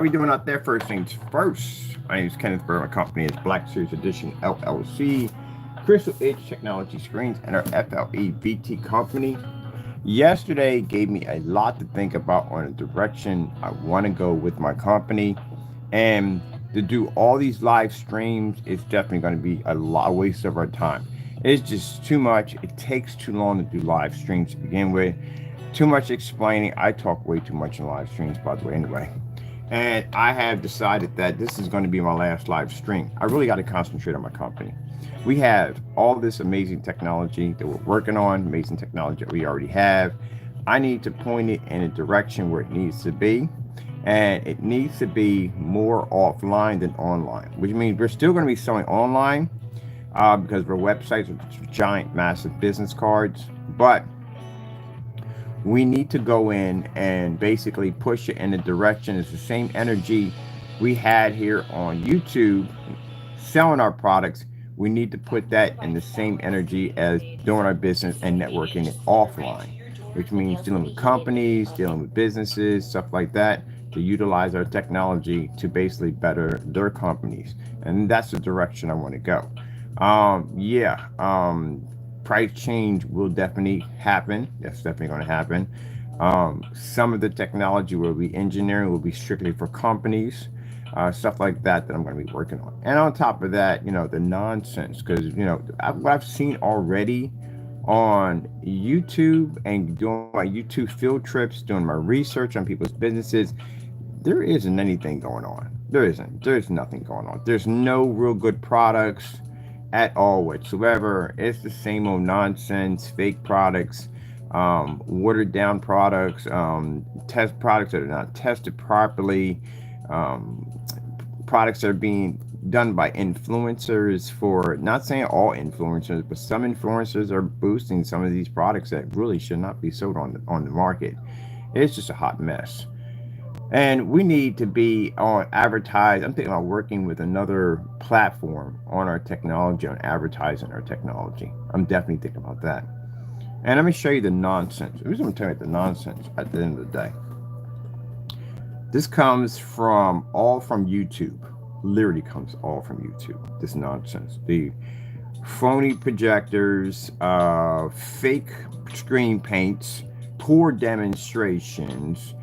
we doing out there? First things first. My name is Kenneth Burr. My company is Black Series Edition LLC, Crystal Edge Technology Screens, and our FLE company. Yesterday gave me a lot to think about on the direction I want to go with my company. And to do all these live streams is definitely going to be a lot of waste of our time. It's just too much. It takes too long to do live streams to begin with. Too much explaining. I talk way too much in live streams, by the way, anyway. And I have decided that this is going to be my last live stream. I really got to concentrate on my company. We have all this amazing technology that we're working on, amazing technology that we already have. I need to point it in a direction where it needs to be. And it needs to be more offline than online, which means we're still going to be selling online because our websites are giant, massive business cards. But we need to go in and basically push it in a direction. It's the same energy we had here on YouTube selling our products. We need to put that in the same energy as doing our business and networking it offline, which means dealing with companies, dealing with businesses, stuff like that, to utilize our technology to basically better their companies. And that's the direction I want to go. Price change will definitely happen. That's definitely going to happen. Some of the technology will be engineering, will be strictly for companies, stuff like that I'm going to be working on. And on top of that, the nonsense, because, what I've seen already on YouTube and doing my YouTube field trips, doing my research on people's businesses, there isn't anything going on. There's nothing going on. There's no real good products at all whatsoever. It's the same old nonsense, fake products, watered down products, test products that are not tested properly, products that are being done by influencers. For not saying all influencers, but some influencers are boosting some of these products that really should not be sold on the market. It's just a hot mess. And we need to be on advertise. I'm thinking about working with another platform on our technology, on advertising our technology. I'm definitely thinking about that. And let me show you the nonsense. I'm going to tell you the nonsense at the end of the day. This comes from YouTube. Literally comes all from YouTube. This nonsense. The phony projectors, fake screen paints, poor demonstrations,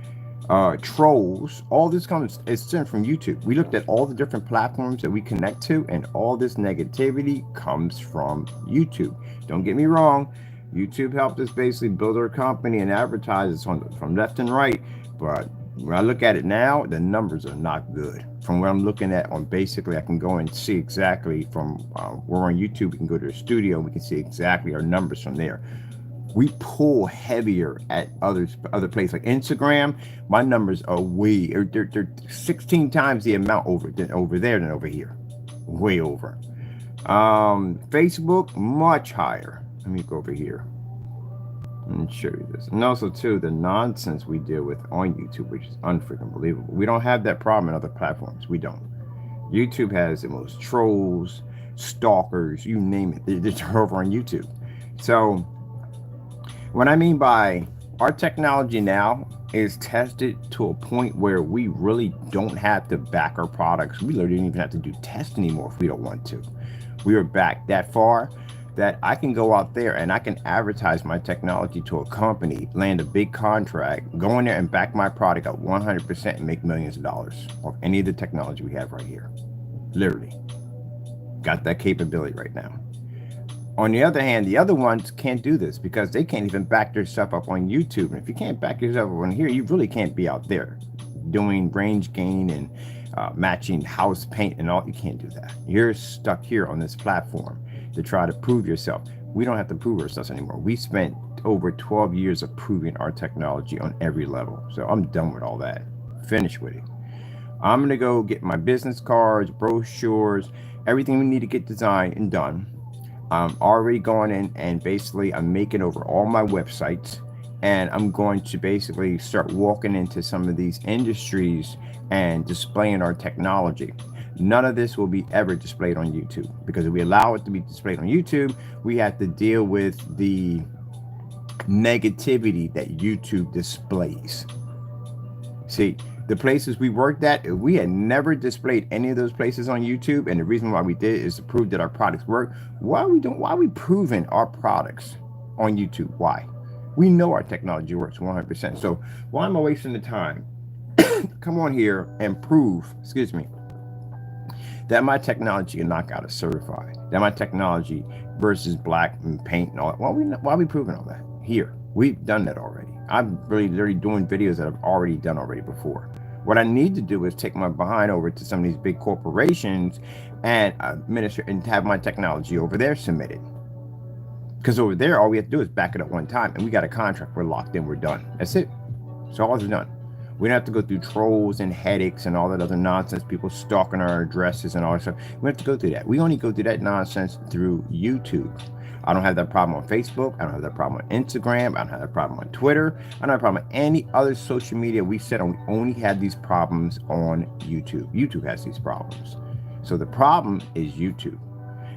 trolls, all this is sent from YouTube. We looked at all the different platforms that we connect to, and all this negativity comes from YouTube. Don't get me wrong, YouTube helped us basically build our company and advertise from left and right, but when I look at it now, the numbers are not good. From what I'm looking at on basically, I can go and see exactly from we're on YouTube, we can go to the studio, we can see exactly our numbers from there. We pull heavier at other places like Instagram. My numbers are they're 16 times the amount over there than over here, way over. Facebook, much higher. Let me go over here and show you this. And also too, the nonsense we deal with on YouTube, which is unfreaking believable. We don't have that problem in other platforms. We don't. YouTube has the most trolls, stalkers, you name it. They're over on YouTube. So what I mean by our technology now is tested to a point where we really don't have to back our products. We literally don't even have to do tests anymore if we don't want to. We are back that far that I can go out there and I can advertise my technology to a company, land a big contract, go in there and back my product up 100% and make millions of dollars off any of the technology we have right here. Literally. Got that capability right now. On the other hand, the other ones can't do this because they can't even back their stuff up on YouTube. And if you can't back yourself up on here, you really can't be out there doing range gain and matching house paint and all. You can't do that. You're stuck here on this platform to try to prove yourself. We don't have to prove ourselves anymore. We spent over 12 years of proving our technology on every level. So I'm done with all that. Finished with it. I'm going to go get my business cards, brochures, everything we need to get designed and done. I'm already going in and basically I'm making over all my websites, and I'm going to basically start walking into some of these industries and displaying our technology. None of this will be ever displayed on YouTube, because if we allow it to be displayed on YouTube, we have to deal with the negativity that YouTube displays. See, The places we worked at, if we had never displayed any of those places on YouTube, and the reason why we did is to prove that our products work. Why are we proving our products on YouTube? Why? We know our technology works 100%. So why am I wasting the time? Come on here and prove, excuse me, that my technology can knock out a certified, that my technology versus black and paint and all that. Why are we proving all that here? We've done that already. I'm really doing videos that I've already done already before. What I need to do is take my behind over to some of these big corporations and administer and have my technology over there submitted. Because over there, all we have to do is back it up one time, and we got a contract. We're locked in. We're done. That's it. So all is done. We don't have to go through trolls and headaches and all that other nonsense, people stalking our addresses and all that stuff. We have to go through that. We only go through that nonsense through YouTube. I don't have that problem on Facebook. I don't have that problem on Instagram. I don't have that problem on Twitter. I don't have a problem on any other social media we said, and we only have these problems on YouTube. YouTube has these problems. So the problem is YouTube.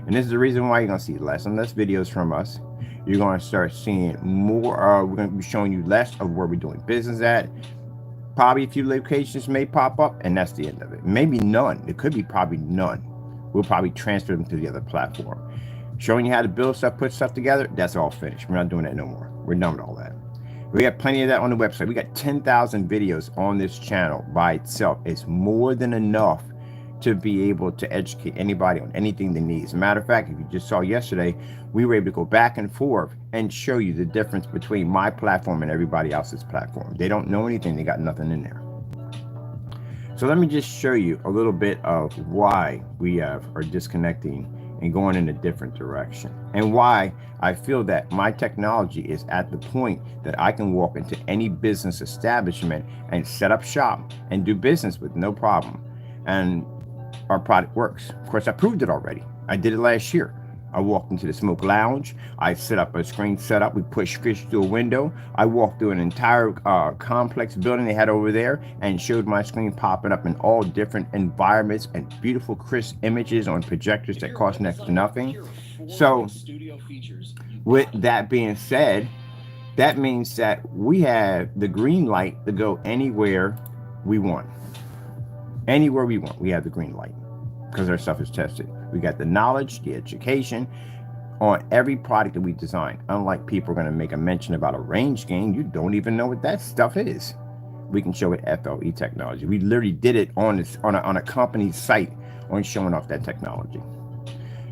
And this is the reason why you're going to see less and less videos from us. You're going to start seeing more. We're going to be showing you less of where we're doing business at. Probably a few locations may pop up, and that's the end of it. Maybe none. It could be probably none. We'll probably transfer them to the other platform. Showing you how to build stuff, put stuff together, that's all finished. We're not doing that no more. We're done with all that. We got plenty of that on the website. We got 10,000 videos on this channel by itself. It's more than enough to be able to educate anybody on anything they need. As a matter of fact, if you just saw yesterday, we were able to go back and forth and show you the difference between my platform and everybody else's platform. They don't know anything. They got nothing in there. So let me just show you a little bit of why we are disconnecting and going in a different direction, and why I feel that my technology is at the point that I can walk into any business establishment and set up shop and do business with no problem. And our product works. Of course, I proved it already. I did it last year. I walked into the smoke lounge. I set up a screen setup. We pushed fish through a window. I walked through an entire complex building they had over there and showed my screen popping up in all different environments and beautiful crisp images on projectors that cost next to nothing. So with that being said, that means that we have the green light to go anywhere we want. Anywhere we want, we have the green light because our stuff is tested. We got the knowledge, the education on every product that we design. Unlike people are going to make a mention about a range gain, you don't even know what that stuff is. We can show it FLE technology. We literally did it on a company's site on showing off that technology.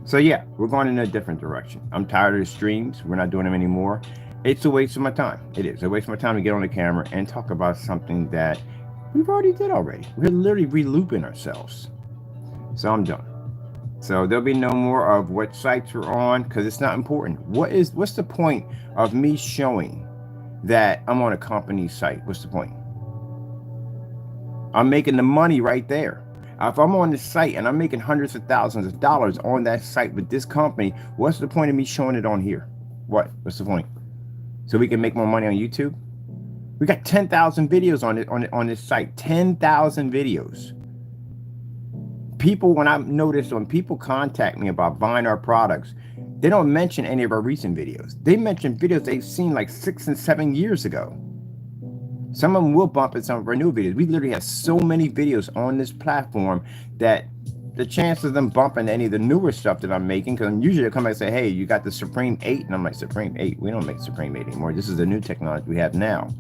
So yeah, we're going in a different direction. I'm tired of the streams. We're not doing them anymore. It's a waste of my time. It is a waste of my time to get on the camera and talk about something that we've already did already. We're literally re-looping ourselves. So I'm done. So there'll be no more of what sites we're on because it's not important. What's the point of me showing that I'm on a company site? What's the point? I'm making the money right there. If I'm on the site and I'm making hundreds of thousands of dollars on that site with this company, what's the point of me showing it on here? What's the point? So we can make more money on YouTube? We got 10,000 videos on this site. 10,000 videos. People, when people contact me about buying our products, they don't mention any of our recent videos. They mention videos they've seen like 6 and 7 years ago. Some of them will bump in some of our new videos. We literally have so many videos on this platform that the chances of them bumping any of the newer stuff that I'm making, because usually they'll come back and say, hey, you got the Supreme 8. And I'm like, Supreme 8? We don't make Supreme 8 anymore. This is the new technology we have now.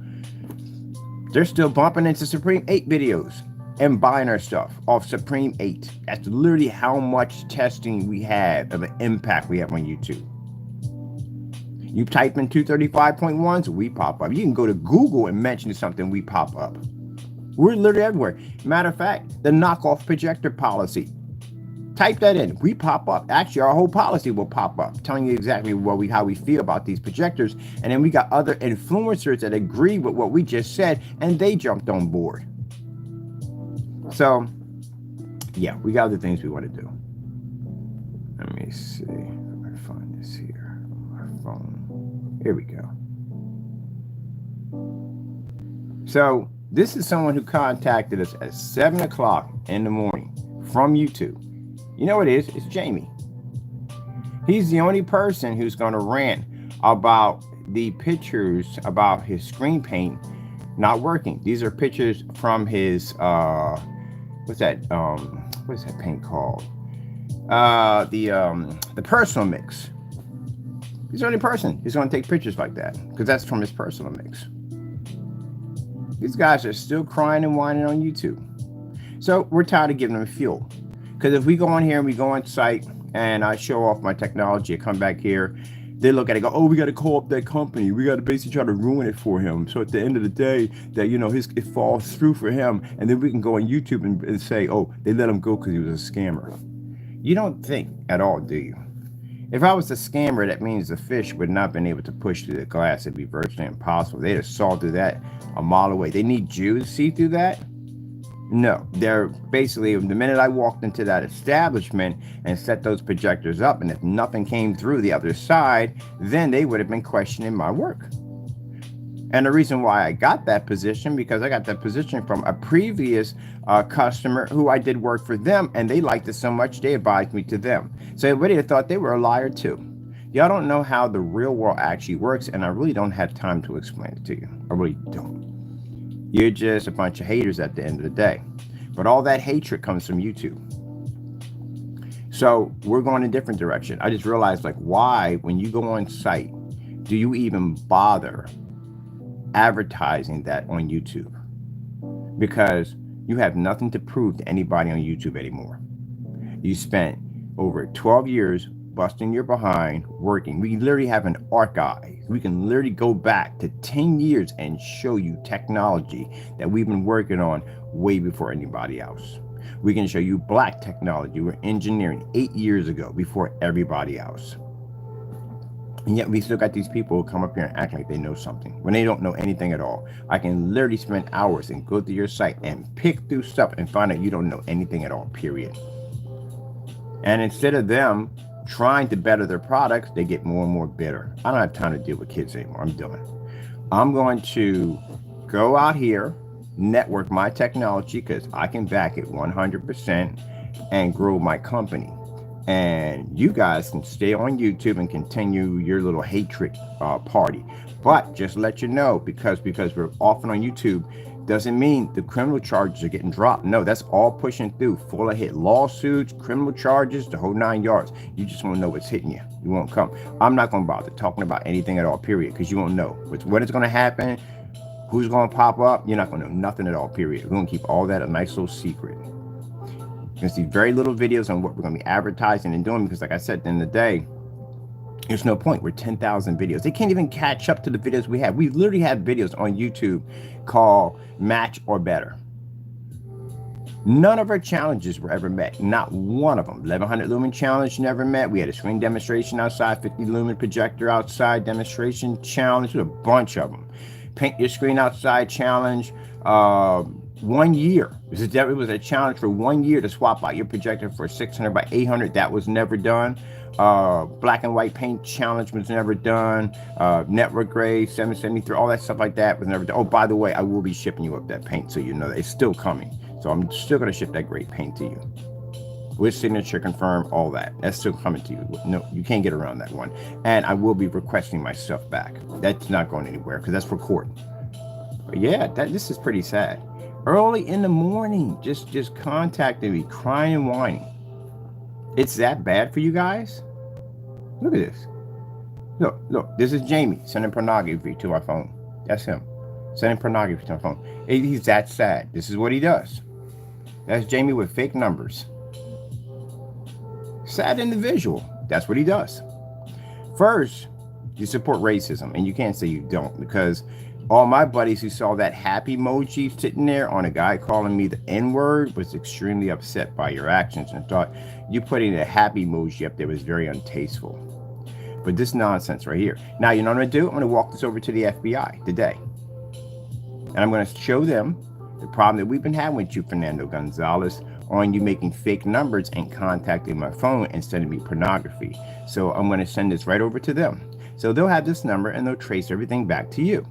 They're still bumping into Supreme 8 videos and buying our stuff off Supreme 8. That's literally how much testing we have of an impact we have on YouTube. You type in 235.1s, we pop up. You can go to Google and mention something, we pop up. We're literally everywhere. Matter of fact, the knockoff projector policy. Type that in, we pop up. Actually, our whole policy will pop up, telling you exactly how we feel about these projectors. And then we got other influencers that agree with what we just said, and they jumped on board. So, yeah, we got other things we want to do. Let me see if I can find this here on my phone. Here we go. So, this is someone who contacted us at 7 o'clock in the morning from YouTube. You know what it is? It's Jamie. He's the only person who's going to rant about the pictures about his screen paint not working. These are pictures from his what's that paint called? The personal mix. He's the only person who's going to take pictures like that, because that's from his personal mix. These guys are still crying and whining on YouTube. So we're tired of giving them fuel. Because if we go on here and we go on site and I show off my technology, I come back here, they look at it and go, oh, we got to call up that company. We got to basically try to ruin it for him. So at the end of the day, that, you know, it falls through for him. And then we can go on YouTube and say, oh, they let him go because he was a scammer. You don't think at all, do you? If I was a scammer, that means the fish would not have been able to push through the glass. It'd be virtually impossible. They'd have saw through that a mile away. They need you to see through that? No. They're basically, the minute I walked into that establishment and set those projectors up, and if nothing came through the other side, then they would have been questioning my work. And the reason why I got that position, because I got that position from a previous customer who I did work for them, and they liked it so much they advised me to them. So everybody thought they were a liar too. Y'all don't know how the real world actually works, and I really don't have time to explain it to you. I really don't. You're just a bunch of haters at the end of the day. But all that hatred comes from YouTube. So we're going a different direction. I just realized, like, why, when you go on site, do you even bother advertising that on YouTube? Because you have nothing to prove to anybody on YouTube anymore. You spent over 12 years busting your behind working. We literally have an archive. We can literally go back to 10 years and show you technology that we've been working on way before anybody else. We can show you black technology we're engineering 8 years ago before everybody else. And yet we still got these people who come up here and act like they know something when they don't know anything at all. I can literally spend hours and go to your site and pick through stuff and find out you don't know anything at all, period. And instead of them trying to better their products, they get more and more bitter. I don't have time to deal with kids anymore. I'm done. I'm going to go out here, network my technology, because I can back it 100% and grow my company. And you guys can stay on YouTube and continue your little hatred party. But just let you know, because we're often on YouTube, doesn't mean the criminal charges are getting dropped. No, that's all pushing through. Full of hit lawsuits, criminal charges, the whole 9 yards. You just won't know what's hitting you. You won't come. I'm not going to bother talking about anything at all, period, because you won't know what is going to happen, who's going to pop up. You're not going to know nothing at all, period. We're going to keep all that a nice little secret. You're going to see very little videos on what we're going to be advertising and doing, because like I said, at the end of the day, there's no point. We're 10,000 videos. They can't even catch up to the videos we have. We literally have videos on YouTube called Match or Better. None of our challenges were ever met. Not one of them. 1100 lumen challenge never met. We had a screen demonstration outside, 50 lumen projector outside demonstration challenge. There's a bunch of them. Paint your screen outside challenge. 1 year. It was a challenge for 1 year to swap out your projector for 600 by 800. That was never done. Black and white paint challenge was never done. Network gray 773, all that stuff like that was never done. Oh, by the way, I will be shipping you up that paint, so you know that it's still coming. So I'm still going to ship that great paint to you with signature confirm, all that. That's still coming to you. No, you can't get around that one. And I will be requesting my stuff back. That's not going anywhere because that's for court. But yeah, this is pretty sad. Early in the morning, just contacting me, crying and whining. It's that bad for you guys? Look at this. Look, this is Jamie sending pornography to my phone. That's him sending pornography to my phone. He's that sad. This is what he does. That's Jamie with fake numbers. Sad individual. That's what he does. First, you support racism, and you can't say you don't, because all my buddies who saw that happy emoji sitting there on a guy calling me the N-word was extremely upset by your actions and thought you putting a happy emoji up there was very untasteful. But this nonsense right here. Now, you know what I'm going to do? I'm going to walk this over to the FBI today. And I'm going to show them the problem that we've been having with you, Fernando Gonzalez, on you making fake numbers and contacting my phone and sending me pornography. So I'm going to send this right over to them. So they'll have this number and they'll trace everything back to you.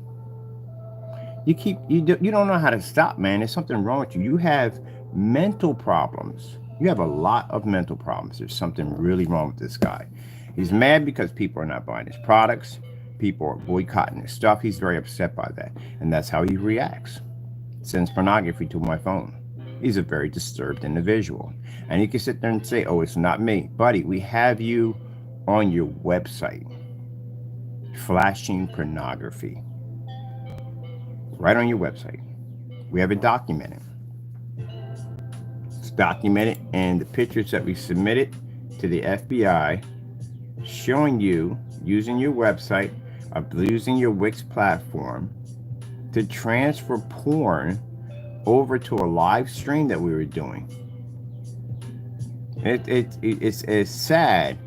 You don't know how to stop, man. There's something wrong with you. You have mental problems. You have a lot of mental problems. There's something really wrong with this guy. He's mad because people are not buying his products. people are boycotting his stuff. He's very upset by that. And that's how he reacts. Sends pornography to my phone. He's a very disturbed individual. And you can sit there and say, oh, it's not me. Buddy, we have you on your website flashing pornography. Right on your website. We have it documented. It's documented, and the pictures that we submitted to the FBI showing you using your website, using your Wix platform to transfer porn over to a live stream that we were doing. It's sad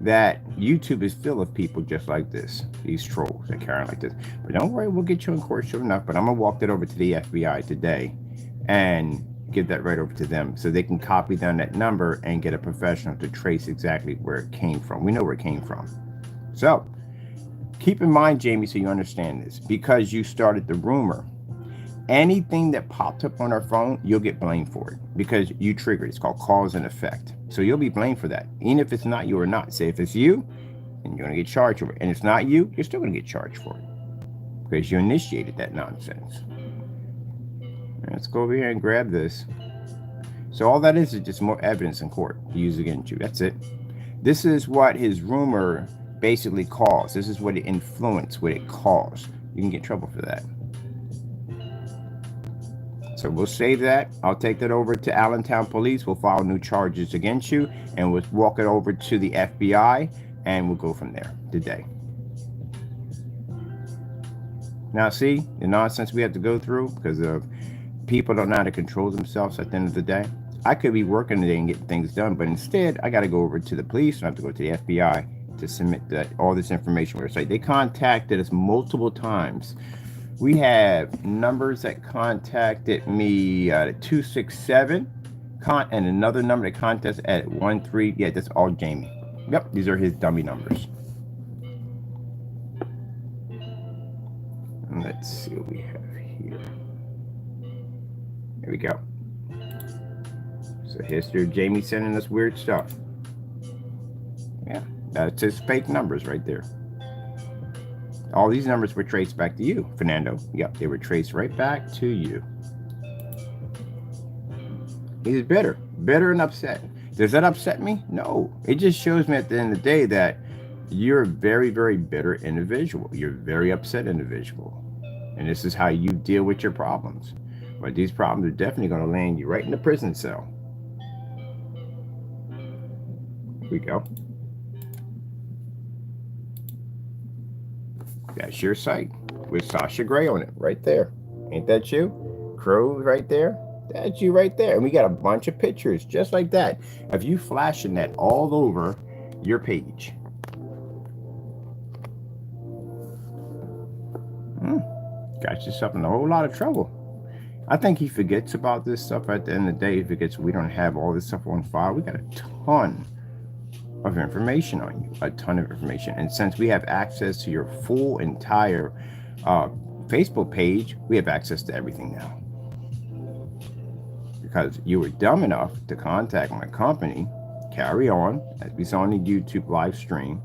that YouTube is full of people just like this, these trolls that carry on like this. But don't worry, we'll get you in court sure enough. But I'm gonna walk that over to the FBI today and get that right over to them so they can copy down that number and get a professional to trace exactly where it came from. We know where it came from. So keep in mind, Jamie, so you understand this, because you started the rumor, anything that popped up on our phone, you'll get blamed for it because you triggered it. It's called cause and effect. So you'll be blamed for that, even if it's not you or not. Say if it's you, then you're going to get charged for it. And it's not you, you're still going to get charged for it because you initiated that nonsense. Let's go over here and grab this. So all that is just more evidence in court to use against you. That's it. This is what his rumor basically caused. This is what it influenced, what it caused. You can get in trouble for that. So we'll save that. I'll take that over to Allentown Police. We'll file new charges against you, and we'll walk it over to the FBI, and we'll go from there today. Now, see the nonsense we have to go through because of people don't know how to control themselves at the end of the day. I could be working today and get things done, but instead, I got to go over to the police and I have to go to the FBI to submit all this information on their site. They contacted us multiple times. We have numbers that contacted me at 267 and another number that contacts at 13. Yeah, that's all Jamie. Yep, these are his dummy numbers. And let's see what we have here. There we go. So history of Jamie sending us weird stuff. Yeah, that's his fake numbers right there. All these numbers were traced back to you, Fernando. Yep, they were traced right back to you. He's bitter and upset. Does that upset me? No. It just shows me at the end of the day that you're a very, very bitter individual. You're a very upset individual. And this is how you deal with your problems. But these problems are definitely going to land you right in the prison cell. Here we go. That's your site with Sasha Gray on it right there. Ain't that you? Crow right there. That's you right there. And we got a bunch of pictures just like that of you flashing that all over your page. Got yourself in a whole lot of trouble. I think he forgets about this stuff at the end of the day. He forgets we don't have all this stuff on file. We got a ton of information on you, a ton of information. And since we have access to your full entire Facebook page, we have access to everything now. Because you were dumb enough to contact my company, Carry On, as we saw on the YouTube live stream,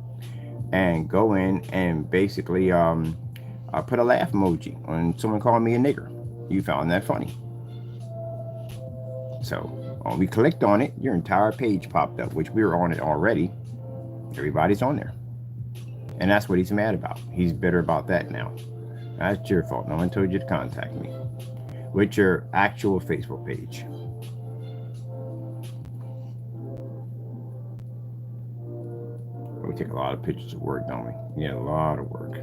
and go in and basically put a laugh emoji on someone calling me a nigger. You found that funny. So when we clicked on it, your entire page popped up, which we were on it already. Everybody's on there. And that's what he's mad about. He's bitter about that now. That's your fault. No one told you to contact me with your actual Facebook page. We take a lot of pictures of work, don't we? Yeah, a lot of work.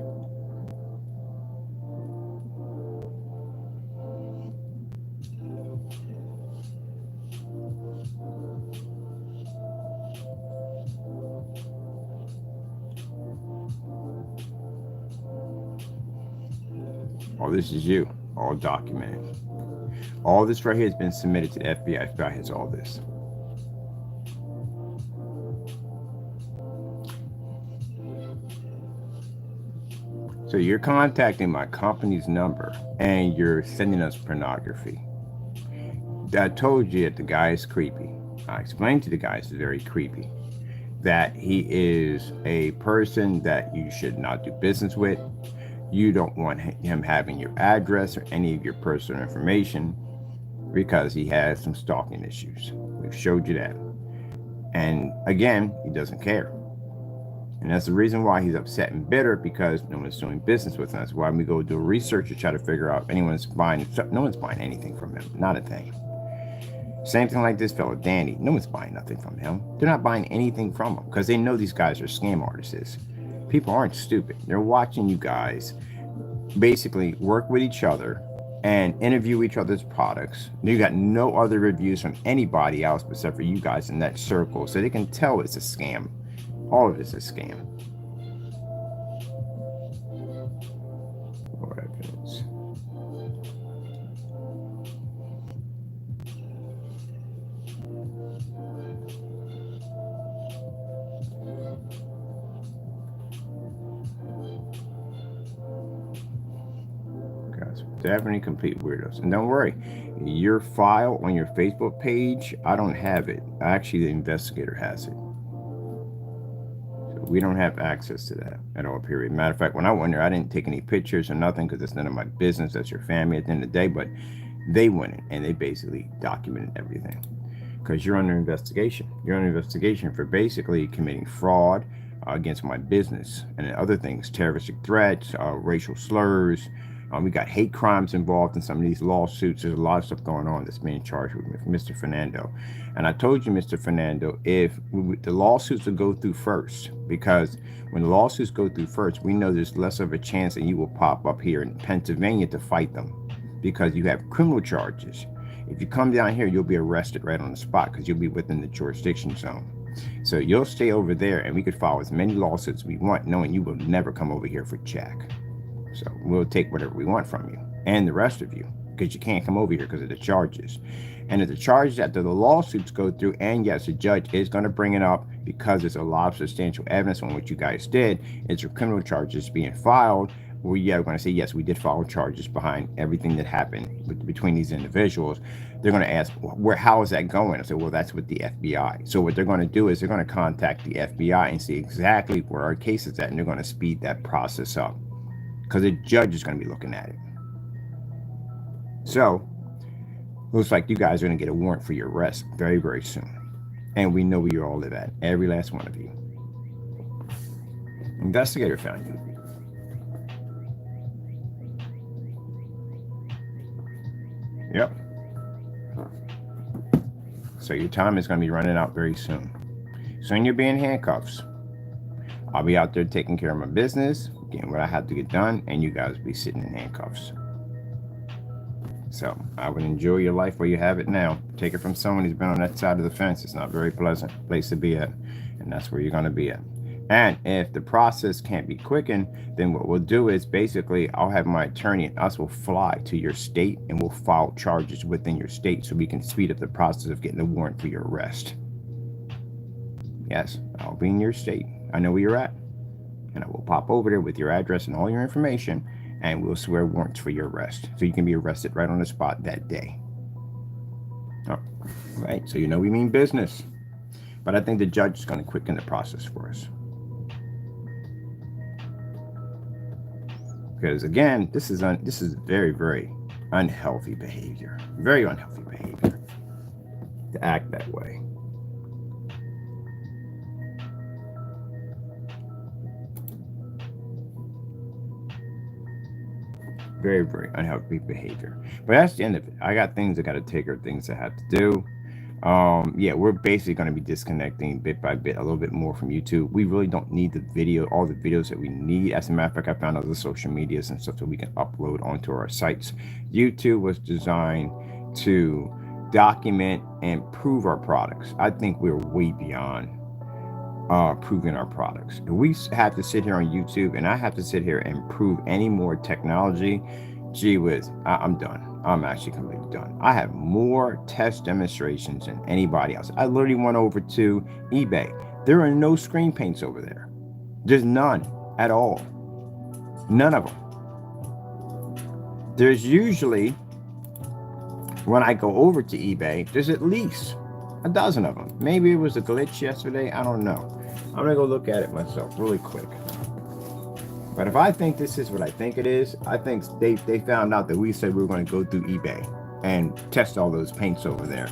All this is you, all documented. All this right here has been submitted to the FBI. FBI has all this. So you're contacting my company's number and you're sending us pornography. I told you that the guy is creepy. I explained to the guy it's very creepy. that he is a person that you should not do business with. You don't want him having your address or any of your personal information because he has some stalking issues. We've showed you that. And again, he doesn't care. And that's the reason why he's upset and bitter, because no one's doing business with him. That's why we go do research to try to figure out if anyone's buying. No one's buying anything from him. Not a thing. Same thing like this fellow, Danny. No one's buying nothing from him. They're not buying anything from him because they know these guys are scam artists. People aren't stupid. They're watching you guys basically work with each other and interview each other's products. You got no other reviews from anybody else except for you guys in that circle, so they can tell it's a scam. All of it's a scam. What happens? Guys, definitely complete weirdos. And don't worry, your file on your Facebook page, I don't have it. Actually, the investigator has it. We don't have access to that at all, period. Matter of fact, when I went there, I didn't take any pictures or nothing because it's none of my business. That's your family at the end of the day. But they went in and they basically documented everything because you're under investigation. You're under investigation for basically committing fraud against my business and other things, terroristic threats, racial slurs. We got hate crimes involved in some of these lawsuits. There's a lot of stuff going on that's being charged with Mr. Fernando. And I told you, Mr. Fernando, if the lawsuits will go through first, because when the lawsuits go through first, we know there's less of a chance that you will pop up here in Pennsylvania to fight them because you have criminal charges. If you come down here, you'll be arrested right on the spot because you'll be within the jurisdiction zone. So you'll stay over there and we could file as many lawsuits we want, knowing you will never come over here for Jack. So we'll take whatever we want from you and the rest of you because you can't come over here because of the charges. And if the charges after the lawsuits go through, and yes, the judge is going to bring it up because there's a lot of substantial evidence on what you guys did, it's your criminal charges being filed. Well, yeah, we're going to say, yes, we did file charges behind everything that happened between these individuals. They're going to ask, well, how is that going? I said, well, that's with the FBI. So what they're going to do is they're going to contact the FBI and see exactly where our case is at, and they're going to speed that process up because the judge is going to be looking at it. So looks like you guys are going to get a warrant for your arrest very, very soon. And we know where you all live at, every last one of you. Investigator found you. Yep. So your time is going to be running out very soon. Soon you'll be in handcuffs. I'll be out there taking care of my business, getting what I have to get done, and you guys will be sitting in handcuffs. So I would enjoy your life where you have it now. Take it from someone who's been on that side of the fence. It's not a very pleasant place to be at, and that's where you're going to be at. And if the process can't be quickened, then what we'll do is basically I'll have my attorney and us will fly to your state and we'll file charges within your state so we can speed up the process of getting a warrant for your arrest. Yes, I'll be in your state. I know where you're at. And I will pop over there with your address and all your information, and we'll swear warrants for your arrest. So you can be arrested right on the spot that day. All right, so you know we mean business. But I think the judge is going to quicken the process for us. Because again, this is very, very unhealthy behavior. Very unhealthy behavior to act that way. Very, very unhealthy behavior. But that's the end of it. I got things I got to take or things I have to do. Yeah, we're basically going to be disconnecting bit by bit a little bit more from YouTube. We really don't need the video, all the videos that we need. As a matter of fact, I found other social medias and stuff that we can upload onto our sites. YouTube was designed to document and prove our products. I think we're way beyond proving our products. If we have to sit here on YouTube and I have to sit here and prove any more technology, gee whiz, I'm done. I'm actually completely done. I have more test demonstrations than anybody else. I literally went over to eBay. There are no screen paints over there. There's none at all. None of them. There's usually, when I go over to eBay, there's at least A dozen of them. Maybe it was a glitch yesterday. I don't know. I'm going to go look at it myself really quick. But if I think this is what I think it is, I think they found out that we said we were going to go through eBay and test all those paints over there.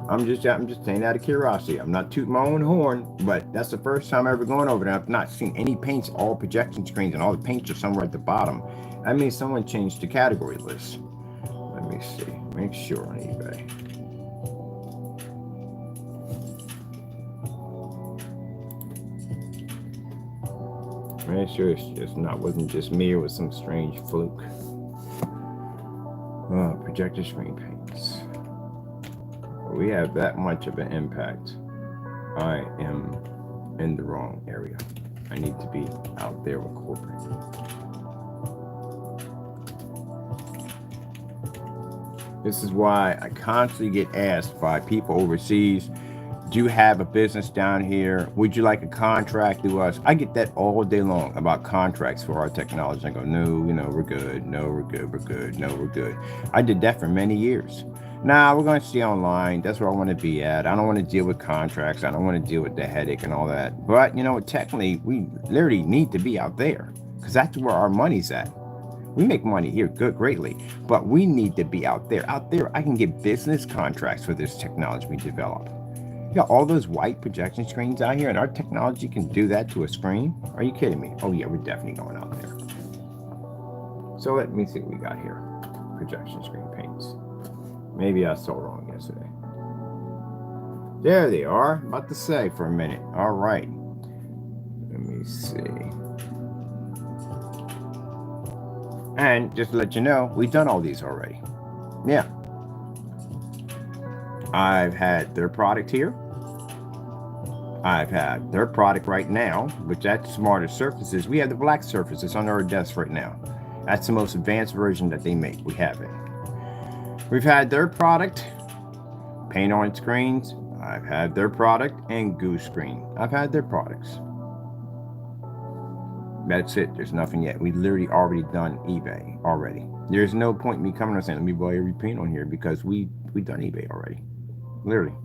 I'm just saying out of curiosity. I'm not tooting my own horn, but that's the first time I'm ever going over there. I've not seen any paints, all projection screens, and all the paints are somewhere at the bottom. That means someone changed the category list. Let me see. Make sure on eBay. Make sure it's just wasn't just me, it was some strange fluke. Projector screen paints. We have that much of an impact. I am in the wrong area. I need to be out there with corporate. This is why I constantly get asked by people overseas, do you have a business down here? Would you like a contract through us? I get that all day long about contracts for our technology. I go, no, we're good. No, we're good. We're good. No, we're good. I did that for many years. Nah, we're going to stay online. That's where I want to be at. I don't want to deal with contracts. I don't want to deal with the headache and all that. But, technically, we literally need to be out there because that's where our money's at. We make money here greatly, but we need to be out there. Out there, I can get business contracts for this technology we develop. You got all those white projection screens out here, and our technology can do that to a screen? Are you kidding me? Oh, yeah, we're definitely going out there. So let me see what we got here. Projection screen paints. Maybe I saw wrong yesterday. There they are. About to say for a minute. All right. Let me see. And just to let you know, we've done all these already. Yeah. I've had their product here. I've had their product right now, which that's smarter surfaces. We have the black surfaces on our desk right now. That's the most advanced version that they make. We have it. We've had their product, paint on screens. I've had their product and goose screen. I've had their products. That's it. There's nothing yet. We literally already done eBay already. There's no point in me coming and saying, let me buy every paint on here because we done eBay already. Literally.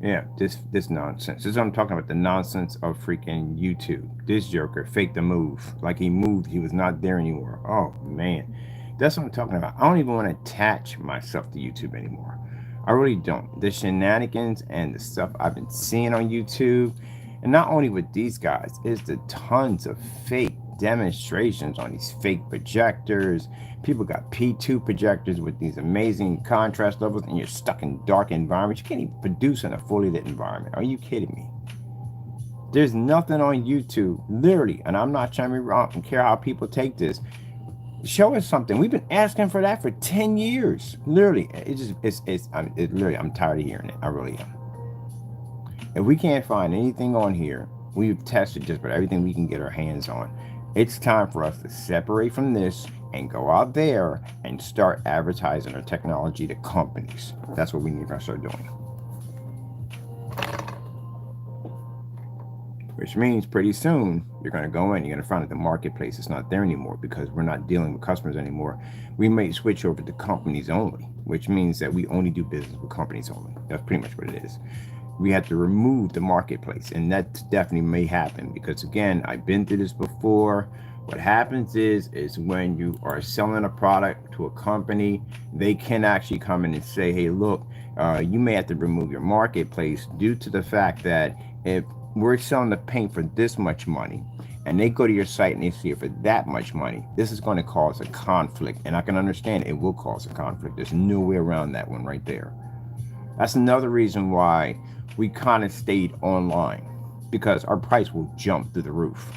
Yeah, this nonsense. This is what I'm talking about, the nonsense of freaking YouTube. This joker faked the move. Like he moved, he was not there anymore. Oh, man. That's what I'm talking about. I don't even want to attach myself to YouTube anymore. I really don't. The shenanigans and the stuff I've been seeing on YouTube, and not only with these guys, is the tons of fake demonstrations on these fake projectors. People got P2 projectors with these amazing contrast levels, and you're stuck in dark environments. You can't even produce in a fully lit environment. Are you kidding me? There's nothing on YouTube, literally, and I'm not trying to be wrong. I don't care how people take this. Show us something. We've been asking for that for 10 years. Literally, literally, I'm tired of hearing it. I really am. If we can't find anything on here, we've tested just about everything we can get our hands on. It's time for us to separate from this and go out there and start advertising our technology to companies. That's what we need to start doing. Which means pretty soon you're going to go in, you're going to find that the marketplace is not there anymore because we're not dealing with customers anymore. We may switch over to companies only, which means that we only do business with companies only. That's pretty much what it is. We have to remove the marketplace, and that definitely may happen because, again, I've been through this before. What happens is when you are selling a product to a company, they can actually come in and say, hey, look, you may have to remove your marketplace due to the fact that if we're selling the paint for this much money and they go to your site and they see it for that much money, this is going to cause a conflict. And I can understand it will cause a conflict. There's no way around that one right there. That's another reason why we kind of stayed online, because our price will jump through the roof.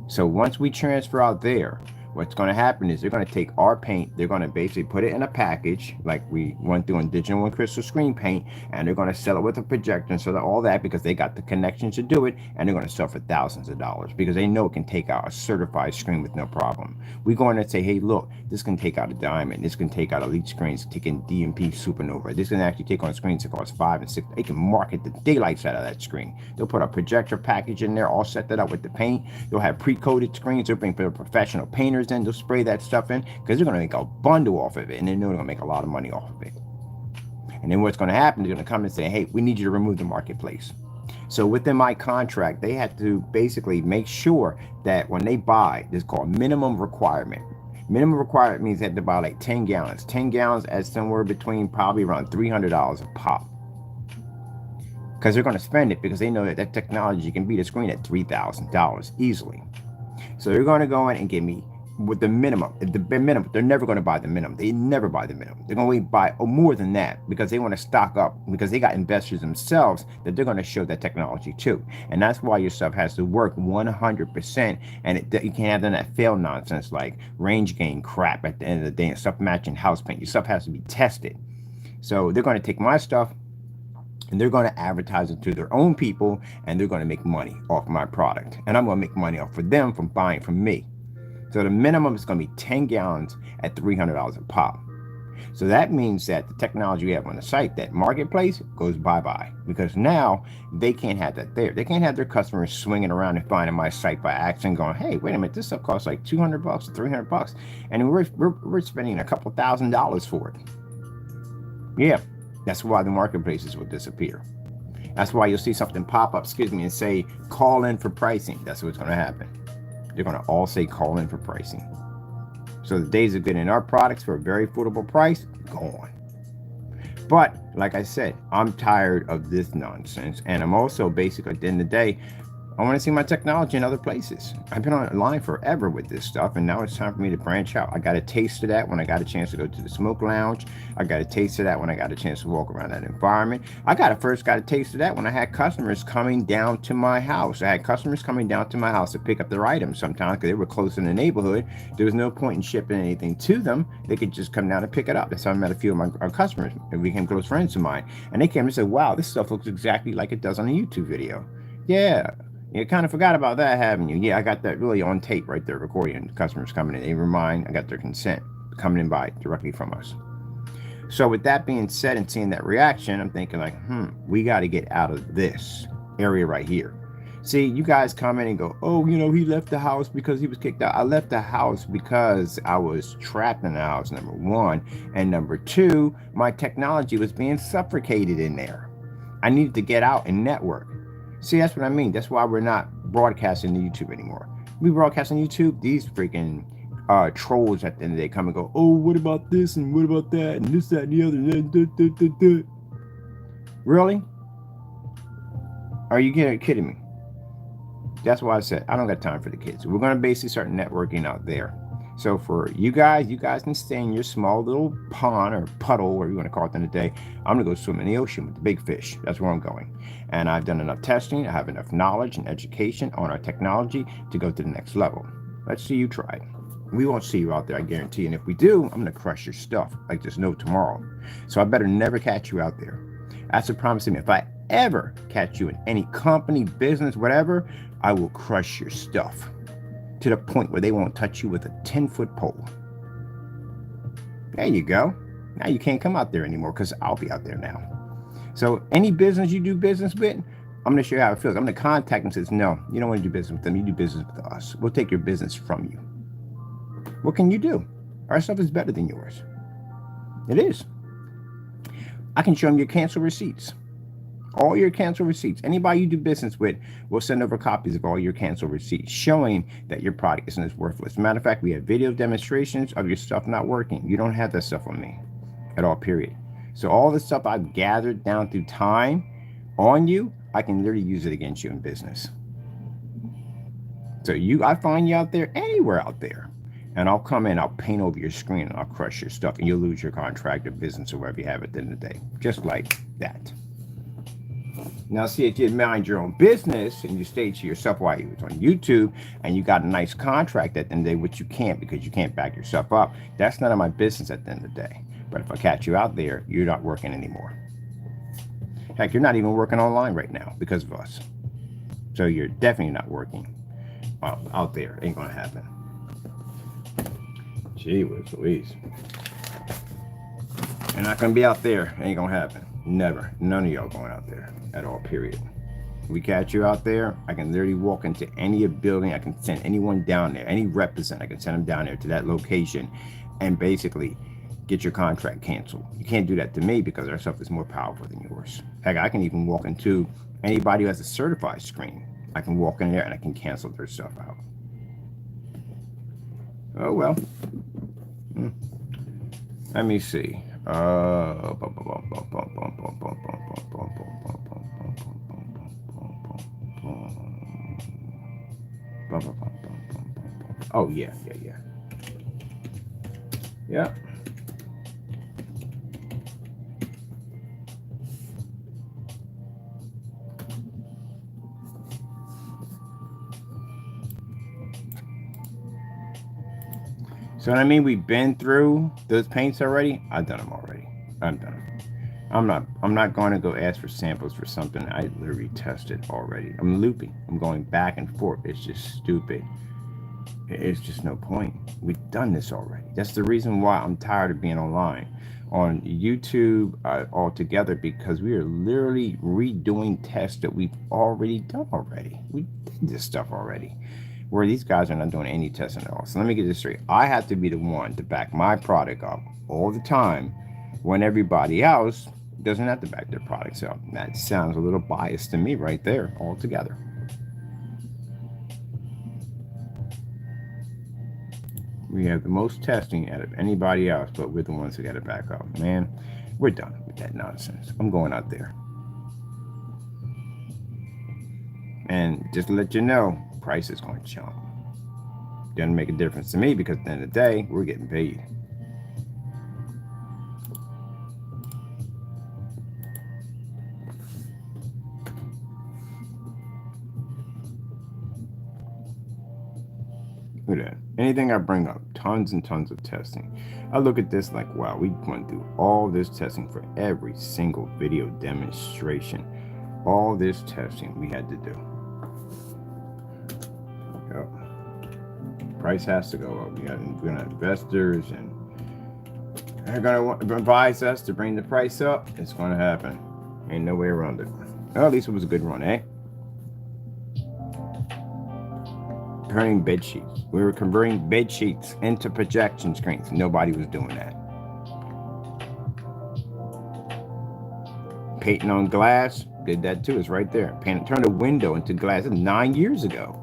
So once we transfer out there, what's going to happen is they're going to take our paint, they're going to basically put it in a package like we went through on digital and crystal screen paint, and they're going to sell it with a projector and sell all that because they got the connections to do it, and they're going to sell for thousands of dollars because they know it can take out a certified screen with no problem. We go in and say, hey, look, this can take out a diamond, this can take out elite screens, taking DMP supernova, this can actually take on screens that cost 5 and 6. They can market the daylights out of that screen. They'll put a projector package in there, all set that up with the paint. They'll have pre-coded screens. They'll bring professional painters containers in, they'll spray that stuff in because they're going to make a bundle off of it, and they know they're going to make a lot of money off of it. And then what's going to happen, they're going to come and say, hey, we need you to remove the marketplace. So within my contract, they had to basically make sure that when they buy, this is called minimum requirement. Minimum requirement means they have to buy like 10 gallons. 10 gallons at somewhere between probably around $300 a pop. Because they're going to spend it because they know that that technology can beat a screen at $3,000 easily. So they're going to go in and give me with the minimum. They're never going to buy the minimum. They never buy the minimum. They're going to buy more than that because they want to stock up, because they got investors themselves that they're going to show that technology to. And that's why your stuff has to work 100%. And you can't have none of that fail nonsense like range gain crap at the end of the day and stuff matching house paint. Your stuff has to be tested. So they're going to take my stuff and they're going to advertise it to their own people, and they're going to make money off my product. And I'm going to make money off for them from buying from me. So the minimum is going to be 10 gallons at $300 a pop. So that means that the technology we have on the site, that marketplace, goes bye-bye. Because now they can't have that there. They can't have their customers swinging around and finding my site by accident going, hey, wait a minute, this stuff costs like $200 or $300. And we're spending a couple $1,000s for it. Yeah. That's why the marketplaces will disappear. That's why you'll see something pop up, and say, call in for pricing. That's what's going to happen. They're going to all say, call in for pricing. So the days of getting our products for a very affordable price, gone. But like I said, I'm tired of this nonsense. And I'm also basically, at the end of the day, I want to see my technology in other places. I've been online forever with this stuff, and now it's time for me to branch out. I got a taste of that when I got a chance to go to the smoke lounge. I got a taste of that when I got a chance to walk around that environment. I first got a taste of that when I had customers coming down to my house. I had customers coming down to my house to pick up their items sometimes because they were close in the neighborhood. There was no point in shipping anything to them. They could just come down and pick it up. That's how I met a few of our customers and became close friends of mine. And they came and said, wow, this stuff looks exactly like it does on a YouTube video. Yeah. You kind of forgot about that, haven't you? Yeah, I got that really on tape right there, recording. The customers coming in. They were mine. I got their consent coming in by directly from us. So with that being said and seeing that reaction, I'm thinking like, we got to get out of this area right here. See, you guys come in and go, oh, he left the house because he was kicked out. I left the house because I was trapped in the house, number one. And number two, my technology was being suffocated in there. I needed to get out and network. See, that's what I mean. That's why we're not broadcasting to YouTube anymore. We broadcast on YouTube. These freaking trolls at the end of the day come and go, oh, what about this and what about that and this, that, and the other. Really? Are you kidding me? That's why I said I don't got time for the kids. We're going to basically start networking out there. So for you guys can stay in your small little pond or puddle, whatever you want to call it in the day. I'm going to go swim in the ocean with the big fish. That's where I'm going. And I've done enough testing. I have enough knowledge and education on our technology to go to the next level. Let's see you try it. We won't see you out there, I guarantee. And if we do, I'm going to crush your stuff like there's no tomorrow. So I better never catch you out there. That's a promise to me. If I ever catch you in any company, business, whatever, I will crush your stuff to the point where they won't touch you with a 10-foot pole. There you go. Now you can't come out there anymore because I'll be out there now. So any business you do business with, I'm going to show you how it feels. I'm going to contact them and says, no, you don't want to do business with them. You do business with us. We'll take your business from you. What can you do? Our stuff is better than yours. It is. I can show them your cancel receipts. All your cancel receipts. Anybody you do business with will send over copies of all your cancel receipts showing that your product isn't as worthless. As a matter of fact, we have video demonstrations of your stuff not working. You don't have that stuff on me at all, period. So all the stuff I've gathered down through time on you, I can literally use it against you in business. So I find you out there, anywhere out there, and I'll come in, I'll paint over your screen, and I'll crush your stuff, and you'll lose your contract or business or whatever you have at the end of the day. Just like that. Now, see, if you mind your own business and you stay to yourself while you was on YouTube and you got a nice contract at the end of the day, which you can't because you can't back yourself up, that's none of my business at the end of the day. But if I catch you out there, you're not working anymore. Heck, you're not even working online right now because of us. So you're definitely not working out there. Ain't going to happen. Gee whiz Louise. You're not going to be out there. Ain't going to happen. Never. None of y'all going out there at all, period. We catch you out there, I can literally walk into any building. I can send anyone down there, any representative, I can send them down there to that location and basically get your contract canceled. You can't do that to me because our stuff is more powerful than yours. Heck, I can even walk into anybody who has a certified screen. I can walk in there and I can cancel their stuff out. Oh, well. Let me see. Oh, yeah. Yeah. So I mean, we've been through those paints already. I've done them already. I'm done. I'm not going to go ask for samples for something I literally tested already. I'm looping. I'm going back and forth. It's just stupid. It's just no point. We've done this already. That's the reason why I'm tired of being online on YouTube altogether, because we are literally redoing tests that we've already done already. We did this stuff already, where these guys are not doing any testing at all. So let me get this straight. I have to be the one to back my product up all the time when everybody else doesn't have to back their products up. That sounds a little biased to me right there altogether. We have the most testing out of anybody else, but we're the ones who got to back up. Man, we're done with that nonsense. I'm going out there. And just to let you know, price is going to jump. Doesn't make a difference to me because at the end of the day, we're getting paid. Look at that. Anything I bring up, tons and tons of testing. I look at this like, wow, we went through all this testing for every single video demonstration. All this testing we had to do. Yep. Price has to go up. We're gonna investors and they're gonna advise us to bring the price up. It's gonna happen. Ain't no way around it. Well, at least it was a good run, eh? Turning bed sheets. We were converting bed sheets into projection screens. Nobody was doing that. Painting on glass, did that too. It's right there. Turn a window into glass. It's 9 years ago.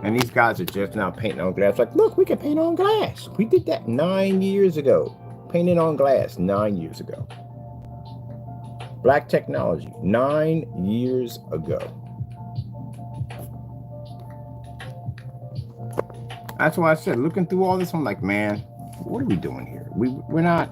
And these guys are just now painting on glass. Like, look, we can paint on glass. We did that 9 years ago. Painting on glass 9 years ago. Black technology 9 years ago. That's why I said, looking through all this, I'm like, man, what are we doing here? We're not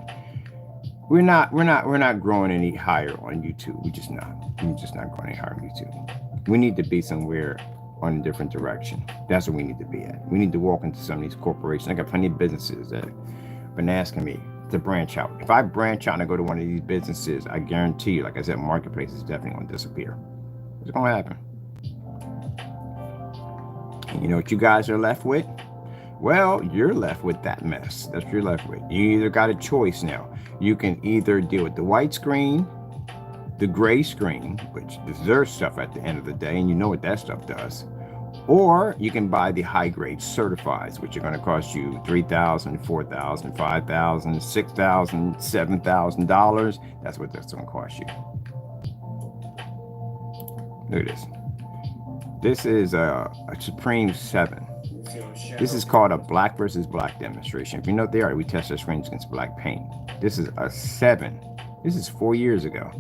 growing any higher on YouTube. We're just not growing any higher on YouTube. We need to be somewhere on a different direction. That's where we need to be at. We need to walk into some of these corporations. I got plenty of businesses that have been asking me to branch out. If I branch out and I go to one of these businesses, I guarantee you, like I said, marketplace is definitely going to disappear. It's going to happen. And you know what you guys are left with? Well, you're left with that mess. That's what you're left with. You either got a choice now. You can either deal with the white screen, the gray screen, which deserves stuff at the end of the day, and you know what that stuff does. Or you can buy the high-grade certifieds, which are going to cost you $3,000, $4,000, $5,000, $6,000, $7,000. That's what that's going to cost you. Look at this. This is a Supreme 7. This is called a black versus black demonstration. If you know they are, we test our screens against black paint. This is a 7. This is 4 years ago.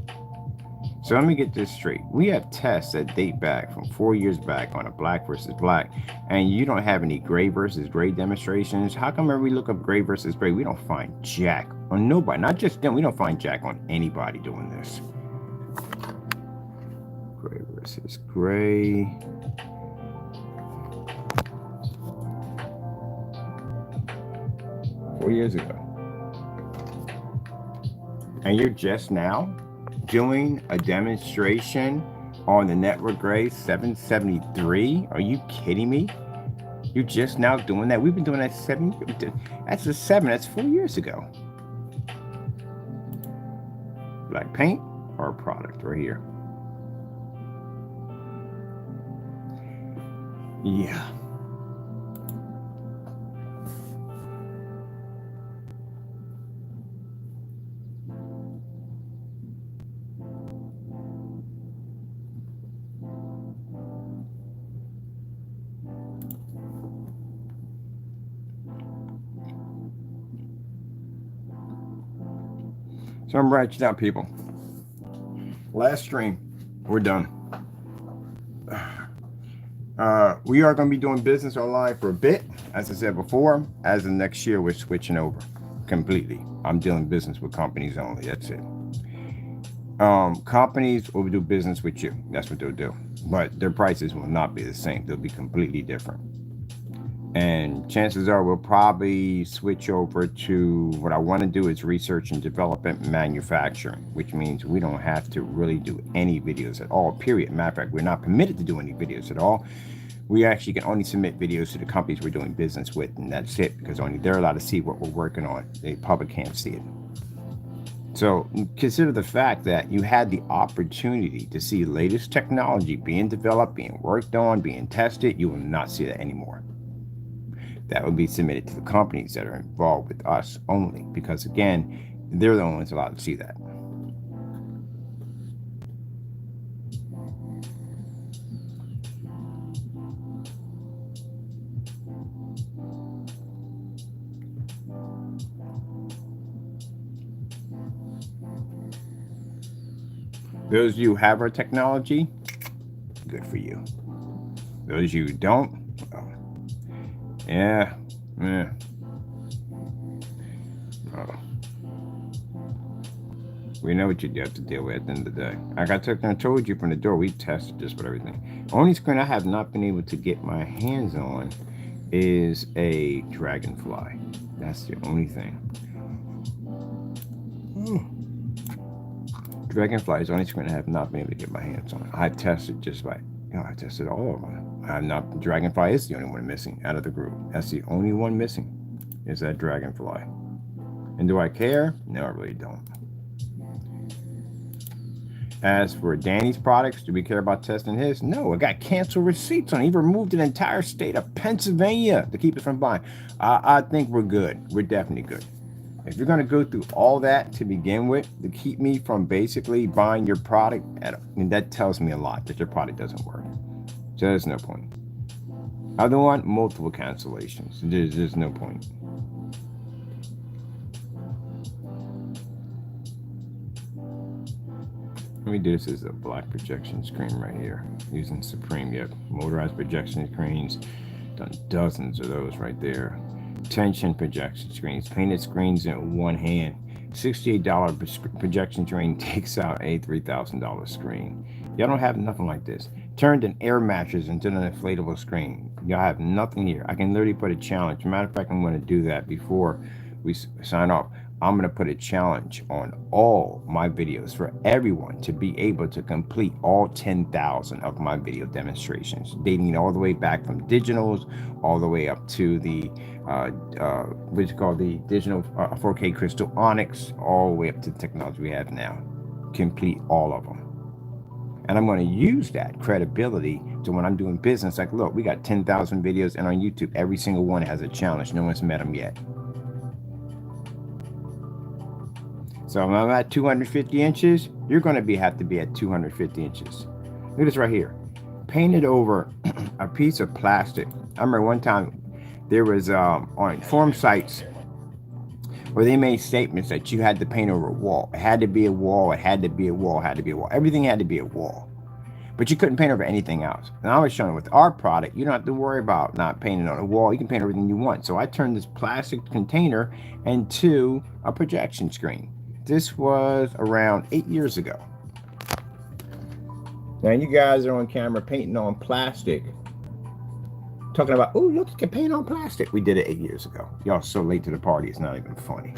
So let me get this straight. We have tests that date back from 4 years back on a black versus black, and you don't have any gray versus gray demonstrations. How come when we look up gray versus gray, we don't find jack on nobody? Not just them, we don't find jack on anybody doing this. Gray versus gray. Years ago, and you're just now doing a demonstration on the network gray 773. Are you kidding me? You're just now doing that? We've been doing that 7. That's a 7. That's 4 years ago. Black paint or a product right here. Yeah. So I'm writing out, people. Last stream. We're done. We are going to be doing business online for a bit. As I said before, as of next year, we're switching over completely. I'm doing business with companies only. That's it. Companies will do business with you. That's what they'll do. But their prices will not be the same. They'll be completely different. And chances are we'll probably switch over to what I want to do is research and development manufacturing, which means we don't have to really do any videos at all, period. Matter of fact, we're not permitted to do any videos at all. We actually can only submit videos to the companies we're doing business with, and that's it, because only they're allowed to see what we're working on. The public can't see it. So consider the fact that you had the opportunity to see latest technology being developed, being worked on, being tested. You will not see that anymore. That will be submitted to the companies that are involved with us only, because again, they're the only ones allowed to see that. Those of you who have our technology, good for you. Those of you who don't, well, yeah. Oh. We know what you have to deal with at the end of the day. Like I told you from the door, we tested this with everything. Only screen I have not been able to get my hands on is a dragonfly. That's the only thing. Dragonfly is the only screen I have not been able to get my hands on. I tested just like, I tested all of them. I'm not, Dragonfly is the only one missing out of the group. That's the only one missing, is that Dragonfly. And do I care? No, I really don't. As for Danny's products, do we care about testing his? No, I got canceled receipts on it. He removed an entire state of Pennsylvania to keep us from buying. I think we're good. We're definitely good. If you're going to go through all that to begin with to keep me from basically buying your product, and that tells me a lot that your product doesn't work. So there's no point. Other one, multiple cancellations. There's no point. Let me do this as a black projection screen right here using Supreme. Yep, motorized projection screens. Done dozens of those right there. Tension projection screens, painted screens in one hand. $68 projection screen takes out a $3,000 screen. Y'all don't have nothing like this. Turned an air mattress into an inflatable screen. Y'all have nothing here. I can literally put a challenge. Matter of fact, I'm going to do that before we sign off. I'm going to put a challenge on all my videos for everyone to be able to complete all 10,000 of my video demonstrations, dating all the way back from digitals all the way up to the what's called the digital 4K crystal onyx, all the way up to the technology we have now. Complete all of them. And I'm going to use that credibility to when I'm doing business, like, look, we got 10,000 videos, and on YouTube, every single one has a challenge. No one's met them yet. So if I'm at 250 inches, you're going to have to be at 250 inches. Look at this right here. Painted over a piece of plastic. I remember one time there was on forum sites where they made statements that you had to paint over a wall. It had to be a wall. It had to be a wall. It had to be a wall. Everything had to be a wall. But you couldn't paint over anything else. And I was showing with our product, you don't have to worry about not painting on a wall. You can paint everything you want. So I turned this plastic container into a projection screen. This was around 8 years ago. Now you guys are on camera painting on plastic. Talking about, oh, look, you can paint on plastic. We did it 8 years ago. Y'all so late to the party, it's not even funny.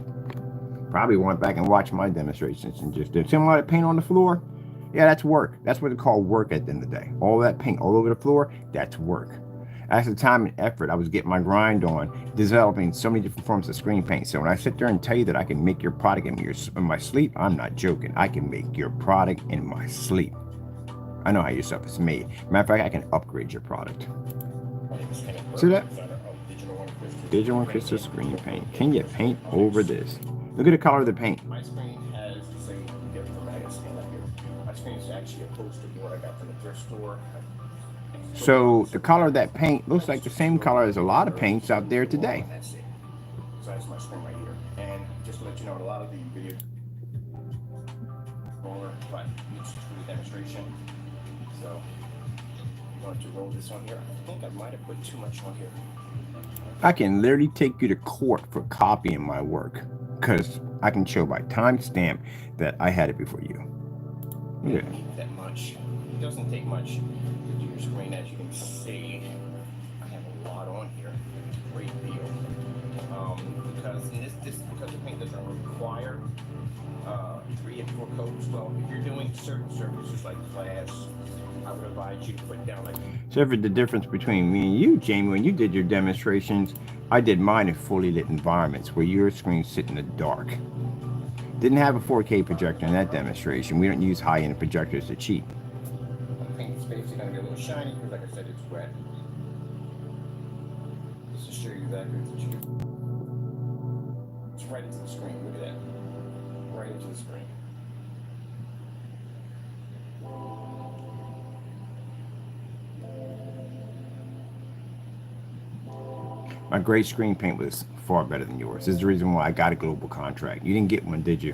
Probably went back and watched my demonstrations and just did. See how paint on the floor? Yeah, that's work. That's what they call work at the end of the day. All that paint all over the floor, that's work. That's the time and effort I was getting my grind on, developing so many different forms of screen paint. So when I sit there and tell you that I can make your product in my sleep, I'm not joking. I can make your product in my sleep. I know how your stuff is made. Matter of fact, I can upgrade your product. See that? Digital and crystal screen paint. Can you paint over this? Look at the color of the paint. My screen has the same dramatic skin up here. My screen is actually a poster board I got from the thrift store. So the color of that paint looks like the same color as a lot of paints out there today. That's it. So that's my screen right here. And just to let you know, a lot of the video roller, but it's for the demonstration. So I'm going to roll this on here. I think I might have put too much on here. I can literally take you to court for copying my work because I can show by timestamp that I had it before you. Look at that much. It doesn't take much to do your screen, as you can see. I have a lot on here, a great deal. Because because the paint doesn't require 3 and 4 coats. Well, if you're doing certain surfaces like glass, I would advise you to put down like. So for the difference between me and you, Jamie, when you did your demonstrations, I did mine in fully lit environments where your screen sit in the dark. Didn't have a 4K projector in that demonstration. We don't use high-end projectors to cheat. The paint's basically going to be a little shiny because, like I said, it's wet. Just to show you exactly what you do. It's right into the screen. Look at that. Right into the screen. My gray screen paint was far better than yours. This is the reason why I got a global contract. You didn't get one, did you?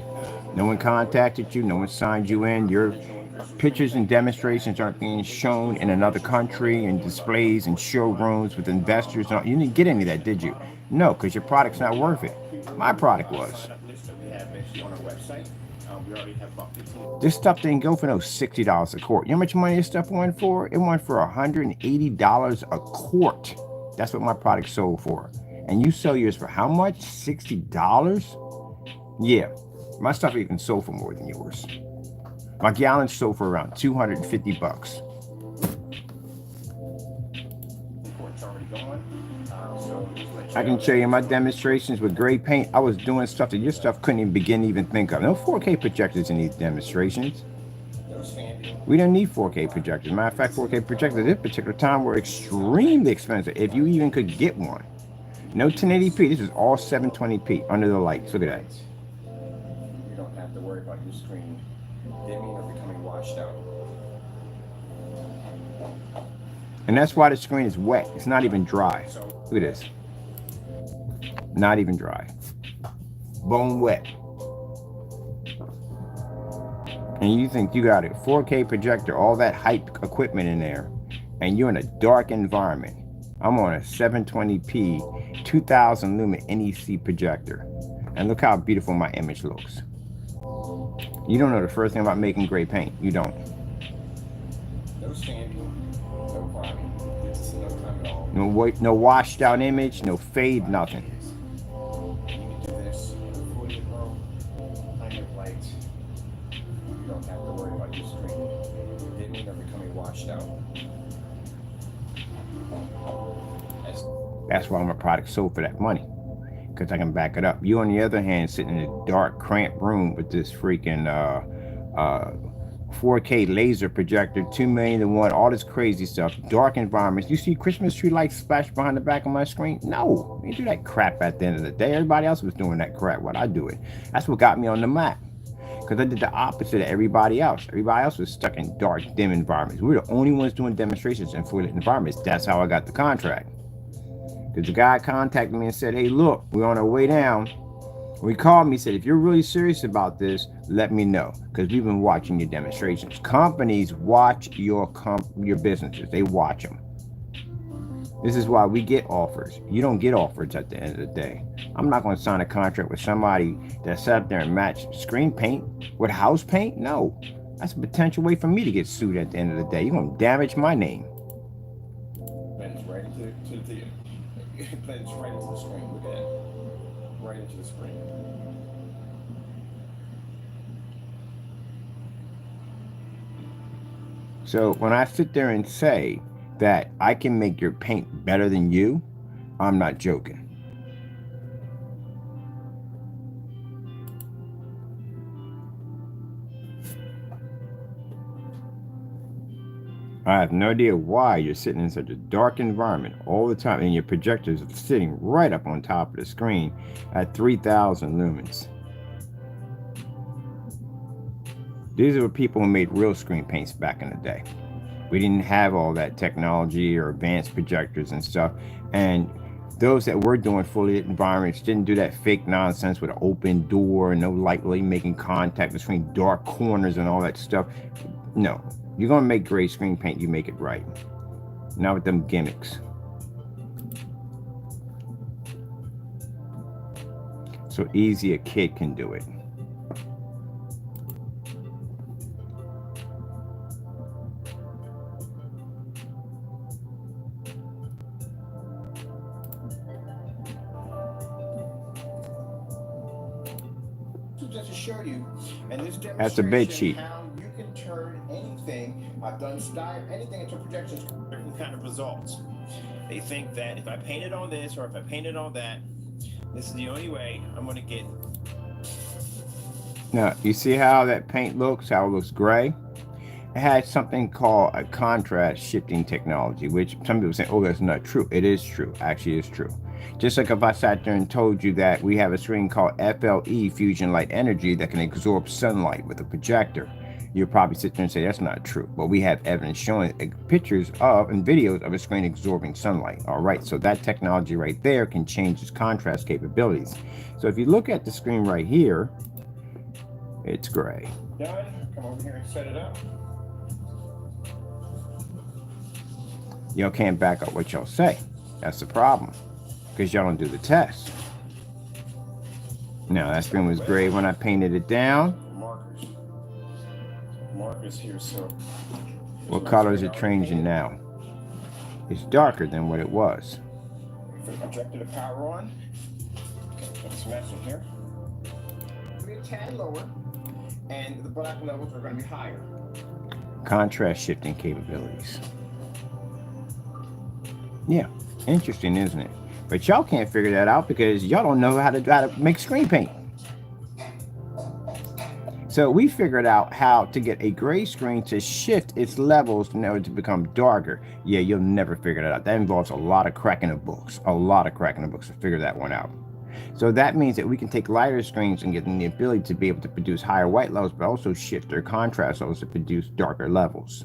No one contacted you. No one signed you in. Your pictures and demonstrations aren't being shown in another country and displays and showrooms with investors. You didn't get any of that, did you? No, because your product's not worth it. My product was. This stuff didn't go for no $60 a quart. You know how much money this stuff went for? It went for $180 a quart. That's what my product sold for. And you sell yours for how much? $60? Yeah, my stuff even sold for more than yours. My gallons sold for around 250 bucks. I can show you my demonstrations with gray paint. I was doing stuff that your stuff couldn't even begin to even think of. No 4K projectors in these demonstrations. We don't need 4K projectors. Matter of fact, 4K projectors at this particular time were extremely expensive, if you even could get one. No 1080p. This is all 720p under the lights. Look at that. You don't have to worry about your screen dimming or becoming washed out. And that's why the screen is wet. It's not even dry. Look at this. Not even dry. Bone wet. And you think you got a 4K projector, all that hype equipment in there, and you're in a dark environment. I'm on a 720p 2000 lumen NEC projector, and look how beautiful my image looks. You don't know the first thing about making gray paint. You don't. No sanding, no priming. It's no time at all. No washed out image, no fade, nothing. You can do this fully at home, kind of light. You don't have to worry about your screen dimming or becoming washed out. That's why my product sold for that money, because I can back it up. You, on the other hand, sitting in a dark, cramped room with this freaking 4K laser projector, 2 million to 1, all this crazy stuff, dark environments. You see Christmas tree lights splash behind the back of my screen? No, you do that crap at the end of the day. Everybody else was doing that crap. Why'd I do it? That's what got me on the map. Because I did the opposite of everybody else. Everybody else was stuck in dark, dim environments. We were the only ones doing demonstrations in fully lit environments. That's how I got the contract. Because the guy contacted me and said, hey, look, we're on our way down. When he called me, he said, if you're really serious about this, let me know. Because we've been watching your demonstrations. Companies watch your businesses. They watch them. This is why we get offers. You don't get offers at the end of the day. I'm not going to sign a contract with somebody that sat up there and matched screen paint with house paint. No, that's a potential way for me to get sued at the end of the day. You're going to damage my name. Blends right into it blends right into the screen. Look at that. Right into the screen. So when I sit there and say that I can make your paint better than you, I'm not joking. I have no idea why you're sitting in such a dark environment all the time, and your projectors are sitting right up on top of the screen at 3,000 lumens. These are the people who made real screen paints back in the day. We didn't have all that technology or advanced projectors and stuff. And those that were doing fully lit environments didn't do that fake nonsense with an open door, no light really making contact between dark corners and all that stuff. No, you're going to make gray screen paint, you make it right. Not with them gimmicks. So easy a kid can do it. Just to show you, and this That's a bed sheet. How you can turn anything, I've done style, anything into projections, different kind of results. They think that if I paint it on this or if I paint it on that, this is the only way I'm going to get. Now, you see how that paint looks, how it looks gray? It has something called a contrast shifting technology, which some people say, oh, that's not true. It is true. Actually, it's true. Just like if I sat there and told you that we have a screen called FLE, fusion light energy, that can absorb sunlight with a projector, you'll probably sit there and say that's not true. But we have evidence showing pictures of and videos of a screen absorbing sunlight. All right, so that technology right there can change its contrast capabilities. So if you look at the screen right here, it's gray. Done. Come over here and set it up. Y'all can't back up what y'all say. That's the problem, because y'all don't do the test. Now, that screen was gray when I painted it down. Markers here, so. What color is it changing now? It's darker than what it was. For the projector to power on. Put some mesh in here. Be a tad lower, and the black levels are going to be higher. Contrast shifting capabilities. Yeah, interesting, isn't it? But y'all can't figure that out because y'all don't know how to make screen paint. So we figured out how to get a gray screen to shift its levels in order to become darker. Yeah, you'll never figure that out. That involves a lot of cracking of books. A lot of cracking of books to figure that one out. So that means that we can take lighter screens and get them the ability to be able to produce higher white levels, but also shift their contrast levels to produce darker levels.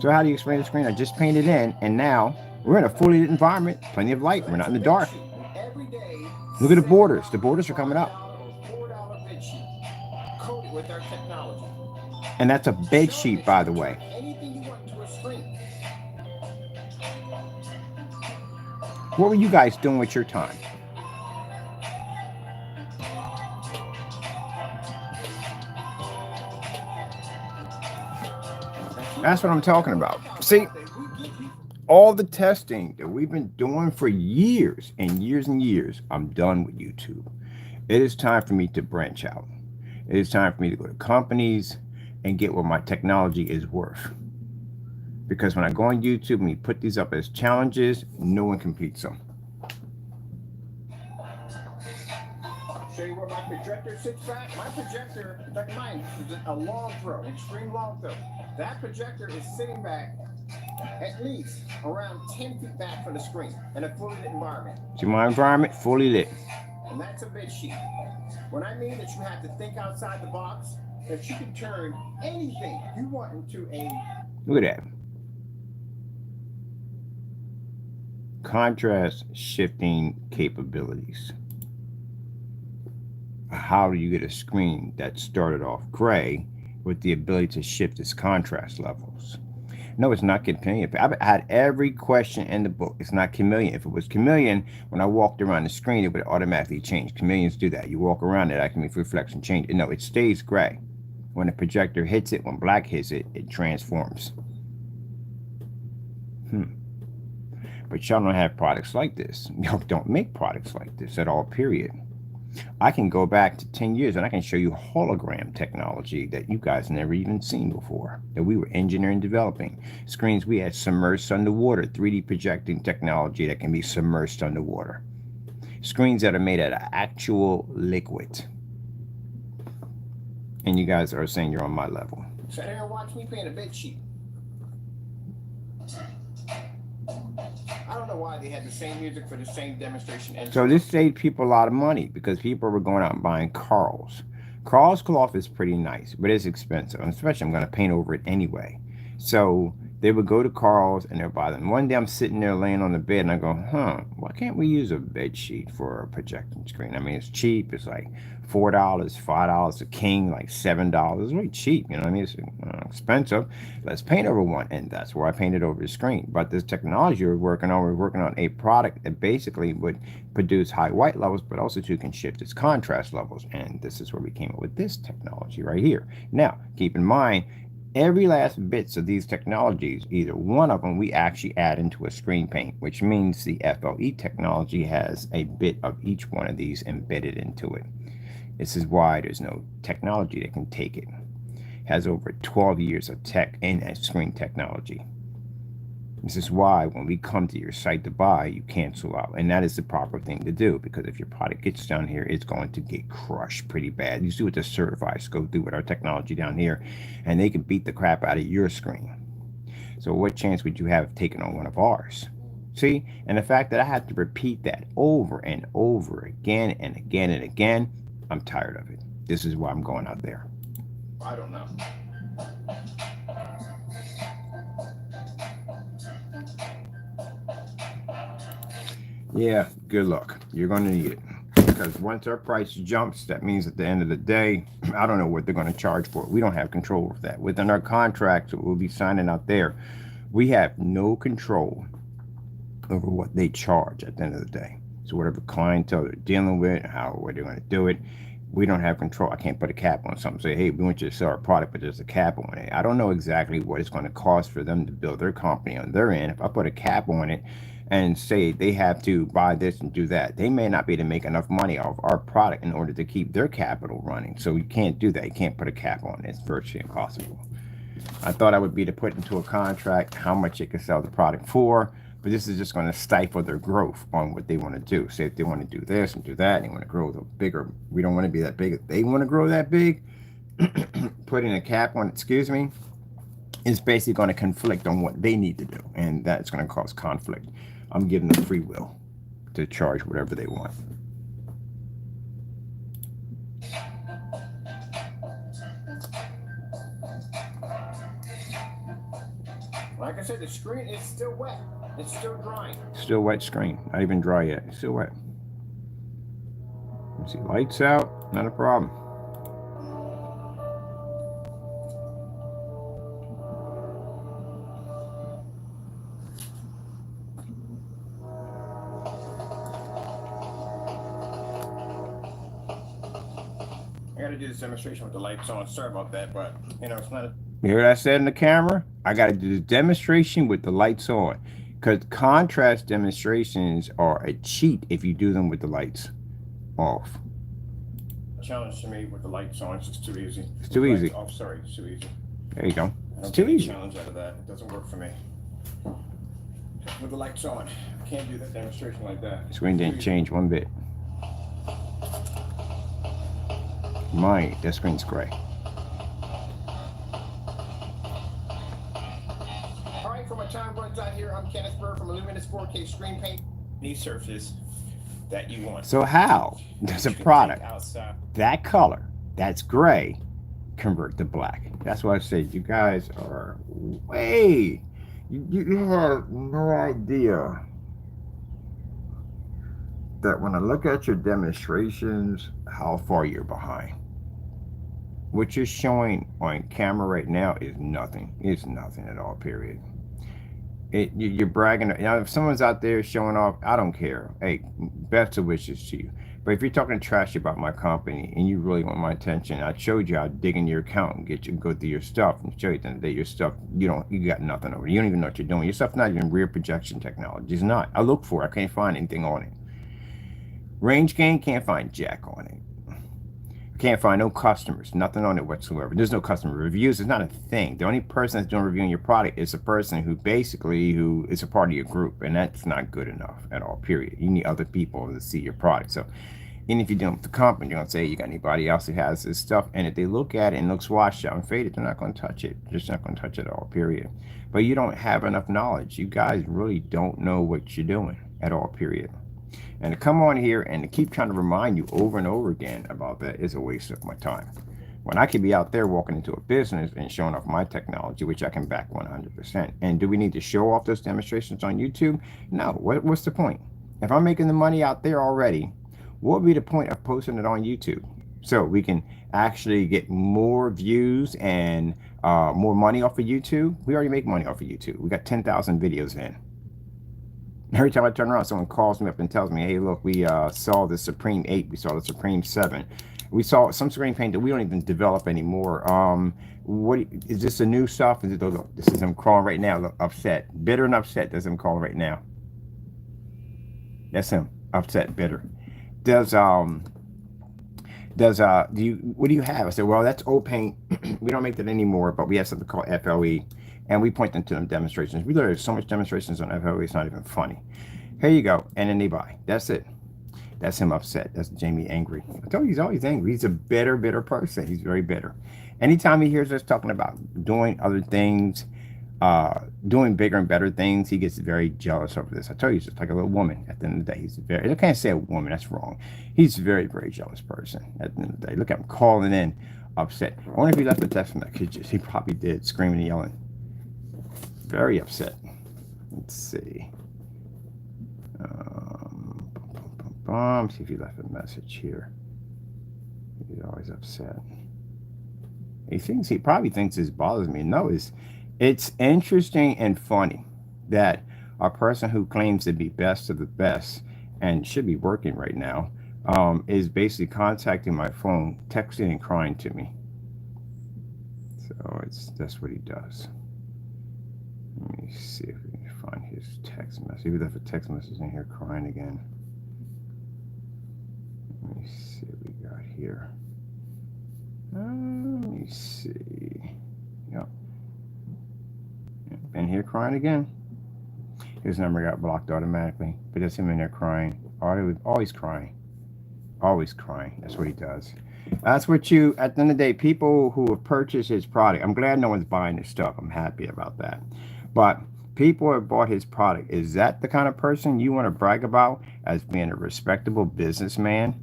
So how do you explain the screen? I just painted in, and now we're in a fully lit environment, plenty of light. We're not in the dark. Look at the borders. The borders are coming up. With our technology. And that's a bed sheet, by the way. Anything you want to a screen. What were you guys doing with your time? That's what I'm talking about. See, all the testing that we've been doing for years and years and years, I'm done with YouTube. It is time for me to branch out. It is time for me to go to companies and get what my technology is worth. Because when I go on YouTube and we put these up as challenges, no one competes them. Show you where my projector sits back. My projector, like mine, is a long throw, extreme long throw. That projector is sitting back at least around 10 feet back from the screen in a fully lit environment. See my environment, fully lit. And that's a bed sheet. When I mean that you have to think outside the box, that you can turn anything you want into a... Look at that. Contrast shifting capabilities. How do you get a screen that started off gray with the ability to shift its contrast levels? No, it's not chameleon. I've had every question in the book. It's not chameleon. If it was chameleon, when I walked around the screen, it would automatically change. Chameleons do that. You walk around it, actually reflects and change. No, it stays gray. When the projector hits it, when black hits it, it transforms. But y'all don't have products like this. Y'all don't make products like this at all, period. I can go back to 10 years and I can show you hologram technology that you guys never even seen before, that we were engineering and developing. Screens we had submerged underwater, 3D projecting technology that can be submerged underwater. Screens that are made out of actual liquid. And you guys are saying you're on my level. Sit there and watch me paying a bit cheap. I don't know why they had the same music for the same demonstration. And So this saved people a lot of money because people were going out and buying Carl's. Carl's cloth is pretty nice, but it's expensive. And especially I'm going to paint over it anyway. So they would go to Carl's and they'll buy them. One day I'm sitting there laying on the bed and I go, why can't we use a bed sheet for a projecting screen? I mean, it's cheap. It's like $4, $5 a king, like $7. It's really cheap. You know what I mean? It's expensive. Let's paint over one. And that's where I painted over the screen. But this technology we're working on a product that basically would produce high white levels, but also too can shift its contrast levels. And this is where we came up with this technology right here. Now, keep in mind, every last bits of these technologies, either one of them we actually add into a screen paint, which means the FLE technology has a bit of each one of these embedded into it. This is why there's no technology that can take it. It has over 12 years of tech and screen technology. This is why when we come to your site to buy, you cancel out. And that is the proper thing to do, because if your product gets down here, it's going to get crushed pretty bad. You see what the certifieds go through with our technology down here, and they can beat the crap out of your screen. So what chance would you have of taking on one of ours? See? And the fact that I have to repeat that over and over again and again and again, I'm tired of it. This is why I'm going out there. I don't know. Yeah, good luck. You're going to need it. Because once our price jumps, that means at the end of the day, I don't know what they're going to charge for it. We don't have control of that. Within our contracts that we'll be signing out there, we have no control over what they charge at the end of the day. So whatever clientele they're dealing with, how they're going to do it, we don't have control. I can't put a cap on something. Say, hey, we want you to sell our product, but there's a cap on it. I don't know exactly what it's going to cost for them to build their company on their end. If I put a cap on it and say they have to buy this and do that, they may not be able to make enough money off our product in order to keep their capital running. So you can't do that. You can't put a cap on it. It's virtually impossible. I thought I would be to put into a contract how much they could sell the product for, but this is just going to stifle their growth on what they want to do. Say if they want to do this and do that, and they want to grow the bigger, we don't want to be that big. If they want to grow that big, putting a cap on it, excuse me, is basically going to conflict on what they need to do, and that's going to cause conflict. I'm giving them free will to charge whatever they want. Like I said, the screen is still wet. It's still drying. Still wet screen. Not even dry yet. It's still wet. See, lights out. Not a problem. I gotta do this demonstration with the lights on. Sorry about that, but you know, it's not a... You hear what I said in the camera? I got to do the demonstration with the lights on. Because contrast demonstrations are a cheat if you do them with the lights off. Challenge to me with the lights on. It's just too easy. It's too easy. Oh, sorry, it's too easy. There you go. I It's don't too get a easy. challenge out of that. It doesn't work for me. With the lights on, I can't do that demonstration like that. Screen didn't change one bit. Mine, that screen's gray. Alright, for my time runs out here, I'm Kenneth Burr from Illuminous 4K Screen Paint. These surfaces that you want. So how does a product that color, that's gray, convert to black? That's why I said you guys are way, you have no idea that when I look at your demonstrations, how far you're behind. What you're showing on camera right now is nothing. It's nothing at all, period. You're bragging. Now, if someone's out there showing off, I don't care. Hey, best of wishes to you. But if you're talking trash about my company and you really want my attention, I showed you how to dig in your account and get you go through your stuff and show you that your stuff, you got nothing over it. You don't even know what you're doing. Your stuff's not even rear projection technology. It's not. I look for it. I can't find anything on it. Range gain, can't find jack on it. Can't find no customers, nothing on it whatsoever. There's no customer reviews. It's not a thing. The only person that's doing reviewing your product is a person who is a part of your group, and that's not good enough at all, period. You need other people to see your product. So And if you're dealing with the company, you're going to say, you got anybody else who has this stuff? And if they look at it and looks washed out and faded, they're not going to touch it. They're just not going to touch it at all, period. But you don't have enough knowledge. You guys really don't know what you're doing at all, period. And to come on here and to keep trying to remind you over and over again about that is a waste of my time. When I could be out there walking into a business and showing off my technology, which I can back 100%. And do we need to show off those demonstrations on YouTube? No. What's the point? If I'm making the money out there already, what would be the point of posting it on YouTube? So we can actually get more views and more money off of YouTube. We already make money off of YouTube. We got 10,000 videos in. Every time I turn around, someone calls me up and tells me, hey, look, we saw the Supreme 8. We saw the Supreme 7. We saw some screen paint that we don't even develop anymore. What is this, a new stuff? Is it, this is him crawling right now, look, upset. Bitter and upset. That's him calling right now. That's him, upset, bitter. What do you have? I said, well, that's old paint. We don't make that anymore, but we have something called FLE. And we point them to them demonstrations. We literally have so much demonstrations on FLE, it's not even funny. Here you go. And then they buy. That's it. That's him upset. That's Jamie angry. I told you he's always angry. He's a bitter person. He's very bitter. Anytime he hears us talking about doing other things, doing bigger and better things, he gets very jealous over this. I tell you, he's just like a little woman at the end of the day. He's very, I can't say a woman, that's wrong. He's a very, very jealous person at the end of the day. Look at him calling in upset. I wonder if he left a text message. He probably did, screaming and yelling. Very upset. Let's see. See if he left a message here. He's always upset. He probably thinks this bothers me. No, it's interesting and funny that a person who claims to be best of the best and should be working right now is basically contacting my phone, texting and crying to me. So that's what he does. Let me see if we can find his text message. He left a text message in here crying again. Let me see what we got here. Let me see. Yep. In here crying again. His number got blocked automatically, but that's him in there crying. Always crying. Always crying. That's what he does. That's what you, at the end of the day, people who have purchased his product, I'm glad no one's buying his stuff. I'm happy about that. But people have bought his product. Is that the kind of person you want to brag about as being a respectable businessman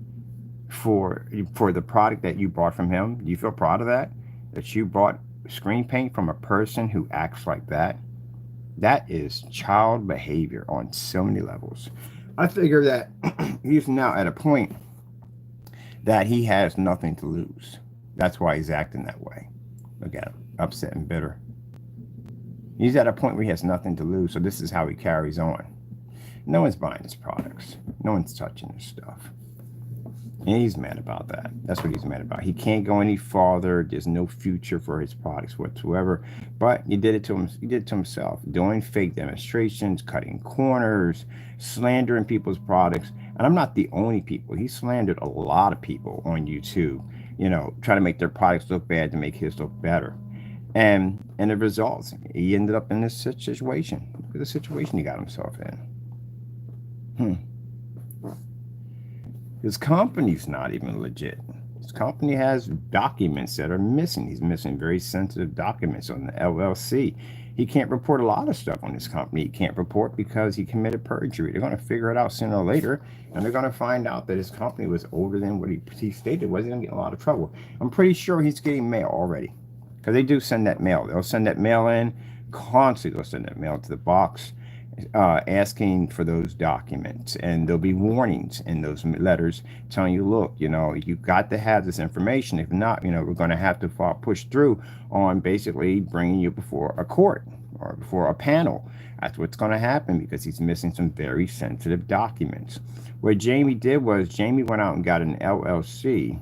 for the product that you bought from him? Do you feel proud of that? That you bought screen paint from a person who acts like that? That is child behavior on so many levels. I figure that he's now at a point that he has nothing to lose. That's why he's acting that way. Look at him, upset and bitter. He's at a point where he has nothing to lose, so this is how he carries on. No one's buying his products. No one's touching his stuff. And he's mad about that. That's what he's mad about. He can't go any farther. There's no future for his products whatsoever. But he did it to him. He did it to himself, doing fake demonstrations, cutting corners, slandering people's products. And I'm not the only people. He slandered a lot of people on YouTube, trying to make their products look bad to make his look better. And the results, he ended up in this situation. Look at the situation he got himself in. His company's not even legit. His company has documents that are missing. He's missing very sensitive documents on the LLC. He can't report a lot of stuff on his company. He can't report because he committed perjury. They're going to figure it out sooner or later, and they're going to find out that his company was older than what he stated was. He's going to get in a lot of trouble. I'm pretty sure he's getting mail already, because they do send that mail. They'll send that mail in constantly. They'll send that mail to the box, asking for those documents, and there'll be warnings in those letters telling you, look, you've got to have this information. If not, we're going to have to push through on basically bringing you before a court or before a panel. That's what's going to happen, because he's missing some very sensitive documents. What Jamie did was Jamie went out and got an LLC,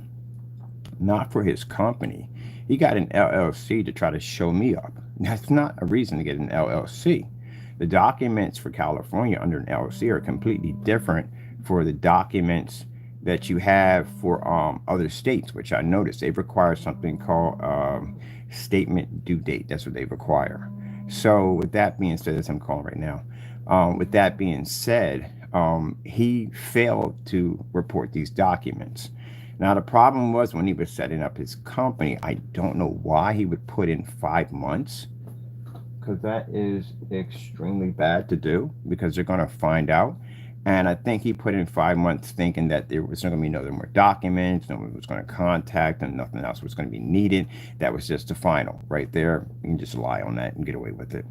not for his company. He got an LLC to try to show me up. That's not a reason to get an LLC. The documents for California under an LLC are completely different for the documents that you have for other states, which I noticed they require something called statement due date. That's what they require. So with that being said, as I'm calling right now, with that being said, he failed to report these documents. Now, the problem was when he was setting up his company, I don't know why he would put in 5 months, because that is extremely bad to do because they're going to find out. And I think he put in 5 months thinking that there was going to be no more documents, no one was going to contact, and nothing else was going to be needed. That was just the final right there. You can just lie on that and get away with it.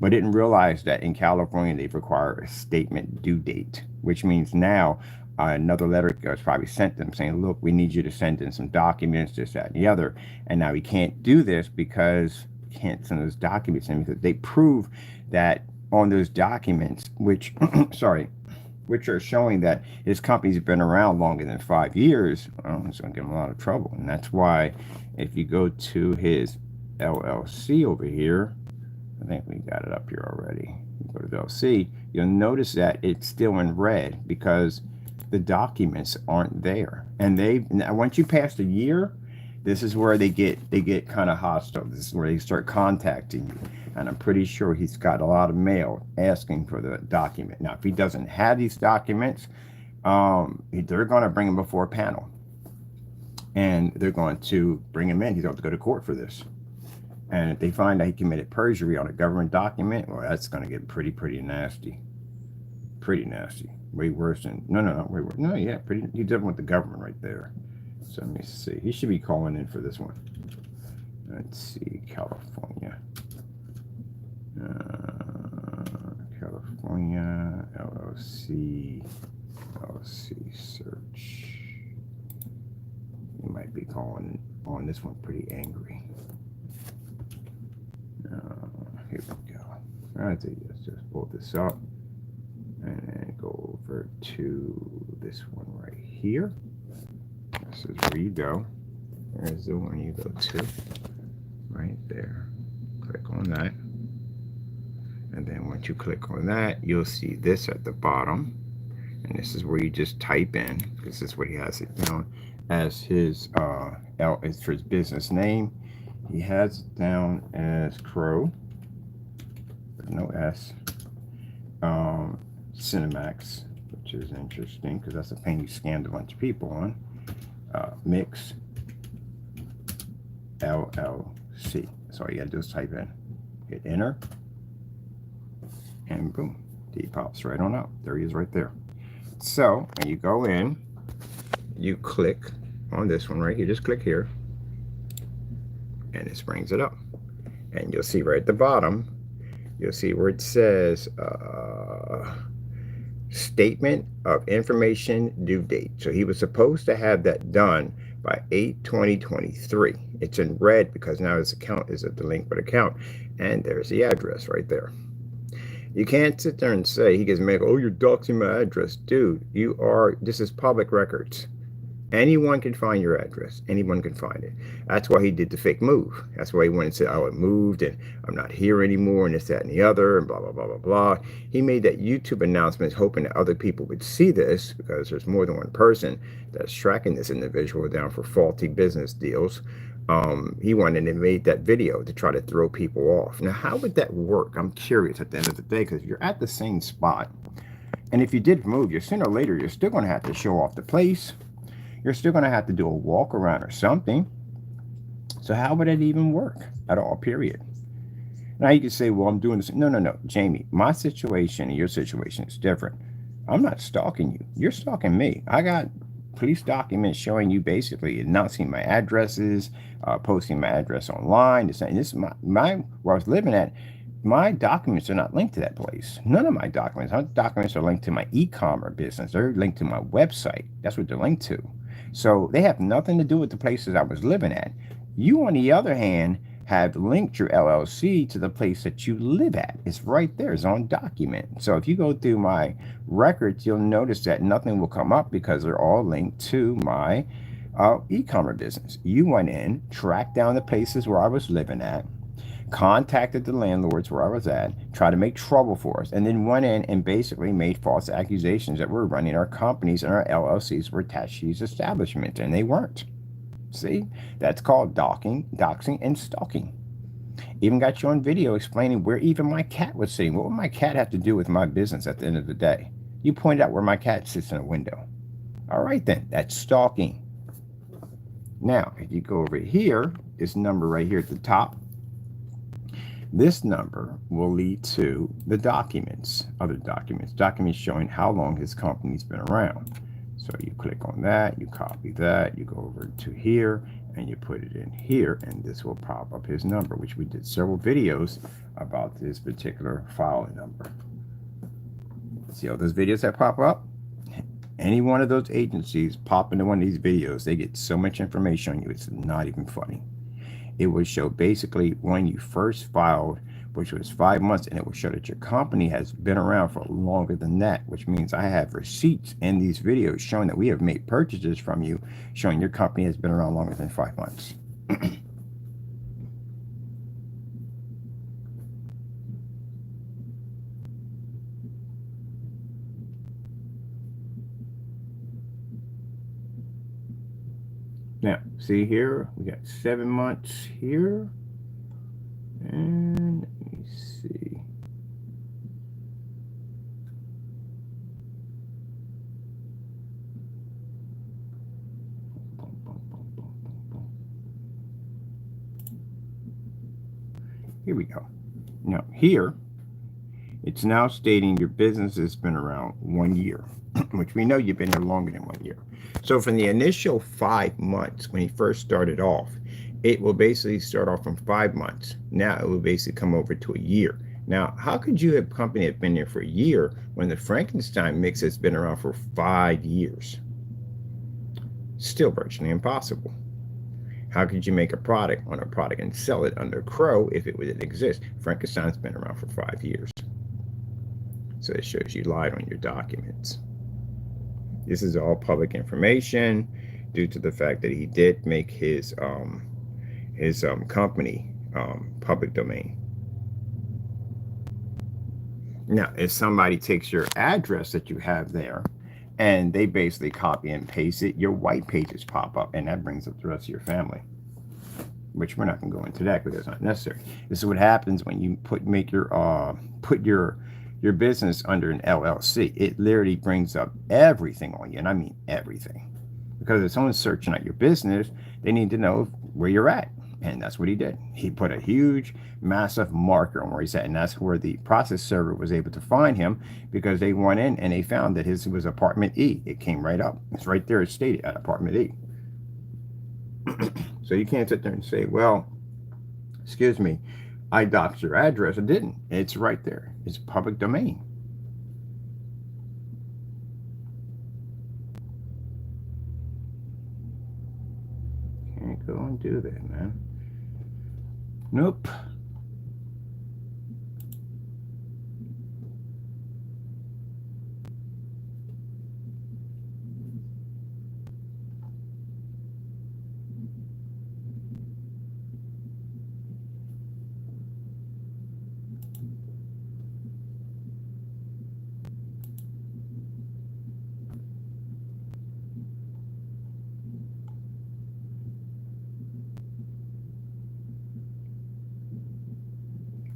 But didn't realize that in California, they require a statement due date, which means now another letter was probably sent them saying, look, we need you to send in some documents, this, that, and the other. And now he can't do this because he can't send those documents in because they prove that on those documents, which, sorry, which are showing that his company's been around longer than 5 years, well, it's going to give him a lot of trouble. And that's why if you go to his LLC over here, I think we got it up here already. You go to the LLC, you'll notice that it's still in red because the documents aren't there. And once you pass a year, this is where they get kind of hostile. This is where they start contacting you. And I'm pretty sure he's got a lot of mail asking for the document. Now, if he doesn't have these documents, they're going to bring him before a panel. And they're going to bring him in. He's going to go to court for this. And if they find that he committed perjury on a government document, well, that's going to get pretty nasty. Pretty nasty. Way worse than, way worse. No, yeah, he's dealing with the government right there. So let me see. He should be calling in for this one. Let's see, California. California, LLC search. You might be calling on this one pretty angry. Here we go. Let's just pull this up and then go over to this one right here. This is where you go. There's the one you go to. Right there. Click on that. And then once you click on that, you'll see this at the bottom. And this is where you just type in, because this is what he has it down as his as for his business name. He has it down as Crow, with no S. Cinemax, which is interesting because that's a pain you scammed a bunch of people on. Mix LLC. So all you gotta do is type in, hit enter, and boom, he pops right on up. There he is right there. So when you go in, you click on this one right here, just click here, and this brings it up. And you'll see right at the bottom, you'll see where it says statement of information due date. So he was supposed to have that done by 8/20/23. It's in red because now his account is a delinquent account, and there's the address right there. You can't sit there and say, he gets mad, oh, you're doxing my address. Dude, this is public records. Anyone can find your address. Anyone can find it. That's why he did the fake move. That's why he went and said, oh, it moved and I'm not here anymore and this, that, and the other, and blah, blah, blah, blah, blah. He made that YouTube announcement hoping that other people would see this because there's more than one person that's tracking this individual down for faulty business deals. He went in and made that video to try to throw people off. Now, how would that work? I'm curious at the end of the day, because you're at the same spot. And if you did move, sooner or later, you're still going to have to show off the place. You're still going to have to do a walk around or something. So how would it even work at all, period? Now you can say, well, I'm doing this. No, Jamie, my situation and your situation is different. I'm not stalking you. You're stalking me. I got police documents showing you basically announcing my addresses, posting my address online. This is my where I was living at. My documents are not linked to that place. None of my documents. My documents are linked to my e-commerce business. They're linked to my website. That's what they're linked to. So they have nothing to do with the places I was living at. You, on the other hand, have linked your LLC to the place that you live at. It's right there. It's on document. So if you go through my records, you'll notice that nothing will come up because they're all linked to my e-commerce business. You went in, tracked down the places where I was living at, contacted the landlords where I was at, tried to make trouble for us, and then went in and basically made false accusations that we're running our companies and our LLCs were attached to these establishments, and they weren't. See, that's called doxing, and stalking. Even got you on video explaining where even my cat was sitting. What would my cat have to do with my business at the end of the day? You point out where my cat sits in a window. All right, then, that's stalking. Now, if you go over here, this number right here at the top, this number will lead to the documents, other documents showing how long his company's been around. So you click on that, you copy that, you go over to here, and you put it in here, and this will pop up his number, which we did several videos about this particular file number. See all those videos that pop up? Any one of those agencies pop into one of these videos, they get so much information on you, it's not even funny. It will show basically when you first filed, which was 5 months, and it will show that your company has been around for longer than that, which means I have receipts in these videos showing that we have made purchases from you, showing your company has been around longer than 5 months. Now, see here, we got 7 months here. And let me see. Here we go. Now, here, it's now stating your business has been around 1 year, which we know you've been here longer than 1 year. So from the initial 5 months, when he first started off, it will basically start off from 5 months. Now it will basically come over to a year. Now, how could you have a company that's been there for a year when the Frankenstein mix has been around for 5 years? Still virtually impossible. How could you make a product on a product and sell it under Crow if it didn't exist? Frankenstein's been around for 5 years. So it shows you lied on your documents. This is all public information due to the fact that he did make his company public domain. Now, if somebody takes your address that you have there and they basically copy and paste it, your white pages pop up, and that brings up the rest of your family, which we're not going to go into that because that's not necessary. This is what happens when you put your business under an LLC. It literally brings up everything on you, and I mean everything. Because if someone's searching out your business, they need to know where you're at. And that's what he did. He put a huge, massive marker on where he's at. And that's where the process server was able to find him, because they went in and they found that his was apartment E. It came right up. It's right there. It's stated at apartment E. So you can't sit there and say, well, excuse me, I doxed your address. I didn't. It's right there. It's public domain. Can't go and do that, man. Nope.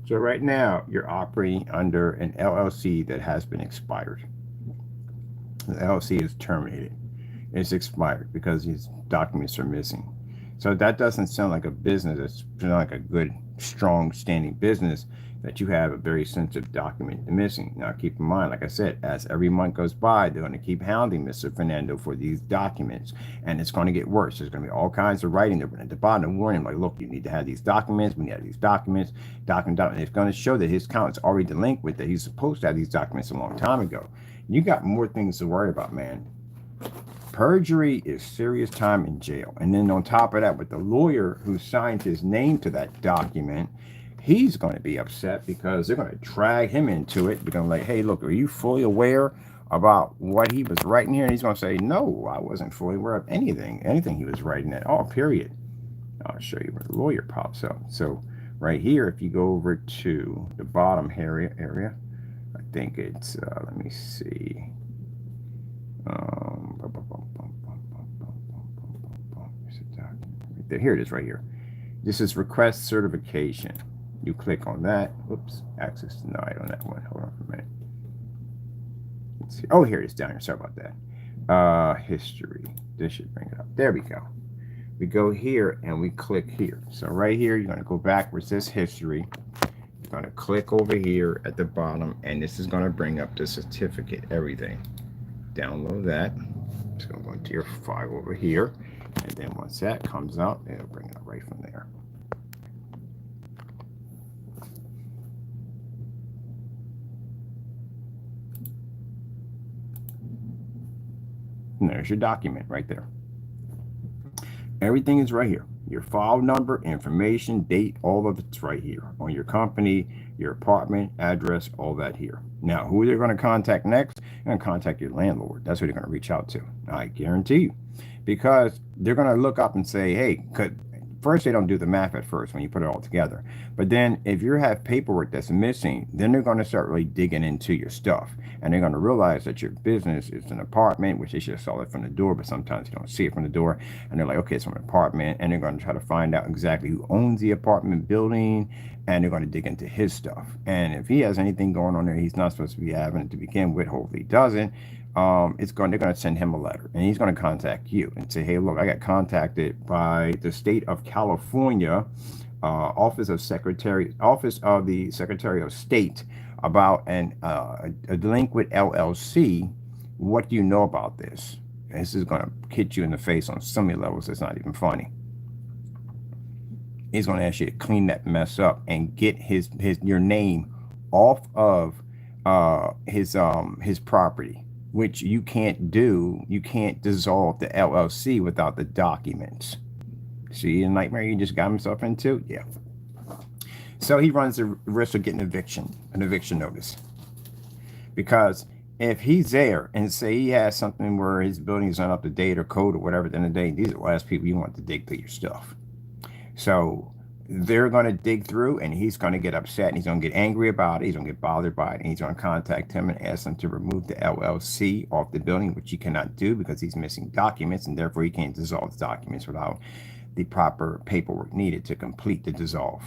So right now, you're operating under an LLC that has been expired. The LLC is terminated. It's expired because these documents are missing. So that doesn't sound like a business. It's like a good, strong, standing business that you have a very sensitive document missing. Now, keep in mind, like I said, as every month goes by, they're going to keep hounding Mr. Fernando for these documents, and it's going to get worse. There's going to be all kinds of writing. They're going to debate and warn him, like, look, you need to have these documents. We need to have these documents, document. It's going to show that his account's already delinquent, that he's supposed to have these documents a long time ago. You got more things to worry about, man. Perjury is serious time in jail. And then on top of that, with the lawyer who signed his name to that document, he's going to be upset because they're going to drag him into it. They're going to be like, hey, look, are you fully aware about what he was writing here? And he's going to say, no, I wasn't fully aware of anything he was writing at all, period. I'll show you where the lawyer pops up. So right here, if you go over to the bottom area, I think it's, let me see. Here it is right here. This is request certification. You click on that. Oops, access denied on that one. Hold on for a minute. Let's see. Oh, here it is down here. Sorry about that. History. This should bring it up. There we go. We go here and we click here. So right here, you're going to go back where it says history. You're going to click over here at the bottom, and this is going to bring up the certificate, everything. Download that. It's going to go into your file over here. And then once that comes out, it'll bring it up right from there. And there's your document right there. Everything is right here. Your file number, information, date, all of it's right here. On your company, your apartment, address, all that here. Now, who they're going to contact next? They're going to contact your landlord. That's who they're going to reach out to. I guarantee you. Because they're going to look up and say, hey, first they don't do the math at first when you put it all together. But then if you have paperwork that's missing, then they're going to start really digging into your stuff. And they're going to realize that your business is an apartment, which they should have saw it from the door, but sometimes you don't see it from the door. And they're like, okay, it's from an apartment. And they're going to try to find out exactly who owns the apartment building. And they're going to dig into his stuff. And if he has anything going on there he's not supposed to be having to begin with, hopefully he doesn't, they're going to send him a letter, and he's going to contact you and say, hey, look, I got contacted by the state of California, office of the Secretary of State about a delinquent LLC. What do you know about this? And this is going to hit you in the face on so many levels. It's not even funny. He's going to ask you to clean that mess up and get your name off of his property, which you can't do. You can't dissolve the LLC without the documents. See the nightmare you just got himself into? Yeah. So he runs the risk of getting an eviction notice. Because if he's there and say he has something where his building is not up to date or code or whatever, at the end of the day, these are the last people you want to dig through your stuff. So they're going to dig through, and he's going to get upset, and he's going to get angry about it. He's going to get bothered by it, and he's going to contact him and ask him to remove the LLC off the building, which he cannot do because he's missing documents, and therefore he can't dissolve the documents without the proper paperwork needed to complete the dissolve.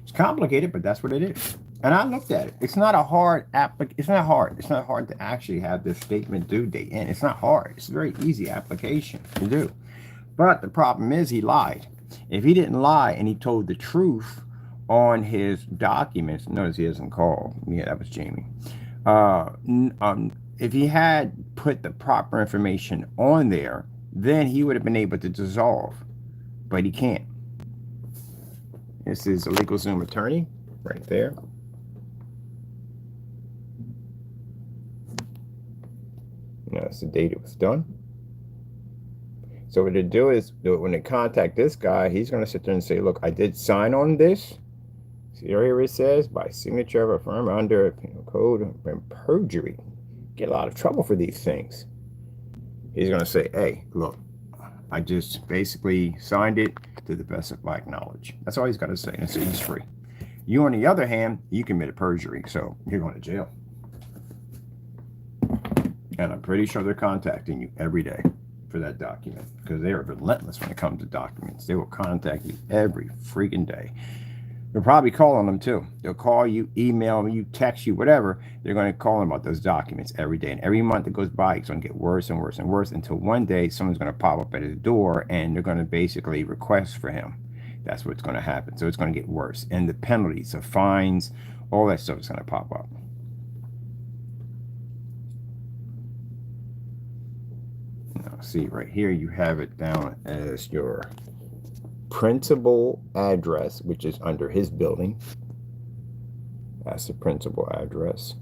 It's complicated, but that's what it is. And I looked at it. It's not a hard It's not hard. It's not hard to actually have this statement due date in. It's not hard. It's a very easy application to do. But the problem is he lied. If he didn't lie and he told the truth on his documents, notice he hasn't called. Yeah, that was Jamie. If he had put the proper information on there, then he would have been able to dissolve. But he can't. This is a LegalZoom attorney right there. That's the date it was done. So what they do is, when they contact this guy, he's going to sit there and say, look, I did sign on this. See here it says, by signature of a firm under penal code and perjury. Get a lot of trouble for these things. He's going to say, hey, look, I just basically signed it to the best of my knowledge. That's all he's got to say, and so he's free. You, on the other hand, you committed perjury, so you're going to jail. And I'm pretty sure they're contacting you every day for that document, because they are relentless when it comes to documents. They will contact you every freaking day. They'll probably call on them too. They'll call you, email you, text you, whatever. They're going to call them about those documents every day. And every month that goes by, it's going to get worse and worse and worse until one day someone's going to pop up at his door and they're going to basically request for him. That's what's going to happen. So it's going to get worse. And the penalties, the fines, all that stuff is going to pop up. Now, see right here, you have it down as your principal address, which is under his building. That's the principal address.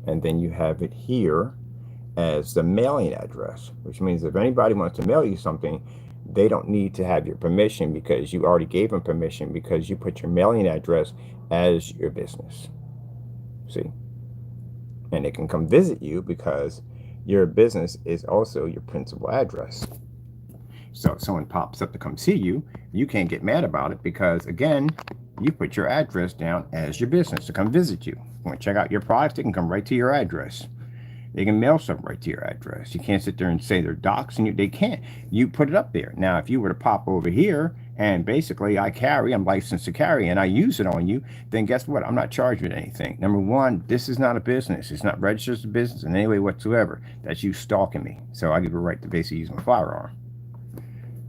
And then you have it here as the mailing address, which means if anybody wants to mail you something, they don't need to have your permission, because you already gave them permission, because you put your mailing address as your business. See? And they can come visit you because your business is also your principal address. So if someone pops up to come see you, you can't get mad about it, because again, you put your address down as your business to come visit you. You want to check out your products, they can come right to your address. They can mail something right to your address. You can't sit there and say they're doxing you. They can't. You put it up there. Now, if you were to pop over here and basically I'm licensed to carry and I use it on you, then guess what? I'm not charged with anything. Number one, this is not a business. It's not registered as a business in any way whatsoever. That's you stalking me. So I give you a right to basically use my firearm.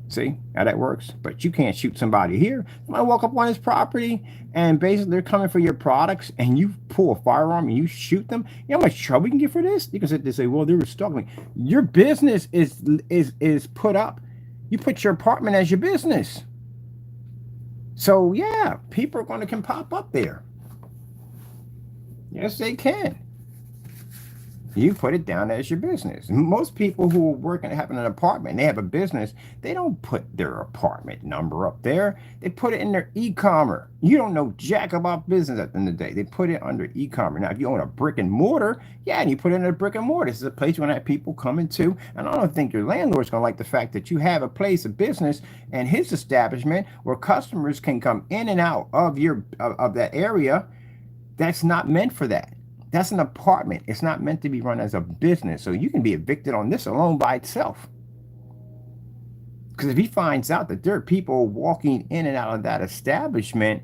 See how that works? But you can't shoot somebody here. Somebody walk up on his property and basically they're coming for your products and you pull a firearm and you shoot them. You know how much trouble you can get for this? You can sit there and say, well, they were stalking me. Your business is put up. You put your apartment as your business. So yeah, people can pop up there. Yes, they can. You put it down as your business. Most people who are working, having an apartment, they have a business, they don't put their apartment number up there. They put it in their e-commerce. You don't know jack about business at the end of the day. They put it under e-commerce. Now, if you own a brick and mortar, yeah, and you put it in a brick and mortar. This is a place you're going to have people coming to. And I don't think your landlord's going to like the fact that you have a place of business and his establishment where customers can come in and out of of that area. That's not meant for that. That's an apartment. It's not meant to be run as a business. So you can be evicted on this alone by itself. Because if he finds out that there are people walking in and out of that establishment,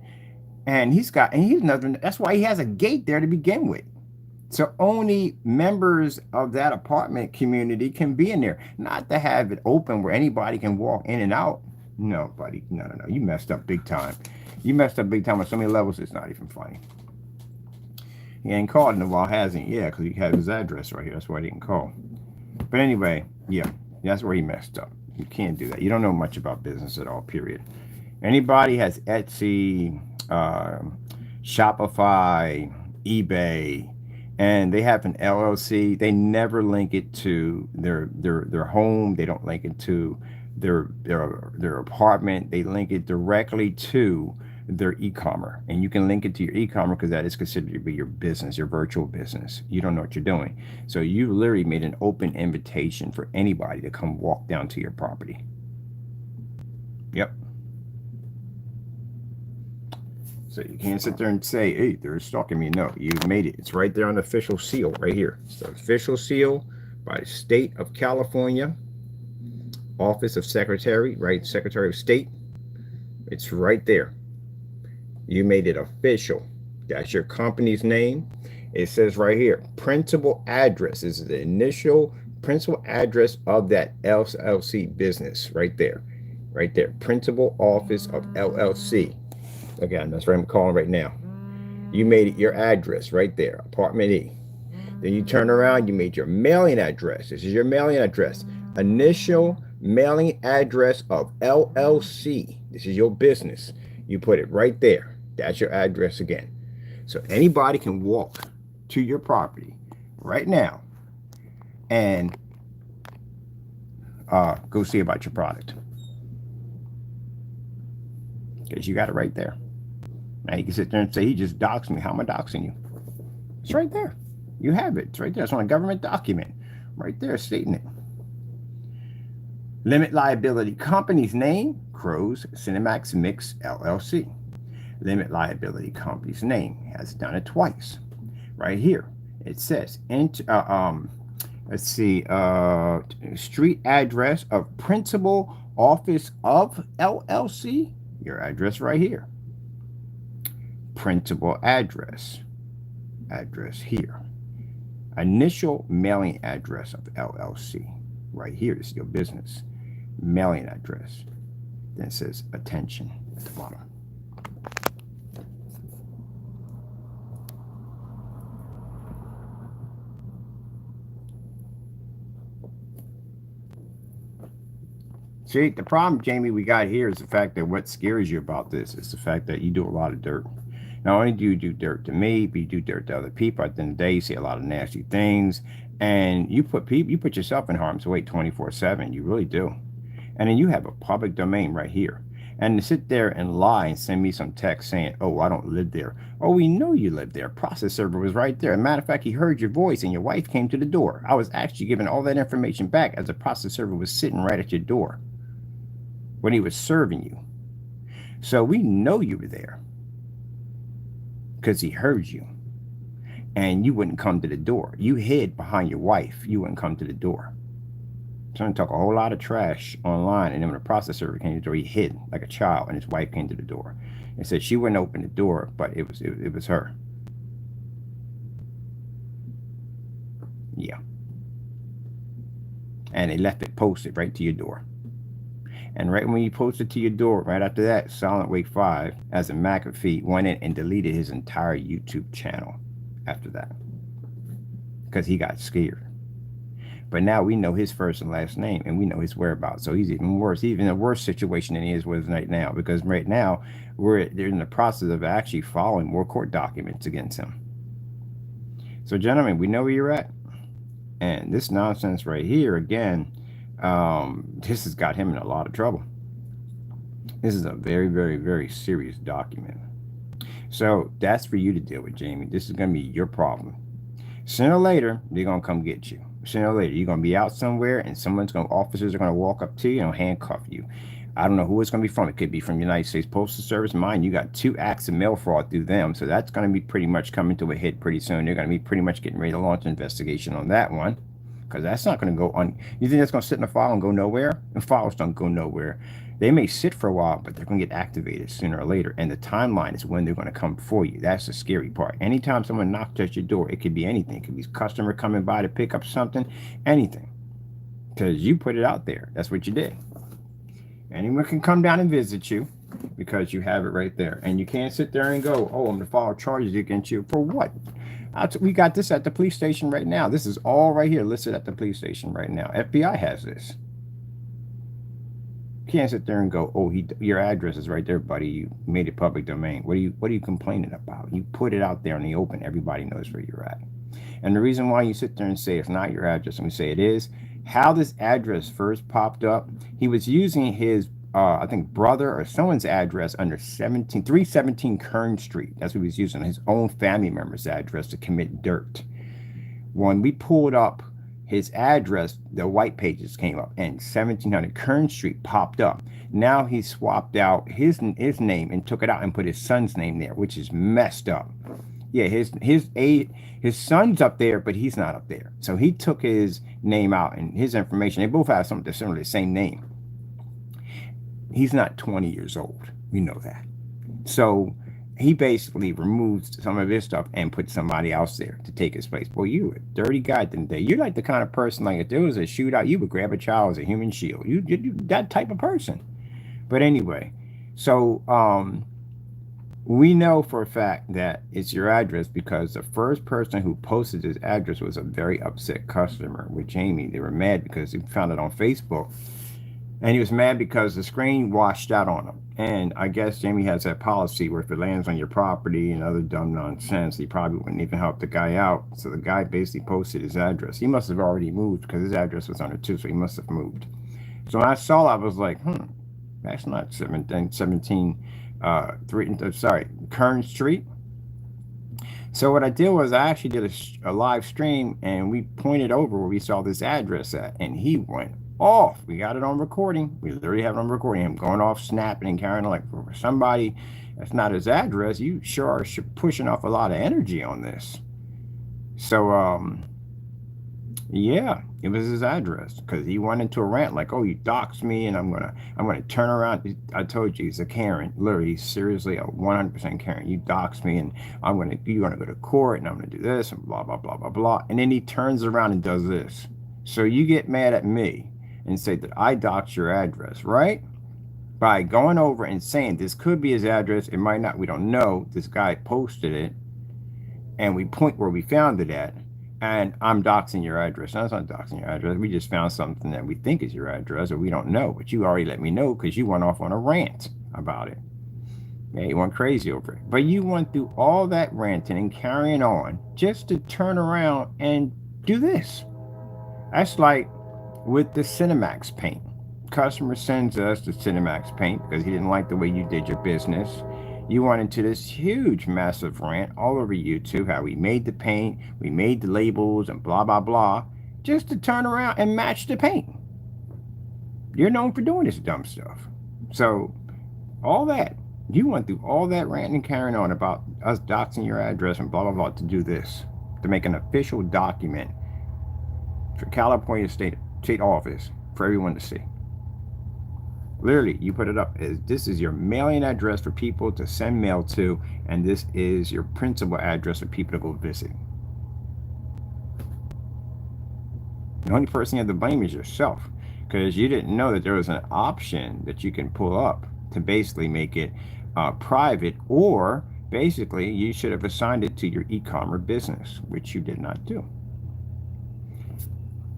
and that's why he has a gate there to begin with. So only members of that apartment community can be in there. Not to have it open where anybody can walk in and out. No, buddy. No. You messed up big time. You messed up big time on so many levels, it's not even funny. He ain't called in a while, hasn't he? Yeah, because he had his address right here. That's why he didn't call. But anyway, yeah, that's where he messed up. You can't do that. You don't know much about business at all, period. Anybody has Etsy, Shopify, eBay, and they have an LLC, they never link it to their home. They don't link it to their apartment. They link it directly to their e-commerce, and you can link it to your e-commerce because that is considered to be your business, your virtual business. You don't know what you're doing. So you literally made an open invitation for anybody to come walk down to your property. Yep. So you can't sit there and say, hey, they're stalking me. No, you made it. It's right there on the official seal right here. It's the official seal by the state of California, Office of Secretary, right? Secretary of State. It's right there. You made it official. That's your company's name. It says right here, principal address. This is the initial principal address of that LLC business right there. Right there. Principal office of LLC. Again, that's what I'm calling right now. You made it your address right there. Apartment E. Then you turn around, you made your mailing address. This is your mailing address. Initial mailing address of LLC. This is your business. You put it right there. That's your address again. So anybody can walk to your property right now and go see about your product. Because you got it right there. Now you can sit there and say, he just doxed me. How am I doxing you? It's right there. You have it. It's right there. It's on a government document. Right there stating it. Limit liability company's name, Crows Cinemax Mix LLC. Limit liability company's name, has done it twice. Right here, it says, let's see, street address of principal office of LLC. Your address right here. Principal address here. Initial mailing address of LLC. Right here, this is your business. Mailing address. Then it says attention at the bottom. See, the problem, Jamie, we got here is the fact that what scares you about this is the fact that you do a lot of dirt. Not only do you do dirt to me, but you do dirt to other people. At the end of the day, you see a lot of nasty things, and you put yourself in harm's way 24/7. You really do. And then you have a public domain right here. And to sit there and lie and send me some text saying, oh, I don't live there. Oh, we know you live there. Process server was right there. As a matter of fact, he heard your voice and your wife came to the door. I was actually giving all that information back as the process server was sitting right at your door when he was serving you. So we know you were there because he heard you. and you wouldn't come to the door. You hid behind your wife. You wouldn't come to the door. Someone talk a whole lot of trash online, and then when the process server came to the door, he hid like a child, and his wife came to the door and said she wouldn't open the door, but it was her. Yeah. And they left it posted right to your door. And right when you posted to your door, right after that, Silent Wake 5, as a McAfee, went in and deleted his entire YouTube channel after that. Because he got scared. But now we know his first and last name, and we know his whereabouts. So he's even worse. He's even in a worse situation than he is with right now. Because right now, they're in the process of actually following more court documents against him. So, gentlemen, we know where you're at. And this nonsense right here, again, this has got him in a lot of trouble. This is a very, very, very serious document. So that's for you to deal with, Jamie. This is going to be your problem. Sooner or later, they're going to come get you. Sooner or later, you're going to be out somewhere, and officers are going to walk up to you and handcuff you. I don't know who it's going to be from. It could be from the United States Postal Service. Mind you got 2 acts of mail fraud through them, so that's going to be pretty much coming to a head pretty soon. They're going to be pretty much getting ready to launch an investigation on that one, because that's not going to go on. You think that's going to sit in a file and go nowhere? And files don't go nowhere. They may sit for a while, but they're going to get activated sooner or later, and the timeline is when they're going to come for you. That's the scary part. Anytime someone knocks at your door, it could be anything. It could be a customer coming by to pick up something, anything, because you put it out there. That's what you did. Anyone can come down and visit you because you have it right there. And you can't sit there and go, oh, I'm going to file charges against you. For what? We got this at the police station right now. This is all right here listed at the police station right now. FBI has this. You can't sit there and go, oh, your address is right there, buddy. You made it public domain. What are you complaining about? You put it out there in the open. Everybody knows where you're at. And the reason why you sit there and say it's not your address, and we say it is, how this address first popped up, he was using his, I think, brother or someone's address under 317 Kern Street. That's what he was using, his own family member's address to commit dirt. When we pulled up his address, the white pages came up, and 1700 Kern Street popped up. Now he swapped out his name and took it out and put his son's name there, which is messed up. Yeah, his son's up there, but he's not up there. So he took his name out and his information. They both have something similar, the same name. He's not 20 years old. We know that. So he basically removed some of his stuff and put somebody else there to take his place. Boy, you a dirty guy today. You're like the kind of person, like if there was a shootout, you would grab a child as a human shield. You that type of person. But anyway, so we know for a fact that it's your address because the first person who posted his address was a very upset customer with Jamie. They were mad because he found it on Facebook. And he was mad because the screen washed out on him. And I guess Jamie has that policy where if it lands on your property and other dumb nonsense, he probably wouldn't even help the guy out. So the guy basically posted his address. He must have already moved because his address was under 2, so he must have moved. So when I saw that, I was like, that's not 17 Kern Street. So what I did was I actually did a live stream, and we pointed over where we saw this address at, and he went off. We got it on recording. We literally have it on recording. Him going off, snapping and carrying on like for somebody that's not his address. You sure are pushing off a lot of energy on this. So yeah, it was his address because he went into a rant like, oh, you doxed me and I'm gonna turn around. I told you he's a Karen. Literally, he's seriously a 100% Karen. You doxed me and you're gonna go to court and I'm gonna do this and blah blah blah blah blah. And then he turns around and does this. So you get mad at me and say that I doxed your address, right? By going over and saying this could be his address, it might not, we don't know. This guy posted it and we point where we found it at, and I'm doxing your address. No, it's not doxing your address. We just found something that we think is your address or we don't know, but you already let me know because you went off on a rant about it. Yeah, you went crazy over it. But you went through all that ranting and carrying on just to turn around and do this. That's like with the Cinemax paint. Customer sends us the Cinemax paint because he didn't like the way you did your business. You went into this huge, massive rant all over YouTube, how we made the paint, we made the labels and blah, blah, blah, just to turn around and match the paint. You're known for doing this dumb stuff. So all that, you went through all that ranting and carrying on about us doxing your address and blah, blah, blah to do this. to make an official document for California State Office for everyone to see. Literally, you put it up as this is your mailing address for people to send mail to, and this is your principal address for people to go visit. The only person you have to blame is yourself, because you didn't know that there was an option that you can pull up to basically make it private, or basically you should have assigned it to your e-commerce business, which you did not do.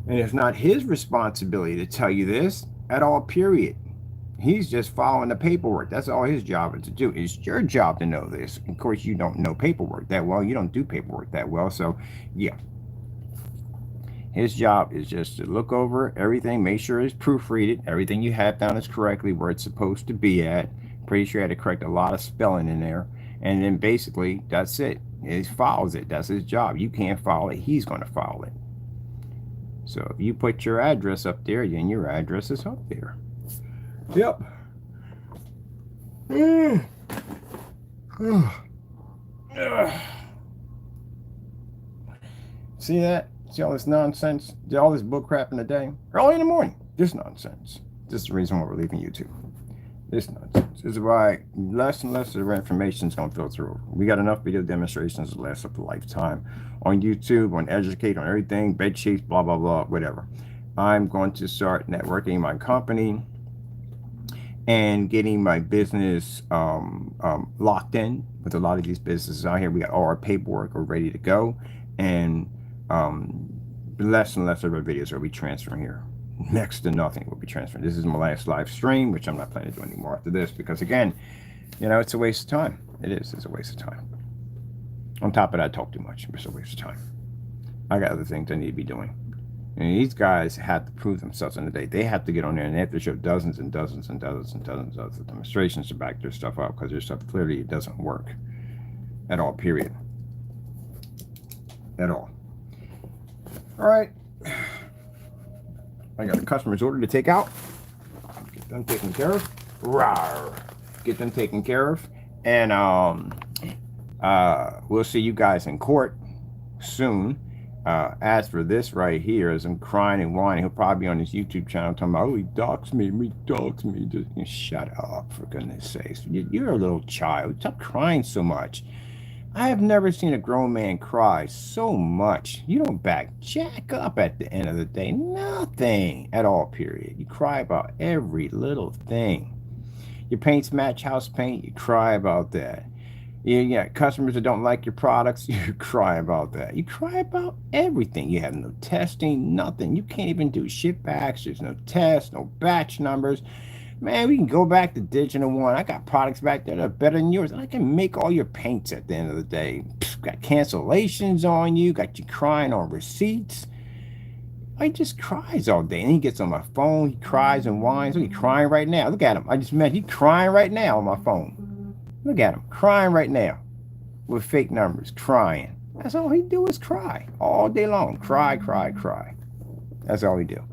And it's not his responsibility to tell you this at all, period. He's just following the paperwork. That's all his job is to do. It's your job to know this. Of course, you don't know paperwork that well. You don't do paperwork that well. So, yeah. His job is just to look over everything, make sure it's proofreaded, everything you have down is correctly where it's supposed to be at. Pretty sure I had to correct a lot of spelling in there. And then basically, that's it. He follows it. That's his job. You can't follow it. He's going to follow it. So if you put your address up there, then your address is up there. Yep. See that? See all this nonsense? All this bull crap in the day? Early in the morning. This nonsense. This is the reason why we're leaving YouTube. This nonsense. This is why less and less of our information is going to filter over. We got enough video demonstrations to last up a lifetime on YouTube, on Educate, on everything, bed sheets, blah, blah, blah, whatever. I'm going to start networking my company and getting my business locked in with a lot of these businesses out here. We got all our paperwork are ready to go, and less and less of our videos will be transferring here. Next to nothing will be transferring. This is my last live stream, which I'm not planning to do anymore after this, because again, you know, it's a waste of time. It is. It's a waste of time. On top of that, I talk too much. It's a waste of time. I got other things I need to be doing. And these guys have to prove themselves in the day. They have to get on there and they have to show dozens and dozens and dozens and dozens of demonstrations to back their stuff up, because their stuff clearly doesn't work at all, period. At all. All right. I got a customer's order to take out. Get them taken care of. Rawr. Get them taken care of. And we'll see you guys in court soon. As for this right here, as I'm crying and whining, he'll probably be on his YouTube channel talking about, oh, he doxed me, Just shut up, for goodness sakes. You're a little child. Stop crying so much. I have never seen a grown man cry so much. You don't back jack up at the end of the day. Nothing at all, period. You cry about every little thing. Your paints match house paint, you cry about that. You got customers that don't like your products, you cry about that. You cry about everything. You have no testing, nothing. You can't even do ship backs. There's no tests, no batch numbers. Man, we can go back to Digital One. I got products back there that are better than yours. I can make all your paints at the end of the day. Got cancellations on you. Got you crying on receipts. He just cries all day. And he gets on my phone. He cries and whines. Look, he's crying right now. Look at him. I just met. He's crying right now on my phone. Look at him. Crying right now. With fake numbers. Crying. That's all he do is cry. All day long. Cry, cry, cry. That's all he do.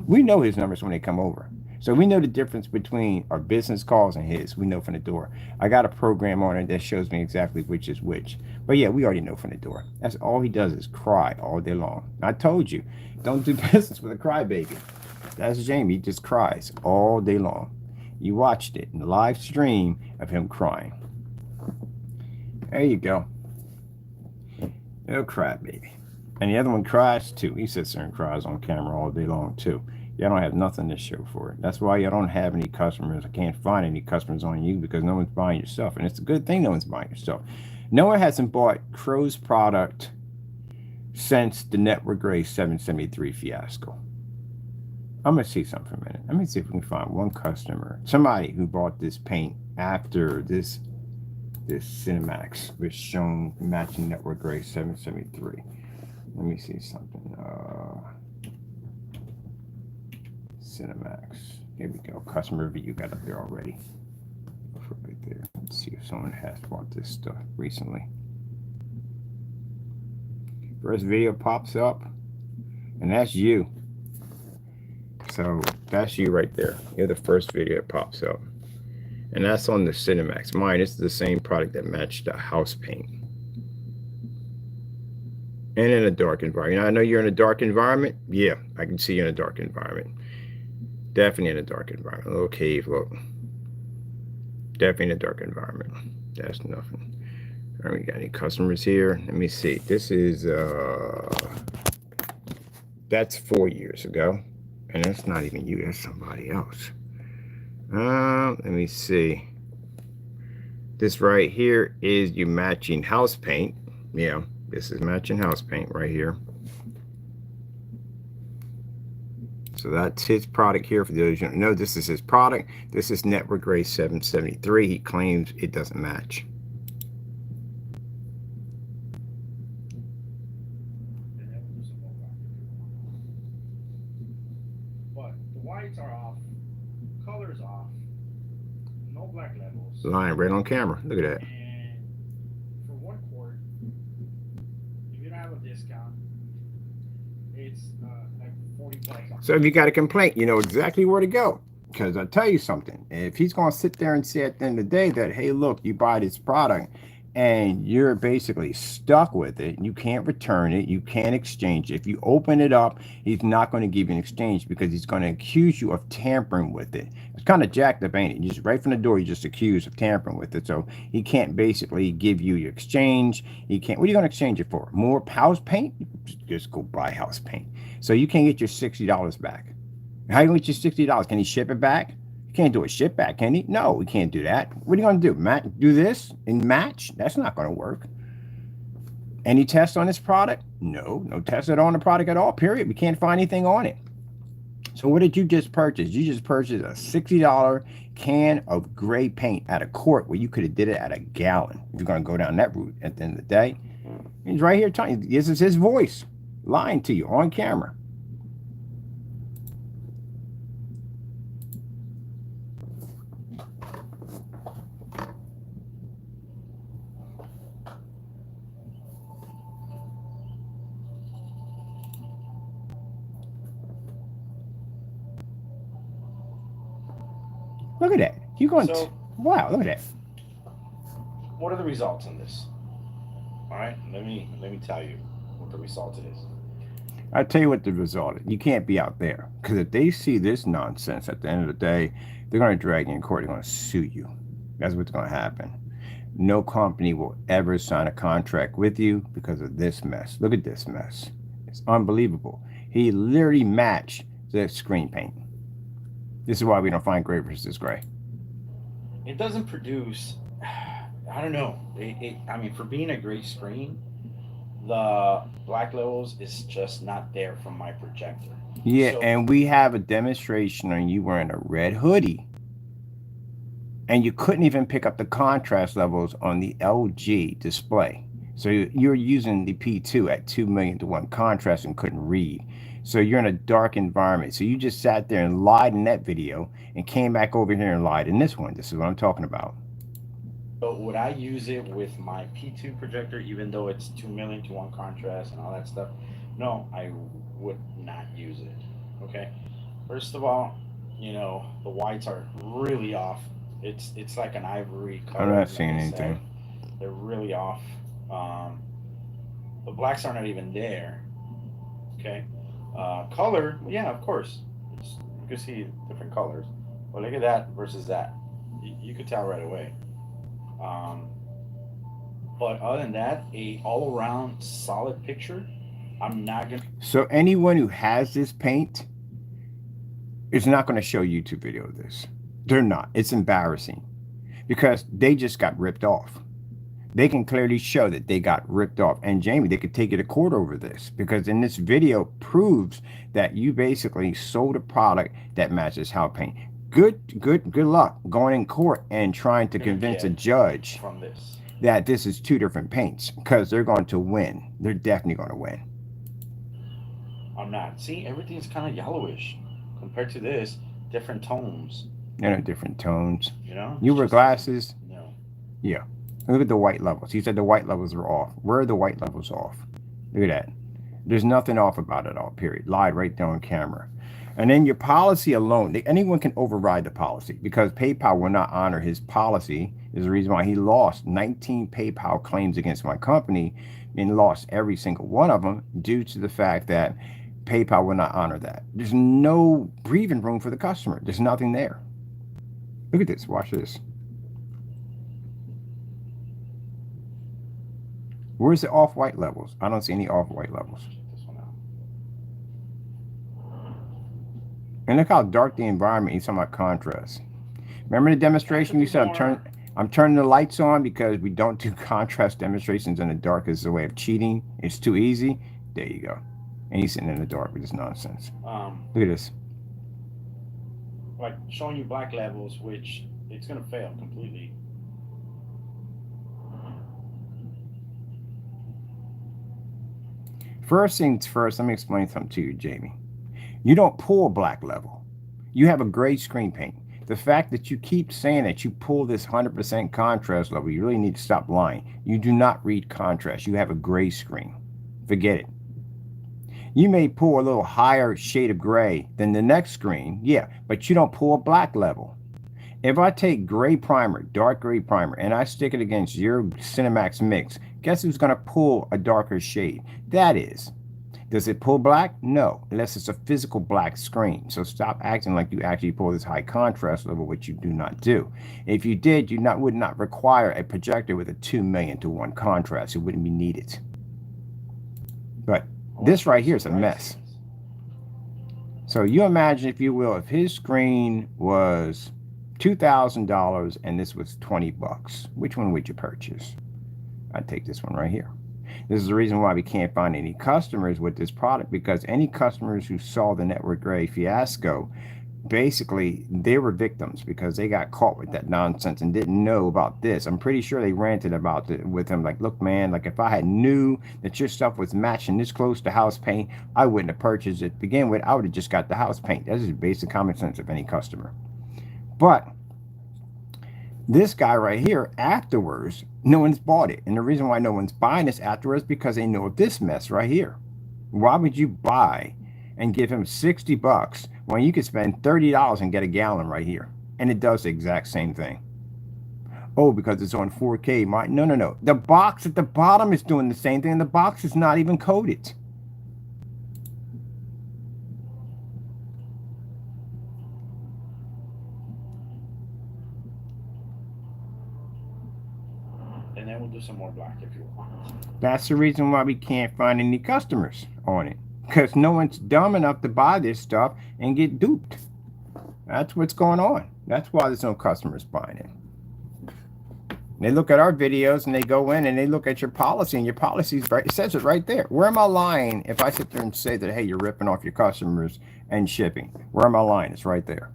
We know his numbers when they come over. So we know the difference between our business calls and his. We know from the door. I got a program on it that shows me exactly which is which. But yeah, we already know from the door. That's all he does is cry all day long. I told you, don't do business with a crybaby. That's Jamie. He just cries all day long. You watched it in the live stream of him crying. There you go. Little crybaby. And the other one cries too. He sits there and cries on camera all day long too. Y'all don't have nothing to show for it. That's why y'all don't have any customers. I can't find any customers on you, because no one's buying your stuff. And it's a good thing no one's buying your stuff. No one hasn't bought Crow's product since the Network Gray 773 fiasco. I'm going to see something for a minute. Let me see if we can find one customer. Somebody who bought this paint after this Cinemax was shown matching Network Gray 773. Let me see something. Cinemax. Here we go. Customer review got up there already. Right there. Let's see if someone has bought this stuff recently. First video pops up, and that's you. So that's you right there. You're the first video that pops up, and that's on the Cinemax. Mine, this is the same product that matched the house paint. And in a dark environment. I know you're in a dark environment. Yeah, I can see you in a dark environment. Definitely in a dark environment. A little cave, look. Definitely in a dark environment. That's nothing. All right, we got any customers here? Let me see. This is that's 4 years ago. And that's not even you, that's somebody else. Let me see. This right here is you matching house paint. Yeah, this is matching house paint right here. So that's his product here. For those who don't know, this is his product. This is Network Gray 773. He claims it doesn't match. But the whites are off, colors off, no black levels. Lying right on camera. Look at that. And for 1 quart, if you don't have a discount, it's like 40 bucks. So if you got a complaint, you know exactly where to go. Because I'll tell you something. If he's going to sit there and say at the end of the day that, hey, look, you buy this product and you're basically stuck with it, you can't return it, you can't exchange it. If you open it up, he's not going to give you an exchange because he's going to accuse you of tampering with it. It's kind of jacked up, ain't it? You just right from the door, you're just accused of tampering with it. So he can't basically give you your exchange. He can't. What are you going to exchange it for? More house paint? Just go buy house paint. So you can't get your $60 back. How do you get your $60? Can he ship it back? You can't do a ship back, can he? No, we can't do that. What are you going to do? Do this and match? That's not going to work. Any tests on this product? No tests on the product at all, period. We can't find anything on it. So what did you just purchase? You just purchased a $60 can of gray paint at a quart where you could have did it at a gallon. If you're going to go down that route at the end of the day. He's right here telling you, this is his voice lying to you on camera. Look at that. You're going So- wow, look at that. What are the results on this? All right, let me tell you what the result is. I'll tell you what the result is. You can't be out there. Because if they see this nonsense at the end of the day, they're going to drag you in court. They're going to sue you. That's what's going to happen. No company will ever sign a contract with you because of this mess. Look at this mess. It's unbelievable. He literally matched the screen paint. This is why we don't find gray versus gray. It doesn't produce. I don't know. I mean, for being a gray screen, the black levels is just not there from my projector. Yeah, So- and we have a demonstration on you wearing a red hoodie. And you couldn't even pick up the contrast levels on the LG display. So you're using the P2 at 2 million to 1 contrast and couldn't read. So you're in a dark environment. So you just sat there and lied in that video and came back over here and lied in this one. This is what I'm talking about. So would I use it with my P2 projector, even though it's 2 million to 1 contrast and all that stuff? No, I would not use it. Okay. First of all, you know, the whites are really off. It's like an ivory color. I'm not like seeing I anything. said. They're really off. The blacks are not even there. Okay. Color, yeah, of course. You can see different colors. But look at that versus that. You could tell right away. But other than that, a all around solid picture. I'm not gonna. So anyone who has this paint is not going to show YouTube video of this. They're not. It's embarrassing because they just got ripped off. They can clearly show that they got ripped off. And Jamie, they could take you to court over this because in this video proves that you basically sold a product that matches house paint. Good luck going in court and trying to convince a judge From this. that this is 2 different paints because they're going to win. They're definitely going to win. I'm not. See, everything's kind of yellowish compared to this. Different tones. They're different tones. You know. You It's wear just- glasses? No. Yeah. Look at the white levels. He said the white levels are off. Where are the white levels off? Look at that. There's nothing off about it all, period. Lied right there on camera. And then your policy alone, anyone can override the policy because PayPal will not honor his policy. Is the reason why he lost 19 PayPal claims against my company and lost every single one of them due to the fact that PayPal will not honor that. There's no breathing room for the customer. There's nothing there. Look at this. Watch this. Where's the off-white levels? I don't see any off-white levels. This one out. And look how dark the environment is. Talking about contrast. Remember the demonstration you said I'm turning the lights on because we don't do contrast demonstrations in the dark as a way of cheating. It's too easy. There you go. And he's sitting in the dark with this nonsense. Look at this. Like showing you black levels, which it's gonna fail completely. First things first, let me explain something to you, Jamie. You don't pull a black level. You have a gray screen paint. The fact that you keep saying that you pull this 100% contrast level, you really need to stop lying. You do not read contrast. You have a gray screen. Forget it. You may pull a little higher shade of gray than the next screen, yeah, but you don't pull a black level. If I take gray primer, dark gray primer, and I stick it against your Cinemax mix, guess who's going to pull a darker shade? That is. Does it pull black? No, unless it's a physical black screen. So stop acting like you actually pull this high contrast level, which you do not do. If you did, you would not require a projector with a 2,000,000 to 1 contrast. It wouldn't be needed. But this right here is a mess. So you imagine, if you will, if his screen was $2,000 and this was $20, which one would you purchase? I'd take this one right here. This is the reason why we can't find any customers with this product, because any customers who saw the network gray fiasco, basically they were victims because they got caught with that nonsense and didn't know about this. I'm pretty sure they ranted about it with him, like, look man, like if I had knew that your stuff was matching this close to house paint, I wouldn't have purchased it to begin with. I would have just got the house paint. That's just basic common sense of any customer. But this guy right here, afterwards, no one's bought it. And the reason why no one's buying this afterwards is because they know of this mess right here. Why would you buy and give him $60 when you could spend $30 and get a gallon right here? And it does the exact same thing. Oh, because it's on 4K. No. The box at the bottom is doing the same thing, and the box is not even coated. And then we'll do some more black if you want. That's the reason why we can't find any customers on it, because no one's dumb enough to buy this stuff and get duped. That's what's going on. That's why there's no customers buying it. They look at our videos and they go in and they look at your policy, and your policy right, it says it right there. Where am I lying if I sit there and say that, hey, you're ripping off your customers and shipping? Where am I lying? It's right there.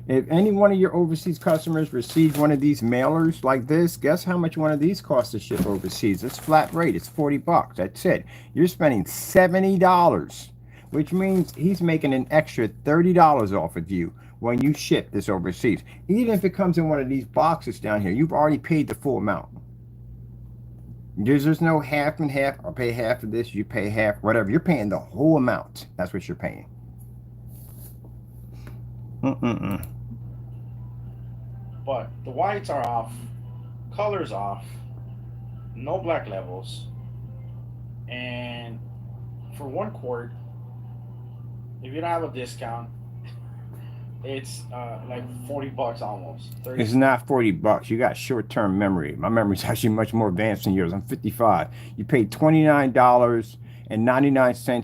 If any one of your overseas customers receive one of these mailers like this, guess how much one of these costs to ship overseas? It's flat rate. It's $40. That's it. You're spending $70, which means he's making an extra $30 off of you when you ship this overseas. Even if it comes in one of these boxes down here, you've already paid the full amount. There's no half and half. I'll pay half of this, you pay half, whatever. You're paying the whole amount. That's what you're paying. But the whites are off, colors off, no black levels, and for 1 quart, if you don't have a discount, it's like $40 almost. 30. It's not $40. You got short-term memory. My memory's actually much more advanced than yours. I'm 55. You paid $29.99, and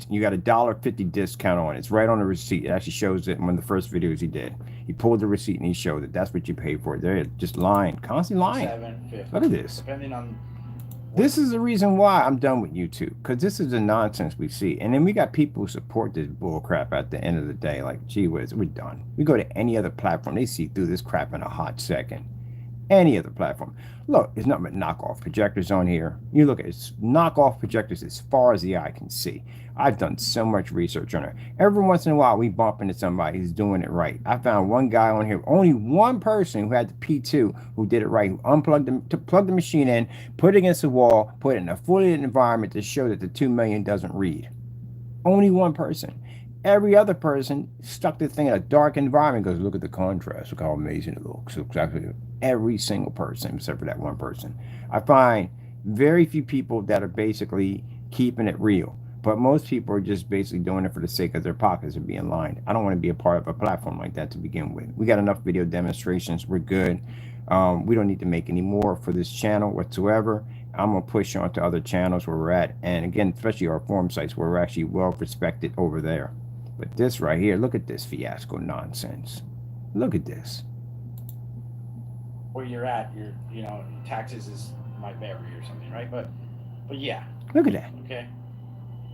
you got a $1.50 discount on it. It's right on the receipt. It actually shows it in one of the first videos he did. He pulled the receipt and he showed it. That's what you paid for it. They're just lying, constantly lying. $7.50. Look at this. Depending on. This is the reason why I'm done with YouTube, because this is the nonsense we see. And then we got people who support this bull crap at the end of the day. Like, gee whiz, we're done. We go to any other platform, they see through this crap in a hot second. Any other platform. Look, there's nothing but knockoff projectors on here. You look at it, it's knockoff projectors as far as the eye can see. I've done so much research on it. Every once in a while, we bump into somebody who's doing it right. I found one guy on here, only one person who had the P2 who did it right, who unplugged to plug the machine in, put it against the wall, put it in a fully lit environment to show that the 2 million doesn't read. Only one person. Every other person stuck the thing in a dark environment, goes, look at the contrast, look how amazing it looks. Exactly every single person except for that one person. I find Very few people that are basically keeping it real. But most people are just basically doing it for the sake of their pockets and being lined. I don't want to be a part of a platform like that to begin with. We got enough video demonstrations. We're good. We don't need to make any more for this channel whatsoever. I'm going to push on to other channels where we're at. And again, especially our forum sites where we're actually well respected over there. But this right here, look at this fiasco nonsense. Look at this. Where you're at, you know, taxes might vary or something, right? But yeah. Look at that. Okay.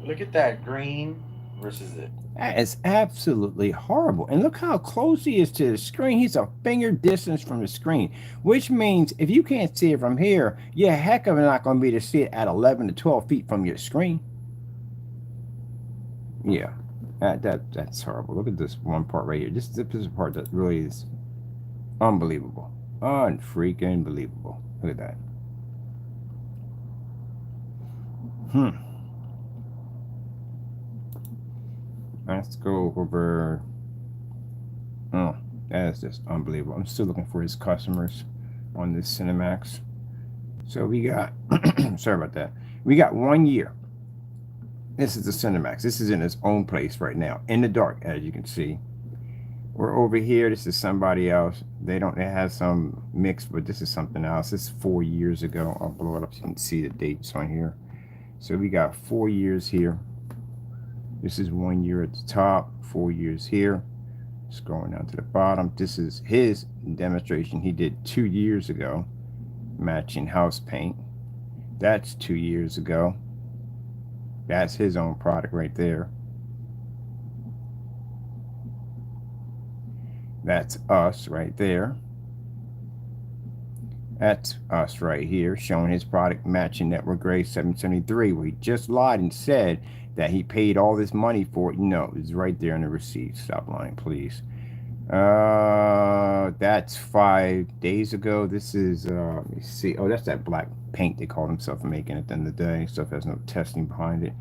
Look at that green versus it. That is absolutely horrible. And look how close he is to the screen. He's a finger distance from the screen, which means if you can't see it from here, you're heck of not going to be able to see it at 11 to 12 feet from your screen. Yeah. That's horrible. Look at this one part right here. This is a part that really is unbelievable. Unfreaking believable. Look at that. Let's go over. Oh, that is just unbelievable. I'm still looking for his customers on this Cinemax. So we got, sorry about that. We got 1 year. This is the Cinemax. This is in its own place right now, in the dark, as you can see. We're over here. This is somebody else. They have some mix, but this is something else. This is 4 years ago. I'll blow it up so you can see the dates on here. So we got 4 years here. This is 1 year at the top, 4 years here. Scrolling down to the bottom. This is his demonstration he did 2 years ago, matching house paint. That's 2 years ago. That's his own product right there. That's us right there. That's us right here, showing his product matching Network Gray 773, where he just lied and said that he paid all this money for it. No, it's right there in the receipt. Stop lying, please. That's 5 days ago. This is, let me see. Oh, that's that black paint they call themselves making at the end of the day. Stuff has no testing behind it.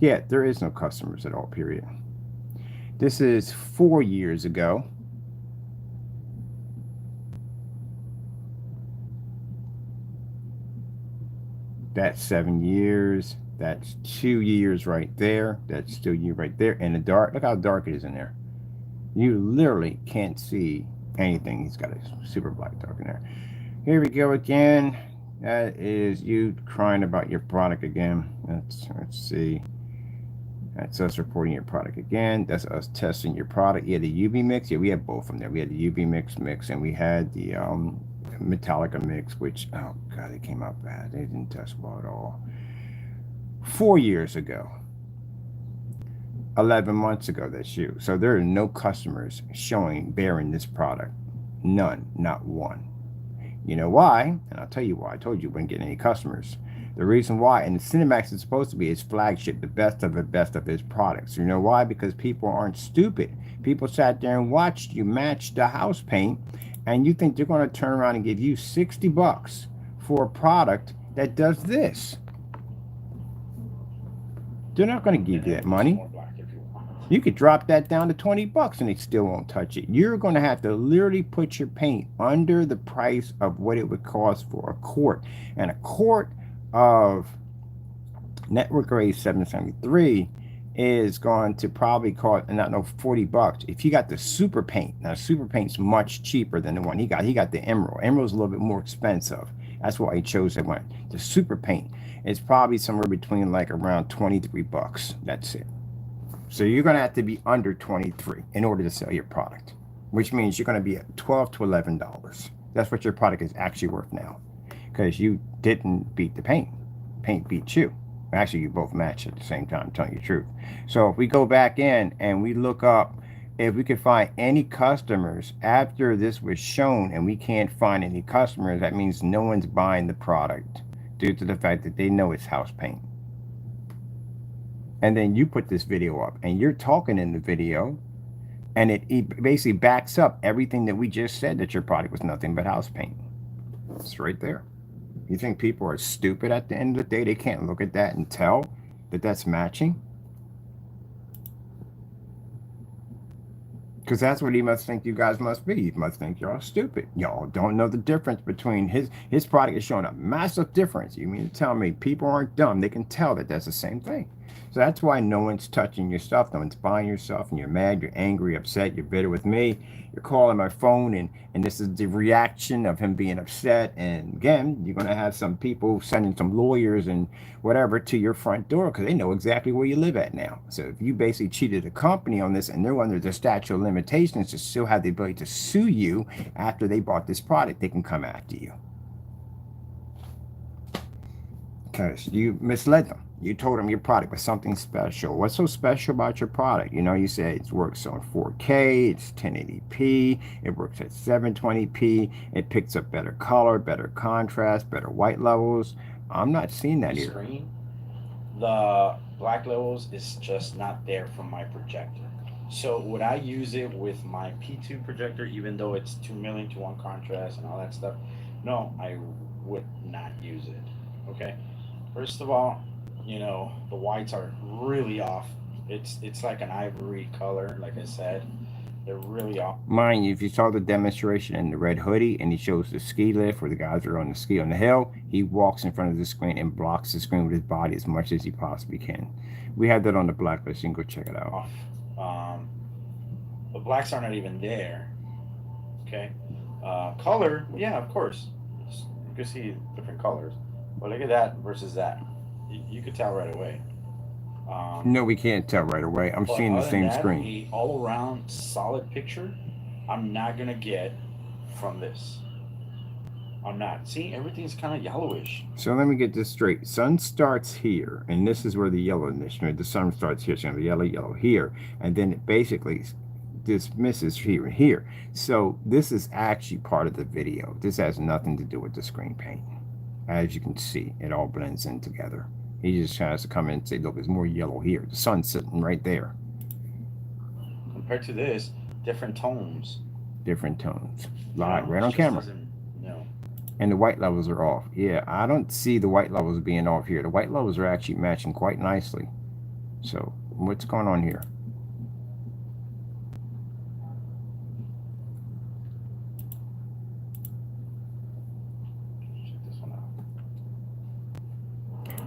Yeah, there is no customers at all, period. This is 4 years ago. That's 7 years. That's 2 years right there. That's still you right there. In the dark, look how dark it is in there. You literally can't see anything. He's got a super black dark in there. Here we go again. That is you crying about your product again. Let's see. That's us reporting your product again. That's us testing your product. Yeah, the UV mix. Yeah, we had both from there. We had the UV mix, and we had the Metallica mix, which, oh god, it came out bad. They didn't test well at all. 4 years ago, 11 months ago, that's you. So there are no customers bearing this product. None, not one. You know why? And I'll tell you why. I told you wouldn't get any customers. The reason why, and the Cinemax is supposed to be his flagship, the best of his products. You know why? Because people aren't stupid. People sat there and watched you match the house paint, and you think they're going to turn around and give you $60 for a product that does this. They're not going to give you that money. You could drop that down to $20 and they still won't touch it. You're going to have to literally put your paint under the price of what it would cost for a quart. And a quart of Network Gray 773 is going to probably cost, not no, $40. If you got the super paint, now super paint's much cheaper than the one he got. He got the emerald. Emerald's a little bit more expensive. That's why he chose that one. The super paint is probably somewhere between like around $23. That's it. So you're going to have to be under 23 in order to sell your product, which means you're going to be at $12 to $11. That's what your product is actually worth now, because you didn't beat the paint. Paint beat you. Actually, you both match at the same time, I'm telling you the truth. So if we go back in and we look up, if we could find any customers after this was shown and we can't find any customers, that means no one's buying the product due to the fact that they know it's house paint. And then you put this video up and you're talking in the video, and it basically backs up everything that we just said, that your product was nothing but house paint. It's right there. You think people are stupid at the end of the day? They can't look at that and tell that that's matching? Because that's what he must think you guys must be. He must think y'all stupid. Y'all don't know the difference between his product is showing a massive difference. You mean to tell me people aren't dumb? They can tell that that's the same thing. So that's why no one's touching your stuff. No one's buying your stuff, and you're mad, you're angry, upset, you're bitter with me. You're calling my phone, and this is the reaction of him being upset. And again, you're going to have some people sending some lawyers and whatever to your front door because they know exactly where you live at now. So if you basically cheated a company on this and they're under the statute of limitations to still have the ability to sue you after they bought this product, they can come after you. Because you misled them. You told them your product was something special. What's so special about your product? You know, you said it works on 4K, it's 1080p, it works at 720p, it picks up better color, better contrast, better white levels. I'm not seeing that here. Screen, the black levels is just not there from my projector. So would I use it with my P2 projector, even though it's 2 million to 1 contrast and all that stuff? No, I would not use it. Okay. First of all, you know, the whites are really off. It's like an ivory color, like I said. They're really off. Mind you, if you saw the demonstration in the red hoodie and he shows the ski lift where the guys are on the ski on the hill, he walks in front of the screen and blocks the screen with his body as much as he possibly can. We have that on the blacklist. You can go check it out. The blacks are not even there. Okay. Color, yeah, of course. You can see different colors. But look at that versus that. You could tell right away. No, we can't tell right away. I'm seeing the same screen. A all-around solid picture, I'm not gonna get from this. I'm not. See, everything's kind of yellowish. So let me get this straight. Sun starts here, and this is where the yellowness, right? The sun starts here, so the yellow here, and then it basically dismisses here and here. So this is actually part of the video. This has nothing to do with the screen paint. As you can see, it all blends in together. He just has to come in and say, look, there's more yellow here. The sun's sitting right there. Compared to this, different tones. Different tones. Live, right on camera. No. And the white levels are off. Yeah, I don't see the white levels being off here. The white levels are actually matching quite nicely. So what's going on here?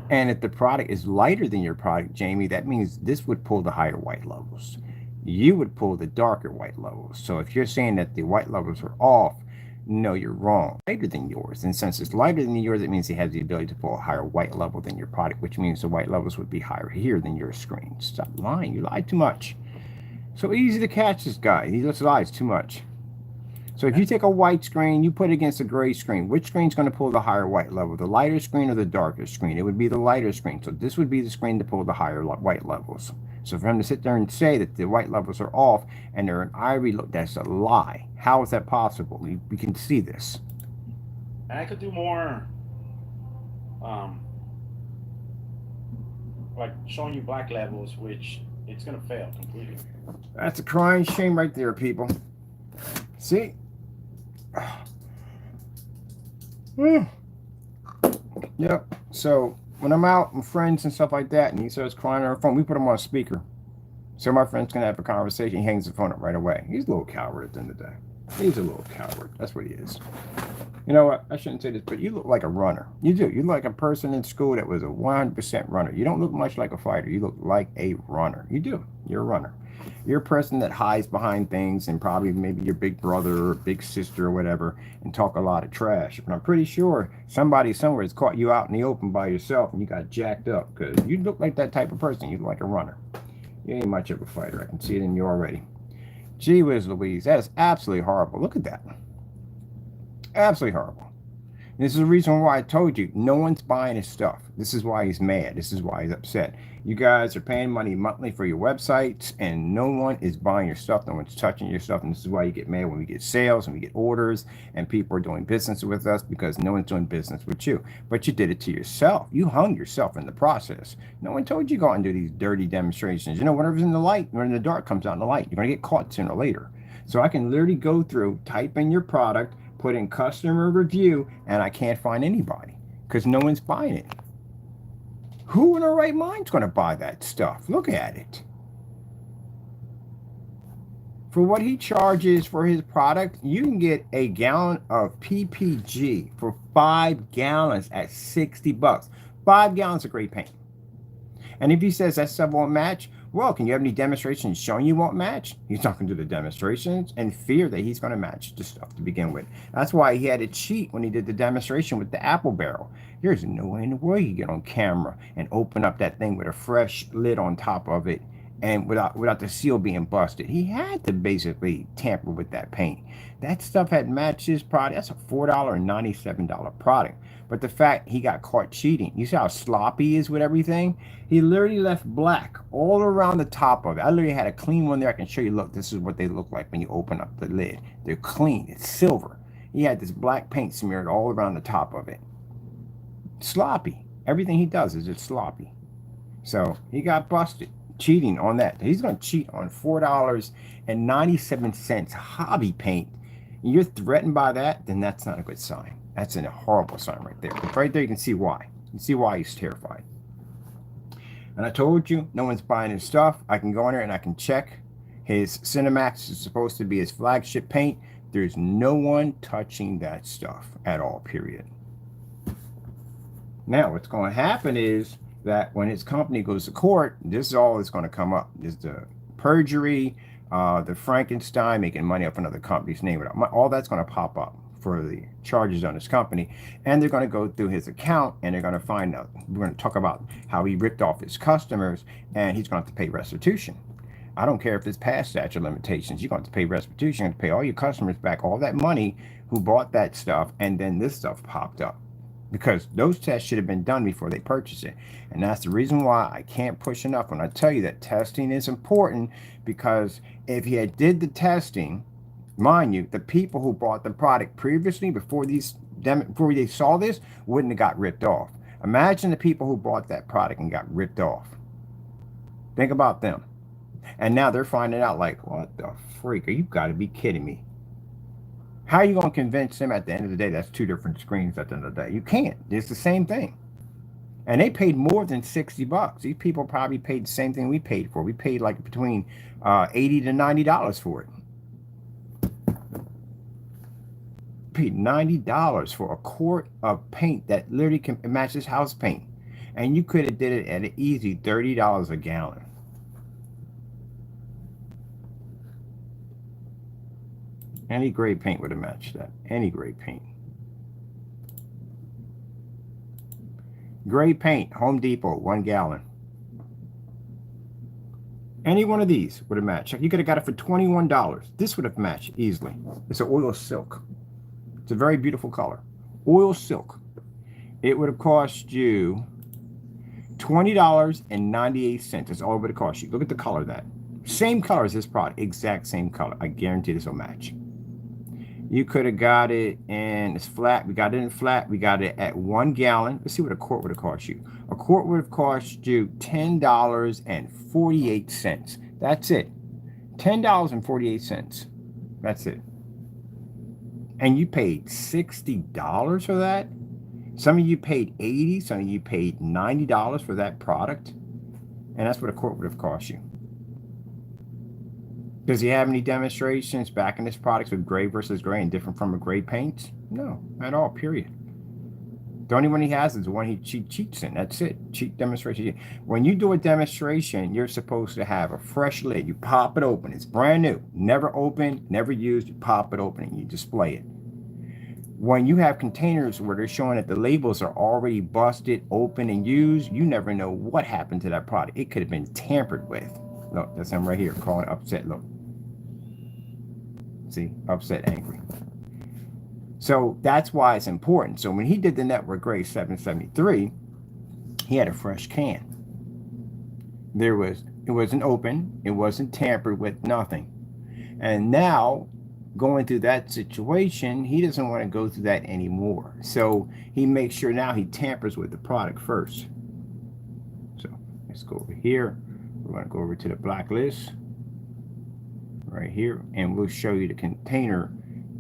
And if the product is lighter than your product, Jamie, that means this would pull the higher white levels. You would pull the darker white levels. So if you're saying that the white levels are off, no, you're wrong. Lighter than yours. And since it's lighter than yours, it means it has the ability to pull a higher white level than your product, which means the white levels would be higher here than your screen. Stop lying. You lied too much. So easy to catch this guy. He just lies too much. So if you take a white screen, you put it against a gray screen, which screen is going to pull the higher white level? The lighter screen or the darker screen? It would be the lighter screen. So this would be the screen to pull the higher white levels. So for him to sit there and say that the white levels are off and they're an ivory look, that's a lie. How is that possible? We can see this. And I could do more, like showing you black levels, which it's going to fail completely. That's a crying shame right there, people. See? Yep. So when I'm out with friends and stuff like that, and he starts crying on our phone, we put him on speaker. So my friend's gonna have a conversation. He hangs the phone up right away. He's a little coward at the end of the day. He's a little coward. That's what he is. You know what? I shouldn't say this, but you look like a runner. You do. You look like a person in school that was a 100% runner. You don't look much like a fighter. You look like a runner. You do. You're a runner. You're a person that hides behind things and probably maybe your big brother or big sister or whatever and talk a lot of trash. But I'm pretty sure somebody somewhere has caught you out in the open by yourself and you got jacked up because you look like that type of person. You look like a runner. You ain't much of a fighter. I can see it in you already. Gee whiz Louise, that is absolutely horrible. Look at that. Absolutely horrible. This is the reason why I told you no one's buying his stuff. This is why he's mad. This is why he's upset. You guys are paying money monthly for your websites and no one is buying your stuff. No one's touching your stuff. And this is why you get mad when we get sales and we get orders and people are doing business with us because no one's doing business with you. But you did it to yourself. You hung yourself in the process. No one told you to go out and do these dirty demonstrations. You know, whatever's in the light, when the dark comes out in the light, you're going to get caught sooner or later. So I can literally go through, type in your product, put in customer review, and I can't find anybody because no one's buying it. Who in their right mind's going to buy that stuff? Look at it. For what he charges for his product, you can get a gallon of PPG for 5 gallons at $60. 5 gallons of great paint. And if he says that stuff won't match, well, can you have any demonstrations showing you won't match? He's not going to do the demonstrations and fear that he's going to match the stuff to begin with. That's why he had to cheat when he did the demonstration with the apple barrel. There's no way in the world you get on camera and open up that thing with a fresh lid on top of it and without the seal being busted. He had to basically tamper with that paint. That stuff had matched his product. That's a $4.97 product. But the fact he got caught cheating, you see how sloppy he is with everything? He literally left black all around the top of it. I literally had a clean one there. I can show you, look, this is what they look like when you open up the lid. They're clean, it's silver. He had this black paint smeared all around the top of it. Sloppy. Everything he does is just sloppy. So he got busted cheating on that. He's going to cheat on $4.97 hobby paint. And you're threatened by that, then that's not a good sign. That's a horrible sign right there. Right there, you can see why. You can see why he's terrified. And I told you, no one's buying his stuff. I can go in there and I can check. His Cinemax is supposed to be his flagship paint. There's no one touching that stuff at all, period. Now, what's going to happen is that when his company goes to court, this is all that's going to come up. There's the perjury, the Frankenstein, making money off another company's name. All that's going to pop up for the charges on his company, and they're going to go through his account and they're going to find out. We're going to talk about how he ripped off his customers, and he's going to have to pay restitution. I don't care if it's past statute of limitations. You're going to have to pay restitution. You're going to pay all your customers back all that money who bought that stuff, and then this stuff popped up because those tests should have been done before they purchased it. And that's the reason why I can't push enough when I tell you that testing is important, because if he had did the testing, mind you, the people who bought the product previously before they saw this wouldn't have got ripped off. Imagine the people who bought that product and got ripped off. Think about them. And now they're finding out like, what the freak? You got to be kidding me. How are you going to convince them at the end of the day that's two different screens at the end of the day? You can't. It's the same thing. And they paid more than $60. These people probably paid the same thing we paid for. We paid like between $80 to $90 for it. Paid $90 for a quart of paint that literally can match his house paint, and you could have did it at an easy $30 a gallon. Any gray paint would have matched that. Any gray paint. Gray paint, Home Depot, 1 gallon. Any one of these would have matched. You could have got it for $21. This would have matched easily. It's an oil silk. It's a very beautiful color. Oil silk. It would have cost you $20.98. That's all it would have cost you. Look at the color of that. Same color as this product. Exact same color. I guarantee this will match. You could have got it in it's flat. We got it in flat. We got it at 1 gallon. Let's see what a quart would have cost you. A quart would have cost you $10.48. That's it. $10.48. That's it. And you paid $60 for that? Some of you paid $80, some of you paid $90 for that product. And that's what a quart would have cost you. Does he have any demonstrations backing his products with gray versus gray and different from a gray paint? No, at all, period. The only one he has is the one he cheats in. That's it. Cheat demonstration. When you do a demonstration, you're supposed to have a fresh lid. You pop it open. It's brand new. Never opened, never used. You pop it open and you display it. When you have containers where they're showing that the labels are already busted, open, and used, you never know what happened to that product. It could have been tampered with. Look, that's him right here calling upset. Look. See, upset, angry. So that's why it's important. So when he did the Network Gray 773, he had a fresh can. It wasn't open, it wasn't tampered with, nothing. And now, going through that situation, he doesn't want to go through that anymore. So he makes sure now he tampers with the product first. So let's go over here. We're going to go over to the blacklist right here, and we'll show you the container.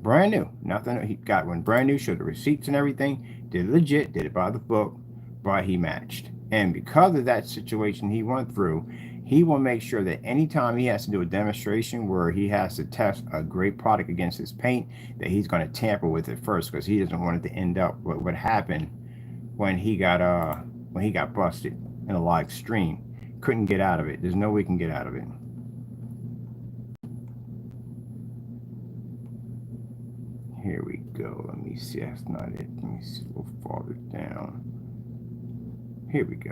Brand new, nothing. He got one brand new, showed the receipts and everything. Did it legit, did it by the book, but he matched. And because of that situation he went through, He will make sure that anytime he has to do a demonstration where he has to test a great product against his paint, that he's going to tamper with it first, because he doesn't want it to end up what happened when he got busted in a live stream. Couldn't get out of it. There's no way he can get out of it. Here we go. Let me see. That's not it. Let me see a little farther down. Here we go.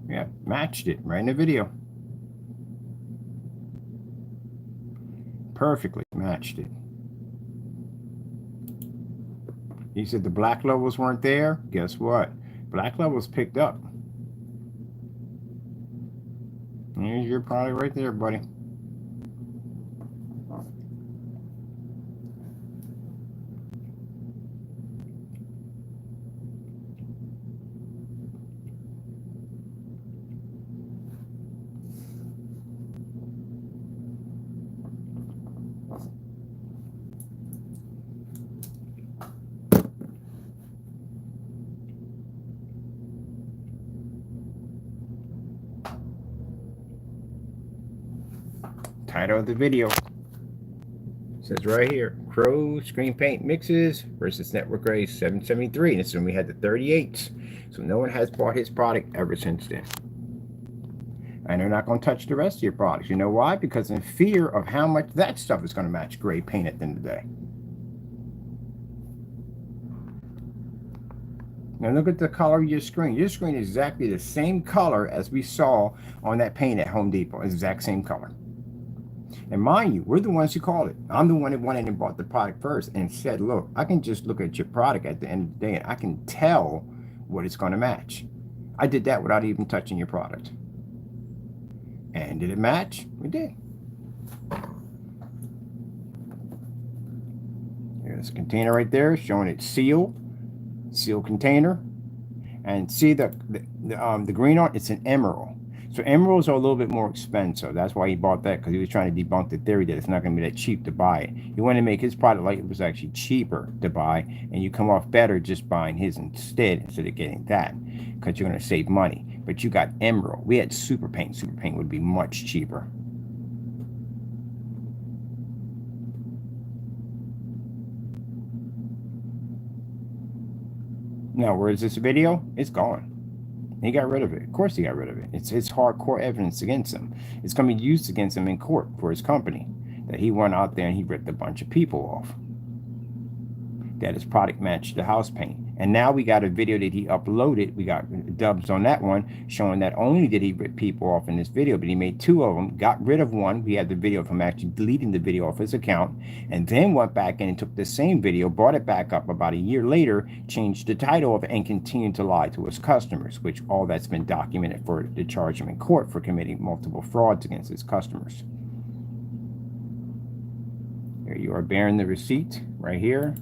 Yeah, matched it right in the video. Perfectly matched it. He said the black levels weren't there. Guess what? Black levels picked up. Here's your product right there, buddy. Title of the video says right here, Crow screen paint mixes versus Network Gray 773. And this is when we had the 38s. So no one has bought his product ever since then. And they're not going to touch the rest of your products. You know why? Because in fear of how much that stuff is going to match gray paint at the end of the day. Now look at the color of your screen. Your screen is exactly the same color as we saw on that paint at Home Depot. It's the exact same color. And mind you, we're the ones who called it. I'm the one that went in and bought the product first and said, look, I can just look at your product at the end of the day and I can tell what it's going to match. I did that without even touching your product. And did it match? We did. There's a container right there showing it's sealed container. And see the green on it's an emerald. So emeralds are a little bit more expensive. That's why he bought that, because he was trying to debunk the theory that it's not going to be that cheap to buy it. He wanted to make his product like it was actually cheaper to buy, and you come off better just buying his instead of getting that, because you're going to save money. But you got emerald. We had super paint. Super paint would be much cheaper. Now, where is this video? It's gone. He got rid of it. Of course he got rid of it. It's hardcore evidence against him. It's going to be used against him in court for his company. That he went out there and he ripped a bunch of people off. That his product matched the house paint. And now we got a video that he uploaded. We got dubs on that one showing that only did he rip people off in this video, but he made 2 of them, got rid of one. We had the video of him actually deleting the video off his account, and then went back in and took the same video, brought it back up about a year later, changed the title of it, and continued to lie to his customers, which all that's been documented for to charge him in court for committing multiple frauds against his customers. Here you are bearing the receipt right here.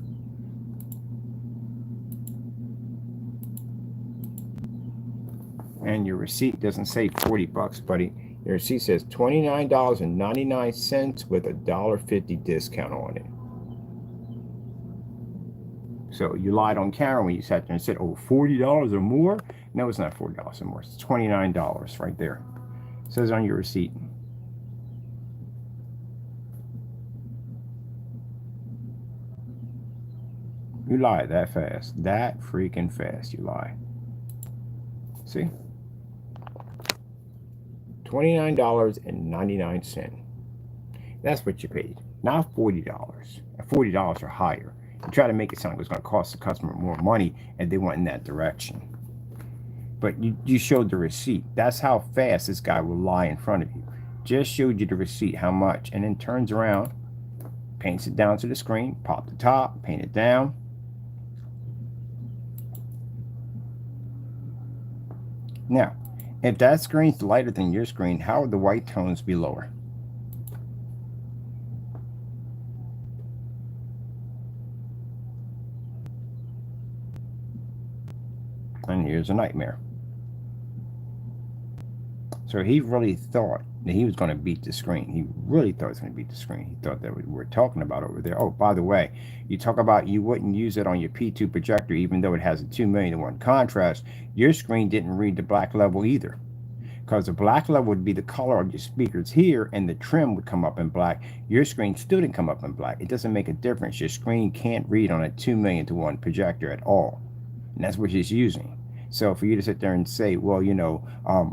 And your receipt doesn't say 40 bucks, buddy. Your receipt says $29.99 with a $1.50 discount on it. So you lied on camera when you sat there and said, oh, $40 or more? No, it's not $40 or more. It's $29 right there. It says on your receipt. You lie that fast. That freaking fast you lie. See? $29.99. That's what you paid. Not $40. $40 or higher. You try to make it sound like it's going to cost the customer more money, and they went in that direction. But you showed the receipt. That's how fast this guy will lie in front of you. Just showed you the receipt, how much, and then turns around, paints it down to the screen, pop the top, paint it down. Now, if that screen's lighter than your screen, how would the white tones be lower? And here's a nightmare. So he really thought that he was going to beat the screen. He really thought he was going to beat the screen. He thought that we were talking about over there. Oh, by the way, you talk about you wouldn't use it on your P2 projector, even though it has a 2,000,000 to 1 contrast. Your screen didn't read the black level either, because the black level would be the color of your speakers here, and the trim would come up in black. Your screen still didn't come up in black. It doesn't make a difference. Your screen can't read on a 2,000,000 to 1 projector at all, and that's what he's using. So for you to sit there and say, well,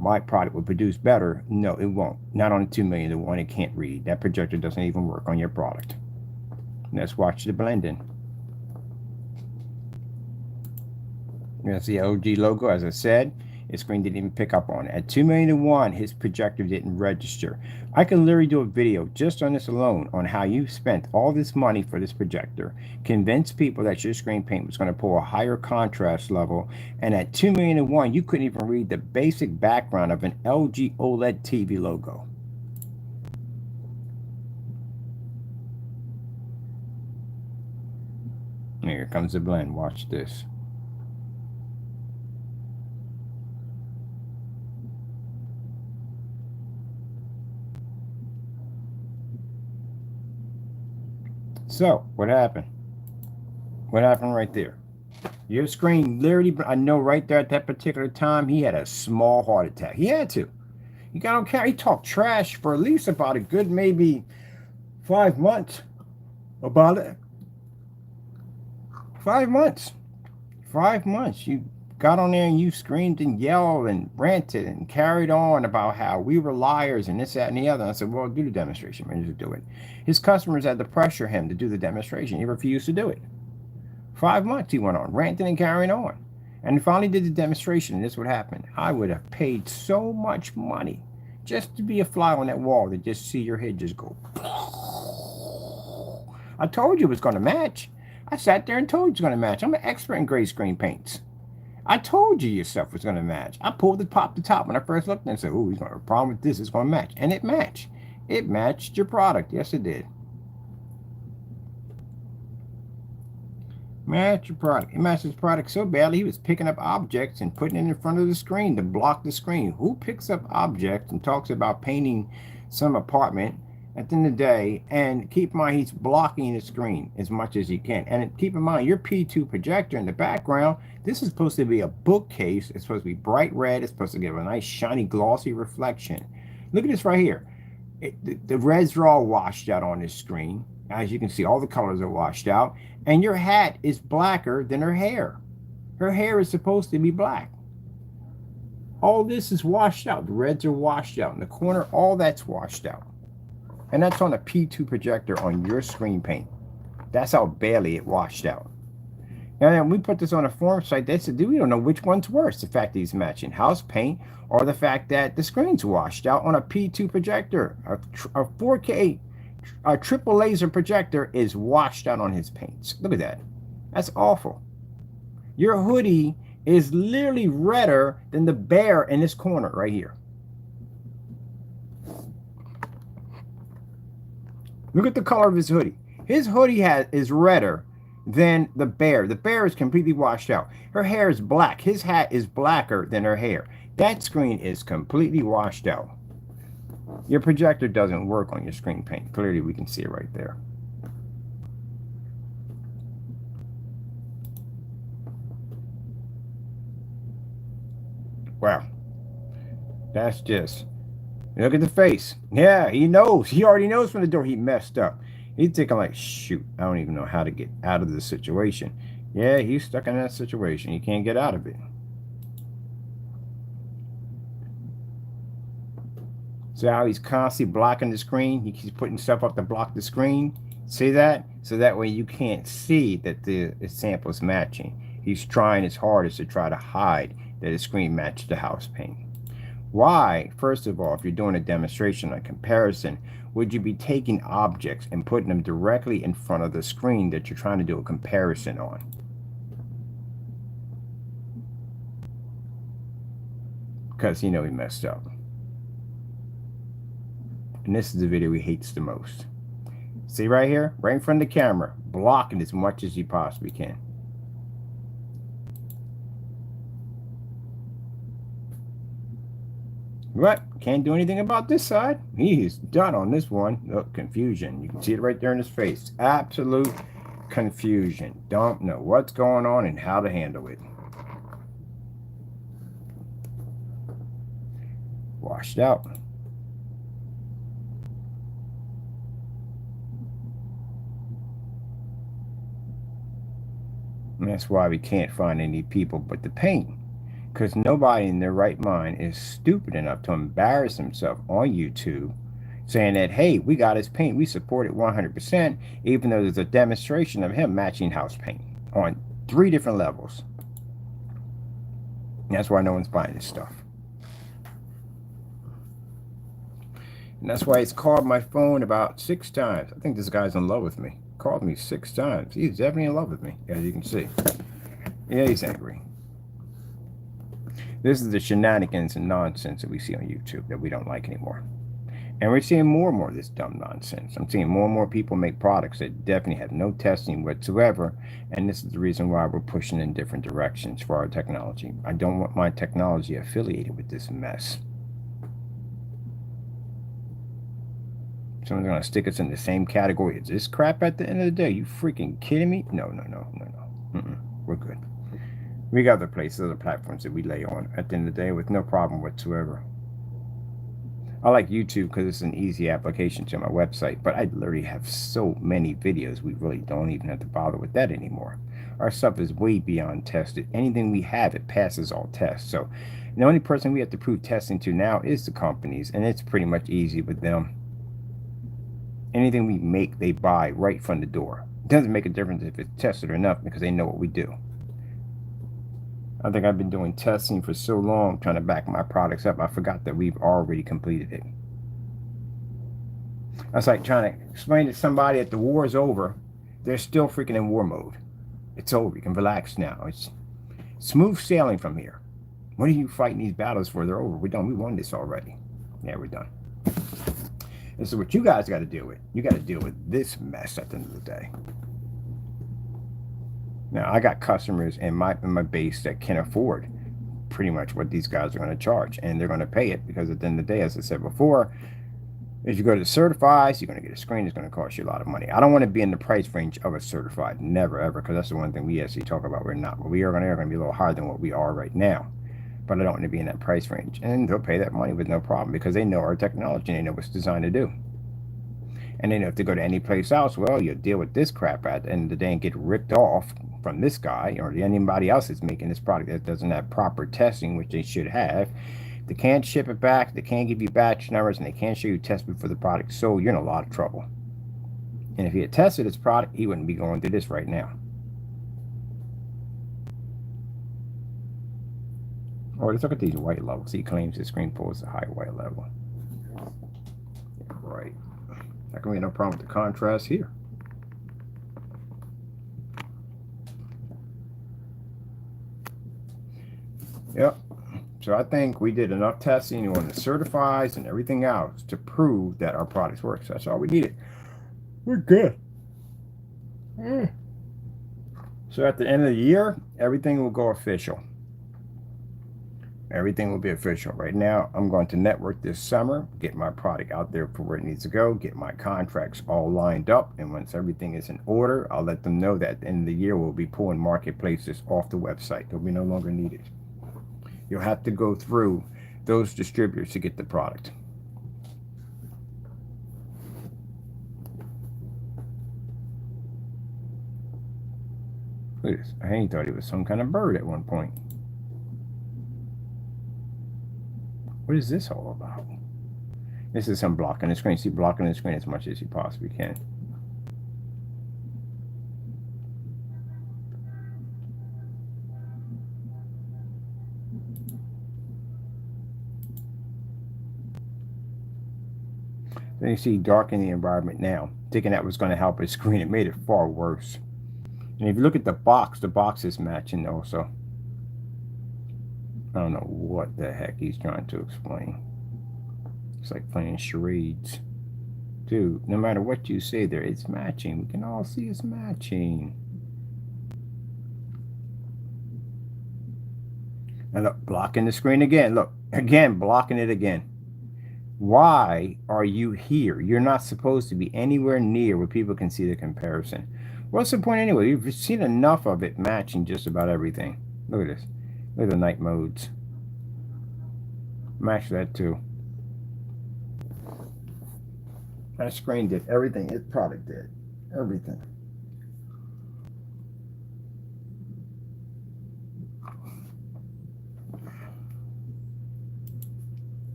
my product would produce better, no, it won't. Not on a 2,000,000 to 1. It can't read. That projector doesn't even work on your product. Let's watch the blending. That's the LG logo. As I said, his screen didn't even pick up on it. At 2,000,000 to 1, his projector didn't register. I can literally do a video just on this alone on how you spent all this money for this projector, convince people that your screen paint was going to pull a higher contrast level, and at 2,000,000 to 1, you couldn't even read the basic background of an LG OLED TV logo. Here comes the blend. Watch this. So, what happened? What happened right there? Your screen literally, I know right there at that particular time, he had a small heart attack. He had to. You got on camera, he talked trash for at least about a good maybe 5 months about it. 5 months. 5 months. You got on there and you screamed and yelled and ranted and carried on about how we were liars and this, that, and the other. I said, well, do the demonstration, man. Just do it. His customers had to pressure him to do the demonstration. He refused to do it. 5 months he went on, ranting and carrying on. And he finally did the demonstration, and this is what happened. I would have paid so much money just to be a fly on that wall to just see your head just go. I told you it was going to match. I sat there and told you it was going to match. I'm an expert in gray screen paints. I told you your stuff was going to match. I pulled the top when I first looked and said, oh, he's going to have a problem with this. It's going to match. And it matched. It matched your product. Yes, it did. Match your product. It matched his product so badly he was picking up objects and putting it in front of the screen to block the screen. Who picks up objects and talks about painting some apartment at the end of the day? And keep in mind, he's blocking the screen as much as he can. And keep in mind, your P2 projector in the background, this is supposed to be a bookcase. It's supposed to be bright red. It's supposed to give a nice shiny glossy reflection. Look at this right here. The reds are all washed out on this screen. As you can see, all the colors are washed out. And your hat is blacker than her hair. Her hair is supposed to be black. All this is washed out. The reds are washed out. In the corner, all that's washed out. And that's on a P2 projector on your screen paint. That's how badly it washed out. Now, then we put this on a forum site. They said, we don't know which one's worse. The fact that he's matching house paint or the fact that the screen's washed out on a P2 projector. A 4K a triple laser projector is washed out on his paints. Look at that. That's awful. Your hoodie is literally redder than the bear in this corner right here. Look at the color of his hoodie. His hoodie is redder than the bear. The bear is completely washed out. Her hair is black. His hat is blacker than her hair. That screen is completely washed out. Your projector doesn't work on your screen paint. Clearly, we can see it right there. Wow. That's just... Look at the face. Yeah, he knows. He already knows from the door he messed up. He's thinking like, shoot, I don't even know how to get out of this situation. Yeah, he's stuck in that situation. He can't get out of it. See how he's constantly blocking the screen? He keeps putting stuff up to block the screen. See that? So that way you can't see that the sample is matching. He's trying his hardest to try to hide that his screen matched the house paint. Why, first of all, if you're doing a demonstration, a comparison, would you be taking objects and putting them directly in front of the screen that you're trying to do a comparison on? Because he messed up. And this is the video he hates the most. See right here? Right in front of the camera. Blocking as much as you possibly can. But can't do anything about this side. He's done on this one. Look, confusion. You can see it right there in his face. Absolute confusion. Don't know what's going on and how to handle it. Washed out. And that's why we can't find any people but the paint. Because nobody in their right mind is stupid enough to embarrass himself on YouTube saying that, hey, we got his paint. We support it 100%, even though there's a demonstration of him matching house paint on 3 different levels. And that's why no one's buying this stuff. And that's why he's called my phone about 6 times. I think this guy's in love with me. Called me 6 times. He's definitely in love with me, as you can see. Yeah, he's angry. This is the shenanigans and nonsense that we see on YouTube that we don't like anymore. And we're seeing more and more of this dumb nonsense. I'm seeing more and more people make products that definitely have no testing whatsoever. And this is the reason why we're pushing in different directions for our technology. I don't want my technology affiliated with this mess. Someone's going to stick us in the same category as this crap at the end of the day. You freaking kidding me? No. We're good. We got other places, other platforms that we lay on at the end of the day with no problem whatsoever. I like YouTube because it's an easy application to my website, but I literally have so many videos we really don't even have to bother with that anymore. Our stuff is way beyond tested. Anything we have, it passes all tests. So the only person we have to prove testing to now is the companies, and it's pretty much easy with them. Anything we make, they buy right from the door. It doesn't make a difference if it's tested or not because they know what we do. I think I've been doing testing for so long, trying to back my products up, I forgot that we've already completed it. That's like trying to explain to somebody that the war is over. They're still freaking in war mode. It's over. You can relax now. It's smooth sailing from here. What are you fighting these battles for? They're over. We're done. We won this already. Yeah, we're done. This is what you guys got to deal with. You got to deal with this mess at the end of the day. Now, I got customers in my base that can afford pretty much what these guys are going to charge, and they're going to pay it because at the end of the day, as I said before, if you go to the certifies, you're going to get a screen. It's going to cost you a lot of money. I don't want to be in the price range of a certified, never ever, because that's the one thing we actually talk about. We're not, but we are going to be a little higher than what we are right now. But I don't want to be in that price range, and they'll pay that money with no problem because they know our technology and they know what's designed to do. And then if they go to any place else, well, you'll deal with this crap at the end of the day and get ripped off from this guy or anybody else that's making this product that doesn't have proper testing, which they should have. They can't ship it back, they can't give you batch numbers, and they can't show you test before the product. So you're in a lot of trouble. And if he had tested his product, he wouldn't be going through this right now. Oh, let's look at these white levels. He claims his screen pulls a high white level. Yeah, right. Not gonna be no problem with the contrast here. Yep. So I think we did enough testing on the certifies and everything else to prove that our products work. So that's all we needed. We're good. So at the end of the year, everything will go official. Everything will be official. Right now, I'm going to network this summer, get my product out there for where it needs to go, get my contracts all lined up, and once everything is in order, I'll let them know that at the end of the year, we'll be pulling marketplaces off the website. They'll be no longer needed. You'll have to go through those distributors to get the product. Look at this. I thought he was some kind of bird at one point. What is this all about? This is him blocking the screen. See, blocking the screen as much as you possibly can. Then you see darken the environment now. Thinking that was going to help his screen. It made it far worse. And if you look at the box is matching also. I don't know what the heck he's trying to explain. It's like playing charades. Dude, no matter what you say there, it's matching. We can all see it's matching. And look, blocking the screen again. Look, again, blocking it again. Why are you here? You're not supposed to be anywhere near where people can see the comparison. What's the point anyway? You've seen enough of it matching just about everything. Look at this. Look at the night modes. Match that too. That screen did everything its product did. Everything.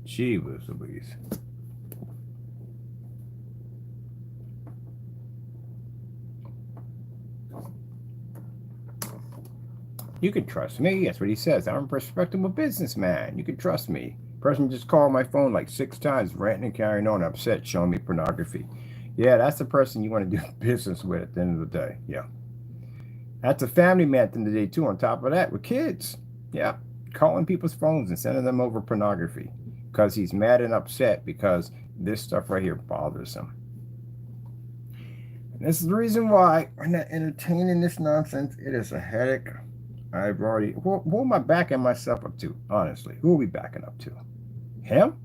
Gee whiz Louise. You can trust me. That's what he says. I'm a respectable businessman. You can trust me. Person just called my phone like 6 times, ranting and carrying on, upset, showing me pornography. Yeah, that's the person you want to do business with at the end of the day. Yeah. That's a family man at the end of the day, too, on top of that, with kids. Yeah. Calling people's phones and sending them over pornography because he's mad and upset because this stuff right here bothers him. And this is the reason why I'm not entertaining this nonsense. It is a headache. I've already... Who am I backing myself up to, honestly? Who are we backing up to? Him?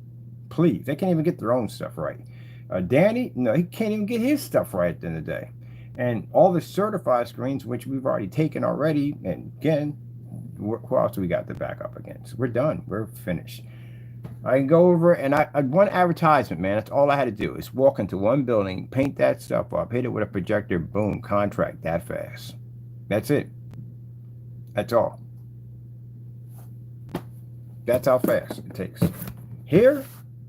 Please. They can't even get their own stuff right. Danny? No, he can't even get his stuff right at the end of the day. And all the certified screens, which we've already taken already, and again, who else do we got to back up against? We're done. We're finished. I can go over and I one advertisement, man. That's all I had to do is walk into one building, paint that stuff up, hit it with a projector, boom, contract that fast. That's it. That's all. That's how fast it takes. Here,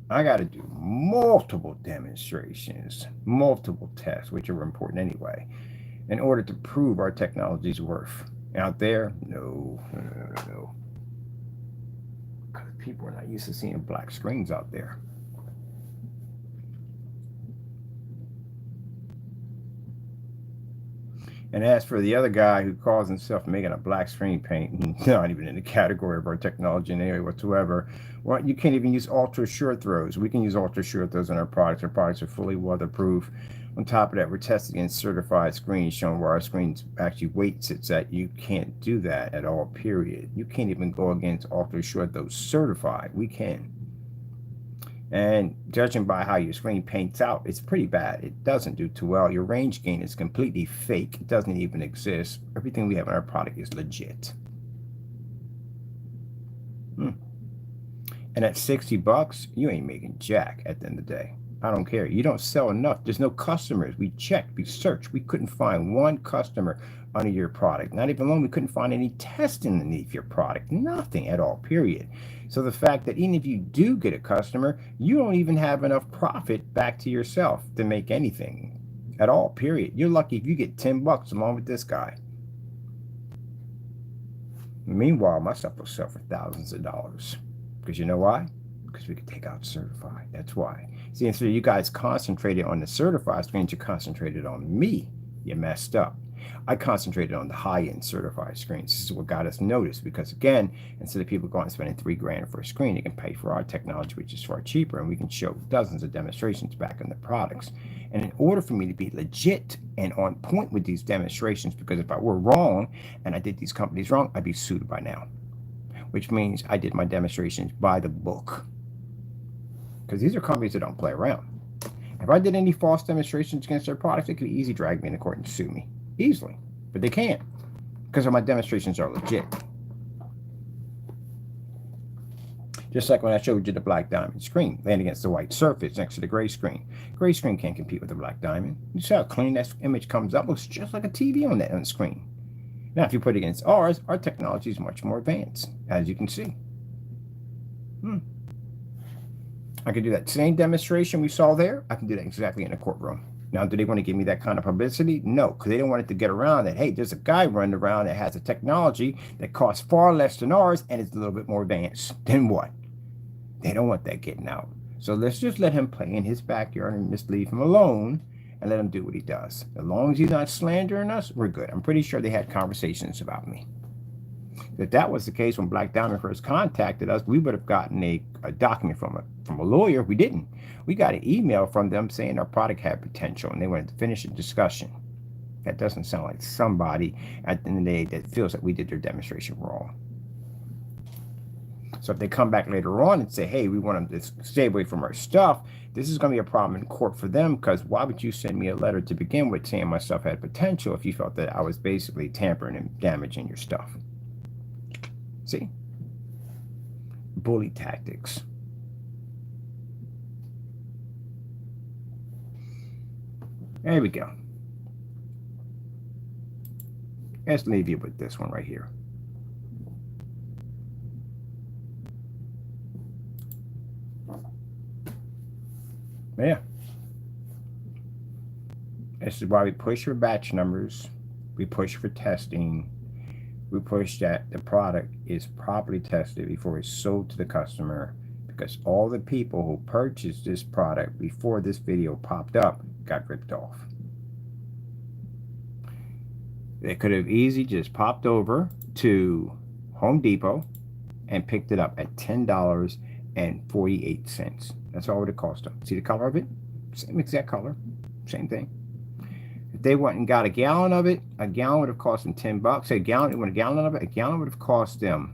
I got to do multiple demonstrations, multiple tests, which are important anyway, in order to prove our technology's worth. Out there, no. Because people are not used to seeing black screens out there. And as for the other guy who calls himself making a black screen paint, not even in the category of our technology in any way whatsoever, well, you can't even use ultra short throws. We can use ultra short throws on our products. Our products are fully weatherproof. On top of that, we're testing against certified screens showing where our screen's actually weight sits at. You can't do that at all, period. You can't even go against ultra short throws certified. We can. And judging by how your screen paints out, it's pretty bad. It doesn't do too well. Your range gain is completely fake. It doesn't even exist. Everything we have in our product is legit. And at $60, you ain't making jack at the end of the day. I don't care. You don't sell enough. There's no customers. We checked, we searched. We couldn't find one customer under your product. Not even alone, we couldn't find any testing underneath your product. Nothing at all, period. So the fact that even if you do get a customer, you don't even have enough profit back to yourself to make anything at all, period. You're lucky if you get $10 along with this guy. Meanwhile, my stuff will sell for thousands of dollars. Because you know why? Because we could take out certified. That's why. See, instead of you guys concentrated on the certified screens, you concentrated on me. You messed up. I concentrated on the high-end certified screens. This is what got us noticed because, again, instead of people going and spending $3,000 for a screen, they can pay for our technology, which is far cheaper, and we can show dozens of demonstrations back in the products. And in order for me to be legit and on point with these demonstrations, because if I were wrong and I did these companies wrong, I'd be sued by now, which means I did my demonstrations by the book. Because these are companies that don't play around. If I did any false demonstrations against their products, they could easily drag me into court and sue me. Easily. But they can't. Because my demonstrations are legit. Just like when I showed you the black diamond screen laying against the white surface next to the gray screen. Gray screen can't compete with the black diamond. You see how clean that image comes up? It looks just like a TV on that screen. Now, if you put it against ours, our technology is much more advanced, as you can see. I can do that same demonstration we saw there. I can do that exactly in a courtroom. Now, do they want to give me that kind of publicity? No, because they don't want it to get around that, hey, there's a guy running around that has a technology that costs far less than ours and is a little bit more advanced. Then what? They don't want that getting out. So let's just let him play in his backyard and just leave him alone and let him do what he does. As long as he's not slandering us, we're good. I'm pretty sure they had conversations about me. If that was the case when Black Diamond first contacted us, we would have gotten a document from a lawyer. We didn't. We got an email from them saying our product had potential, and they wanted to finish a discussion. That doesn't sound like somebody at the end of the day that feels that we did their demonstration wrong. So if they come back later on and say, hey, we want them to stay away from our stuff, this is going to be a problem in court for them, because why would you send me a letter to begin with saying my stuff had potential if you felt that I was basically tampering and damaging your stuff? See? Bully tactics. There we go. Let's leave you with this one right here. Yeah. This is why we push for batch numbers. We push for testing. We push that the product is properly tested before it's sold to the customer, because all the people who purchased this product before this video popped up got ripped off. They could have easily just popped over to Home Depot and picked it up at $10.48. That's all it would cost them. See the color of it? Same exact color. Same thing. If they went and got a gallon of it, a gallon would have cost them $10. Say a gallon would have cost them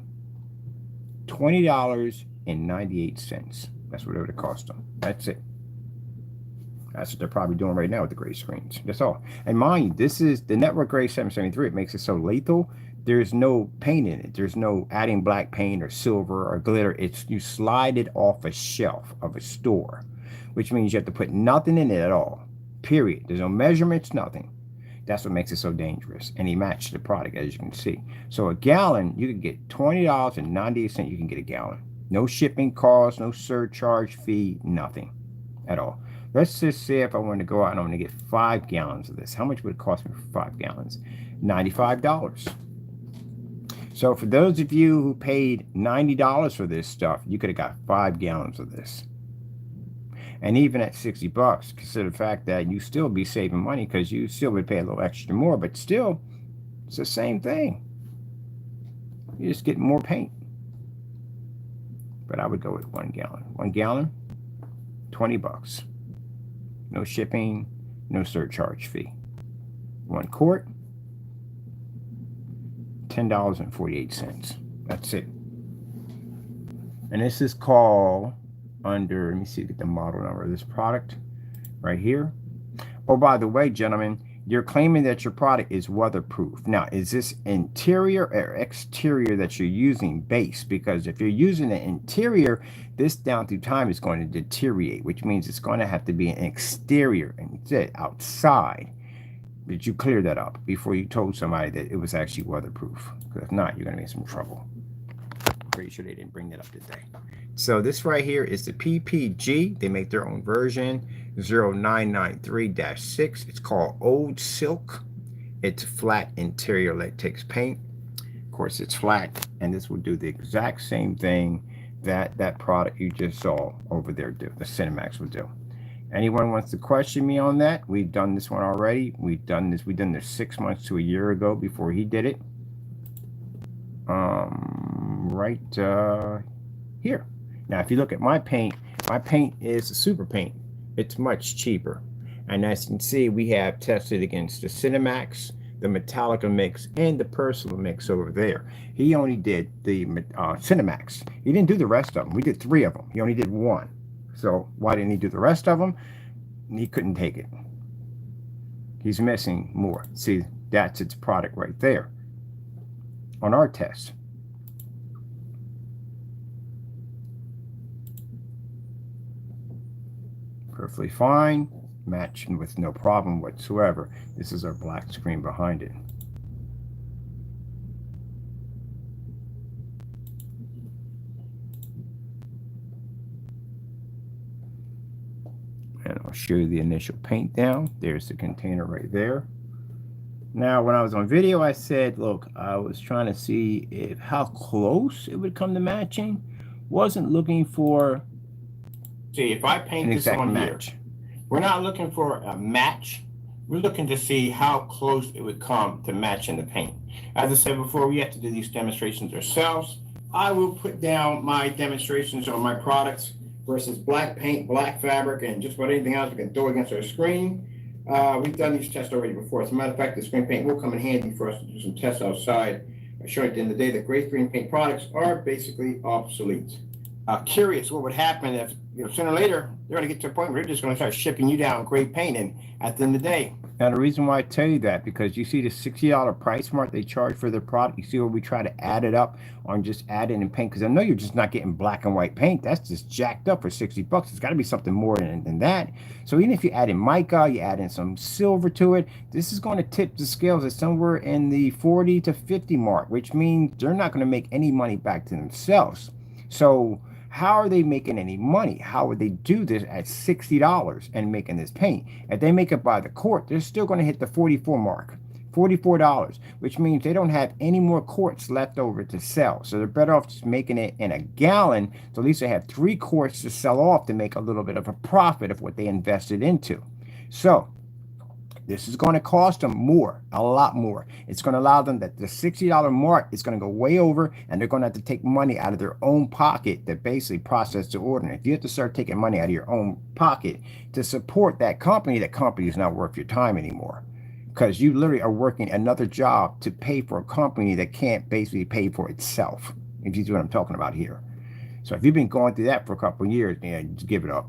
$20.98. That's what it would have cost them. That's it. That's what they're probably doing right now with the gray screens. That's all. And mind you, this is the Network Gray 773. It makes it so lethal. There's no paint in it. There's no adding black paint or silver or glitter. It's you slide it off a shelf of a store, which means you have to put nothing in it at all. Period. There's no measurements, nothing. That's what makes it so dangerous. And he matched the product, as you can see. So a gallon, you can get $20.98. You can get a gallon. No shipping cost, no surcharge fee, nothing at all. Let's just say if I want to go out and I'm going to get 5 gallons of this. How much would it cost me for 5 gallons? $95. So for those of you who paid $90 for this stuff, you could have got 5 gallons of this. And even at $60, consider the fact that you still be saving money, because you still would pay a little extra more, but still, it's the same thing. You just get more paint. But I would go with 1 gallon. 1 gallon, $20. No shipping, no surcharge fee. 1 quart, $10.48. That's it. And this is called under, let me see, get the model number of this product right here. Oh, by the way, gentlemen, you're claiming that your product is weatherproof. Now, is this interior or exterior that you're using base? Because if you're using an interior, this down through time is going to deteriorate, which means it's going to have to be an exterior and outside. Did you clear that up before you told somebody that it was actually weatherproof? Because if not, you're going to be in some trouble. Pretty sure they didn't bring that up today. So this right here is the PPG. They make their own version, 0993-6. It's called Old Silk. It's flat interior latex paint. Of course, it's flat, and this will do the exact same thing that that product you just saw over there do. The Cinemax will do. Anyone wants to question me on that? We've done this one already. We've done this 6 months to a year ago before he did it. Right here. Now, if you look at my paint is a super paint. It's much cheaper. And as you can see, we have tested against the Cinemax, the Metallica mix, and the Personal mix over there. He only did the Cinemax. He didn't do the rest of them. We did 3 of them. He only did 1. So why didn't he do the rest of them? He couldn't take it. He's missing more. See, that's its product right there on our test. Perfectly fine, matching with no problem whatsoever. This is our black screen behind it. And I'll show you the initial paint down. There's the container right there. Now, when I was on video, I said, look, I was trying to see how close it would come to matching. Wasn't looking for See, if I paint an this exact on match. here, We're not looking for a match. We're looking to see how close it would come to matching the paint. As I said before, we have to do these demonstrations ourselves. I will put down my demonstrations on my products versus black paint, black fabric, and just about anything else we can throw against our screen. We've done these tests already before. As a matter of fact, the screen paint will come in handy for us to do some tests outside. I show you at the end of the day that gray screen paint products are basically obsolete. Curious what would happen if, sooner or later, they're going to get to a point where they're just going to start shipping you down gray paint, and at the end of the day. Now, the reason why I tell you that, because you see the $60 price mark they charge for their product. You see where we try to add it up on just adding in paint, because I know you're just not getting black and white paint. That's just jacked up for $60. It's got to be something more than that. So even if you add in mica, you add in some silver to it, this is going to tip the scales at somewhere in the 40 to 50 mark, which means they're not going to make any money back to themselves. So how are they making any money? How would they do this at $60 and making this paint? If they make it by the quart, they're still going to hit the 44 mark, $44, which means they don't have any more quarts left over to sell. So they're better off just making it in a gallon. So at least they have 3 quarts to sell off to make a little bit of a profit of what they invested into. So this is going to cost them more, a lot more. It's going to allow them that the $60 mark is going to go way over, and they're going to have to take money out of their own pocket to basically process the order. And if you have to start taking money out of your own pocket to support that company is not worth your time anymore, because you literally are working another job to pay for a company that can't basically pay for itself, if you see what I'm talking about here. So if you've been going through that for a couple of years, just give it up.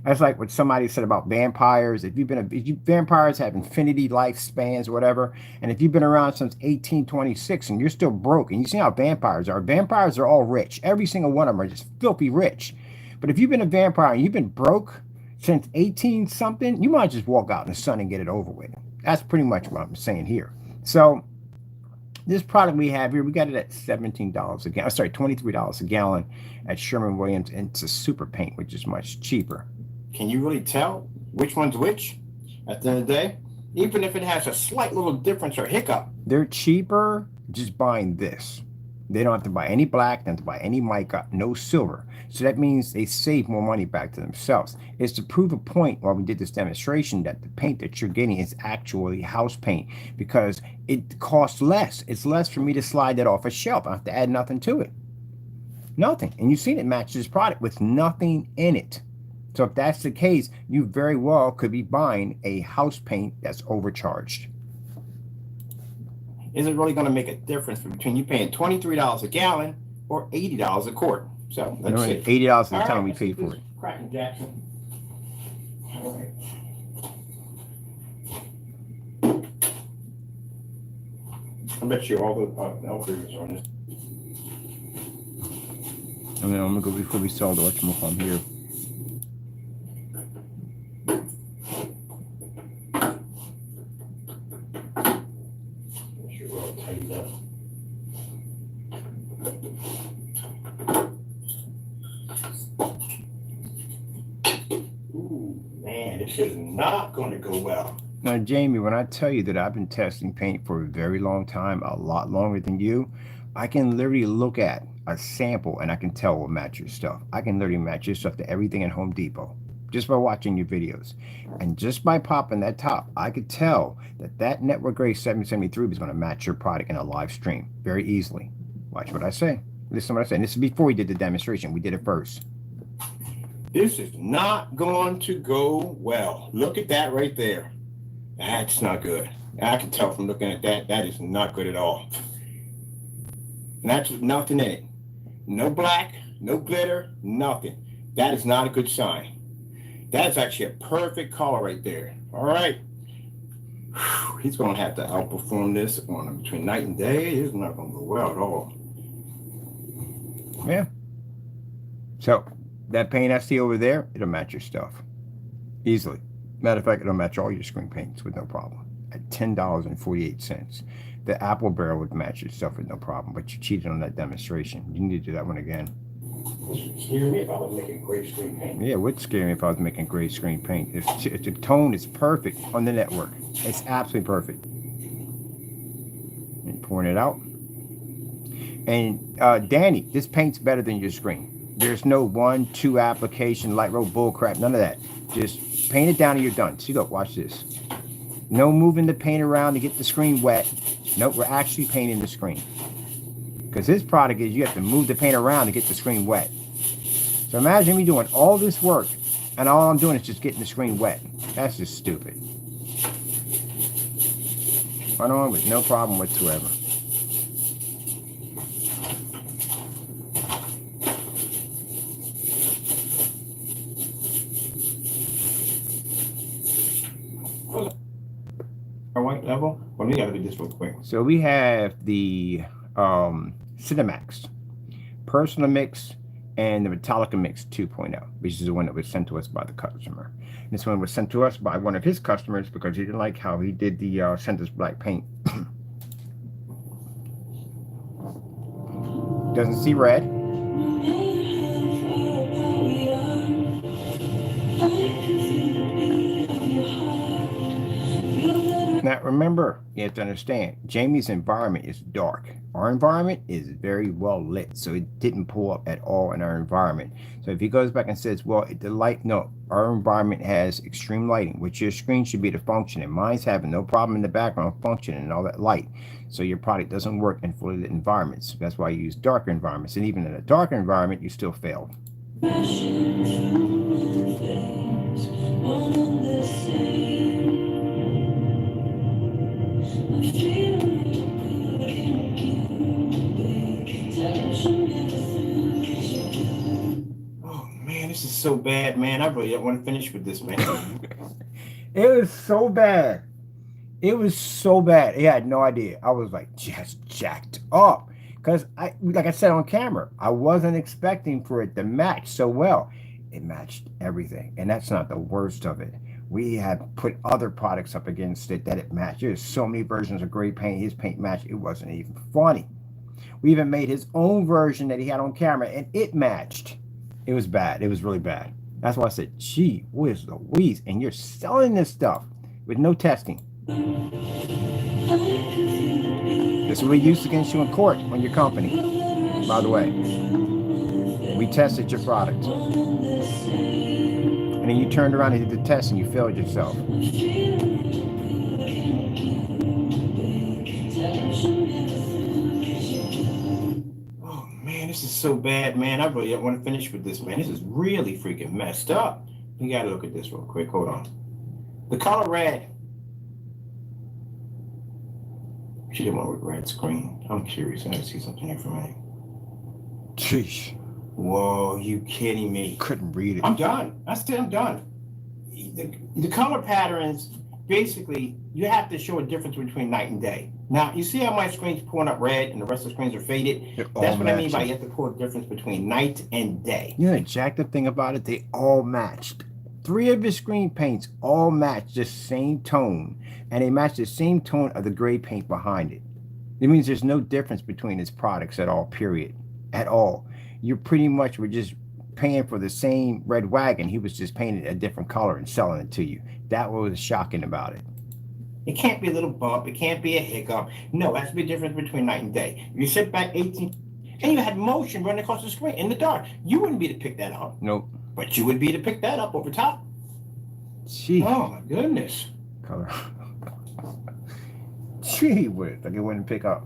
That's like what somebody said about vampires. If vampires have infinity lifespans or whatever, and if you've been around since 1826 and you're still broke, and you see how vampires are all rich. Every single one of them are just filthy rich. But if you've been a vampire and you've been broke since 18 something, you might just walk out in the sun and get it over with. That's pretty much what I'm saying here. So this product we have here, we got it at $17 a gallon. Sorry, $23 a gallon at Sherwin-Williams, and it's a super paint, which is much cheaper. Can you really tell which one's which at the end of the day? Even if it has a slight little difference or hiccup. They're cheaper just buying this. They don't have to buy any black, they don't have to buy any mica, no silver. So that means they save more money back to themselves. It's to prove a point while we did this demonstration that the paint that you're getting is actually house paint, because it costs less. It's less for me to slide that off a shelf. I have to add nothing to it. Nothing. And you've seen it match this product with nothing in it. So if that's the case, you very well could be buying a house paint that's overcharged. Is it really going to make a difference between you paying $23 a gallon or $80 a quart? So let's see. $80 is the time we paid for it. Cracking Jackson. All right. I bet you all the L-figures on this. And then I'm going to go before we sell the whatchamacallit here. This is not going to go well. Now, Jamie, when I tell you that I've been testing paint for a very long time, a lot longer than you, I can literally look at a sample and I can tell what match your stuff. I can literally match your stuff to everything at Home Depot just by watching your videos. And just by popping that top, I could tell that that Network Gray 773 is going to match your product in a live stream very easily. Watch what I say. Listen to what I say. And this is before we did the demonstration. We did it first. This is not going to go well. Look at that right there. That's not good. I can tell from looking at that, that is not good at all. And that's with nothing in it. No black, no glitter, nothing. That is not a good sign. That is actually a perfect color right there. All right. Whew, he's going to have to outperform this on between night and day. It's not going to go well at all. Yeah. So that paint I see over there, it'll match your stuff easily. Matter of fact, it'll match all your screen paints with no problem at $10.48. The apple barrel would match your stuff with no problem, but you cheated on that demonstration. You need to do that one again. It would scare me if I was making gray screen paint. Yeah, it would scare me if I was making gray screen paint. The tone is perfect on the network. It's absolutely perfect. And pouring it out. And Danny, this paint's better than your screen. There's no 1-2 application, light road bull crap, none of that. Just paint it down and you're done. See, look, watch this. No moving the paint around to get the screen wet. Nope, we're actually painting the screen. Because his product is you have to move the paint around to get the screen wet. So imagine me doing all this work and all I'm doing is just getting the screen wet. That's just stupid. Run on with no problem whatsoever. Our white level? Well, we gotta do this real quick. So we have the Cinemax Personal Mix and the Metallica Mix 2.0, which is the one that was sent to us by the customer. This one was sent to us by one of his customers because he didn't like how he did the sent us black paint. Doesn't see red. Now remember, you have to understand, Jamie's environment is dark. Our environment is very well lit, so it didn't pull up at all in our environment. So if he goes back and says, well, the light, no, our environment has extreme lighting, which your screen should be to function, and mine's having no problem in the background functioning and all that light. So your product doesn't work in fully lit environments. That's why you use darker environments, and even in a darker environment, you still fail. Oh man, this is so bad, man. I really don't want to finish with this, man. It was so bad. It was so bad. He had no idea. I was like just jacked up. Because like I said on camera, I wasn't expecting for it to match so well. It matched everything. And that's not the worst of it. We had put other products up against it that it matched. There's so many versions of gray paint. His paint matched. It wasn't even funny. We even made his own version that he had on camera, and it matched. It was bad. It was really bad. That's why I said, gee whiz Louise. And you're selling this stuff with no testing. This will be used against you in court on your company, by the way. We tested your product. And then you turned around and did the test and you failed yourself. Oh man, this is so bad, man. I really don't want to finish with this, man. This is really freaking messed up. You gotta look at this real quick. Hold on. The color red. She didn't want with red screen. I'm curious. I gotta see something here for a minute. Sheesh. Whoa, you kidding me? Couldn't read it. I'm done. I said I'm done. The color patterns, basically, you have to show a difference between night and day. Now, you see how my screen's pulling up red and the rest of the screens are faded? That's what I mean by you have to pull a difference between night and day. You know the jacked up thing about it? They all matched. 3 of his screen paints all match the same tone, and they match the same tone of the gray paint behind it. It means there's no difference between his products at all, period. At all. You pretty much were just paying for the same red wagon. He was just painting a different color and selling it to you. That was shocking about it. It can't be a little bump. It can't be a hiccup. No, that's the difference between night and day. You sit back 18, and you had motion running across the screen in the dark. You wouldn't be to pick that up. Nope. But you would be to pick that up over top. Gee. Oh my goodness. Color. Gee whiz. Like it wouldn't pick up.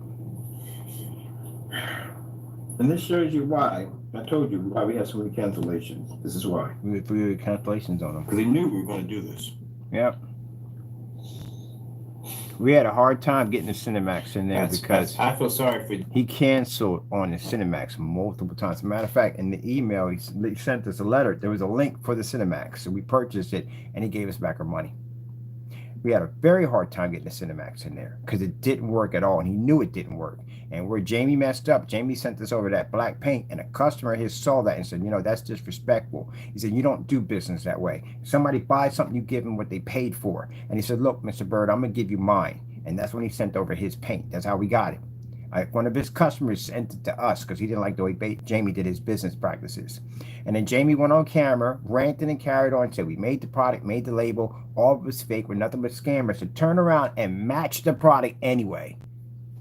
And this shows you why. I told you why we had so many cancellations. This is why. We had 3 cancellations on them. Because they knew we were going to do this. Yep. We had a hard time getting the Cinemax in there because I feel sorry for you. He canceled on the Cinemax multiple times. As a matter of fact, in the email, he sent us a letter. There was a link for the Cinemax. So we purchased it, and he gave us back our money. We had a very hard time getting the Cinemax in there because it didn't work at all, and he knew it didn't work. And where Jamie messed up, Jamie sent us over that black paint, and a customer of his saw that and said, you know, that's disrespectful. He said, you don't do business that way. If somebody buys something, you give them what they paid for. And he said, look, Mr. Bird, I'm going to give you mine. And that's when he sent over his paint. That's how we got it. One of his customers sent it to us because he didn't like the way Jamie did his business practices. And then Jamie went on camera, ranted and carried on, said we made the product, made the label, all of it was fake, we're nothing but scammers. To turn around and match the product anyway.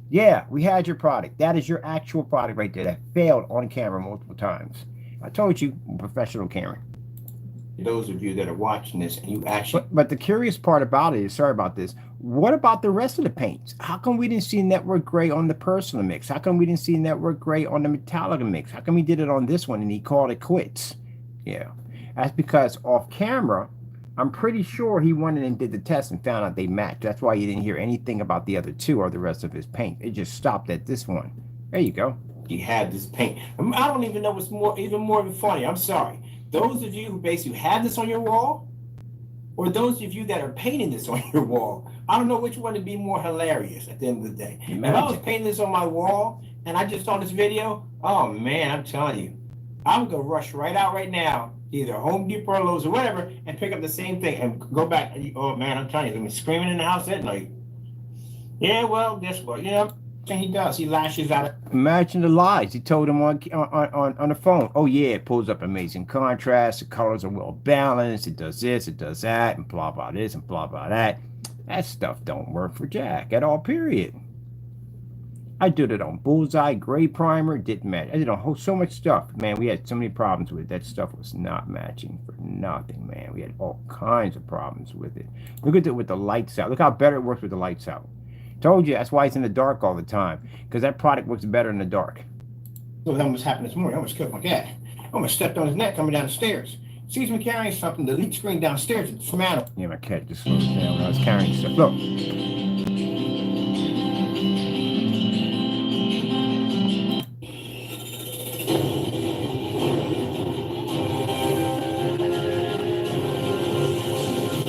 Yeah, we had your product. That is your actual product right there that failed on camera multiple times. I told you, I'm professional Karen. Those of you that are watching this and you actually. But the curious part about it is, sorry about this, what about the rest of the paints? How come we didn't see network gray on the personal mix? How come we didn't see network gray on the Metallica mix? How come he did it on this one and he called it quits? Yeah, that's because off camera, I'm pretty sure he went in and did the test and found out they matched. That's why you didn't hear anything about the other two or the rest of his paint. It just stopped at this one. There you go. You had this paint. I don't even know what's even more funny. I'm sorry. Those of you who basically have this on your wall, or those of you that are painting this on your wall, I don't know which one would be more hilarious at the end of the day. If I was painting this on my wall and I just saw this video, oh man, I'm telling you, I'm gonna rush right out right now, either Home Depot or Lowe's or whatever, and pick up the same thing and go back. Oh man, I'm telling you, I'm screaming in the house at night. Yeah, well, guess what? You know. And he does. He lashes out. Imagine the lies he told him on the phone. Oh yeah, it pulls up amazing contrast. The colors are well balanced. It does this, it does that, and blah blah this and blah blah that. That stuff don't work for Jack at all. Period. I did it on Bullseye, Gray Primer, didn't match. I did so much stuff, man. We had so many problems with it. That stuff was not matching for nothing, man. We had all kinds of problems with it. Look at it with the lights out. Look how better it works with the lights out. Told you, that's why it's in the dark all the time, because that product works better in the dark. So that almost happened this morning. I almost killed my cat. I almost stepped on his neck coming down the stairs. Sees me carrying something, the lead screen downstairs, it's from Adam. Yeah, my cat just slowed down when I was carrying stuff. Look.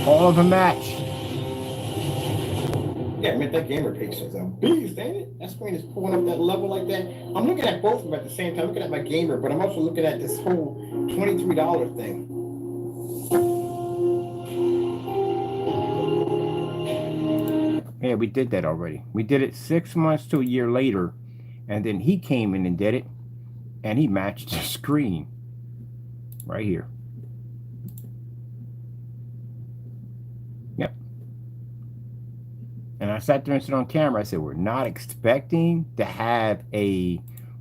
All of them match. Yeah, I mean, that gamer page is a beast, ain't it? That screen is pulling up that level like that. I'm looking at both of them at the same time. I'm looking at my gamer, but I'm also looking at this whole $23 thing. Yeah, we did that already. We did it 6 months to a year later, and then he came in and did it, and he matched the screen right here. Yep. And I sat there and said on camera, I said, we're not expecting to have a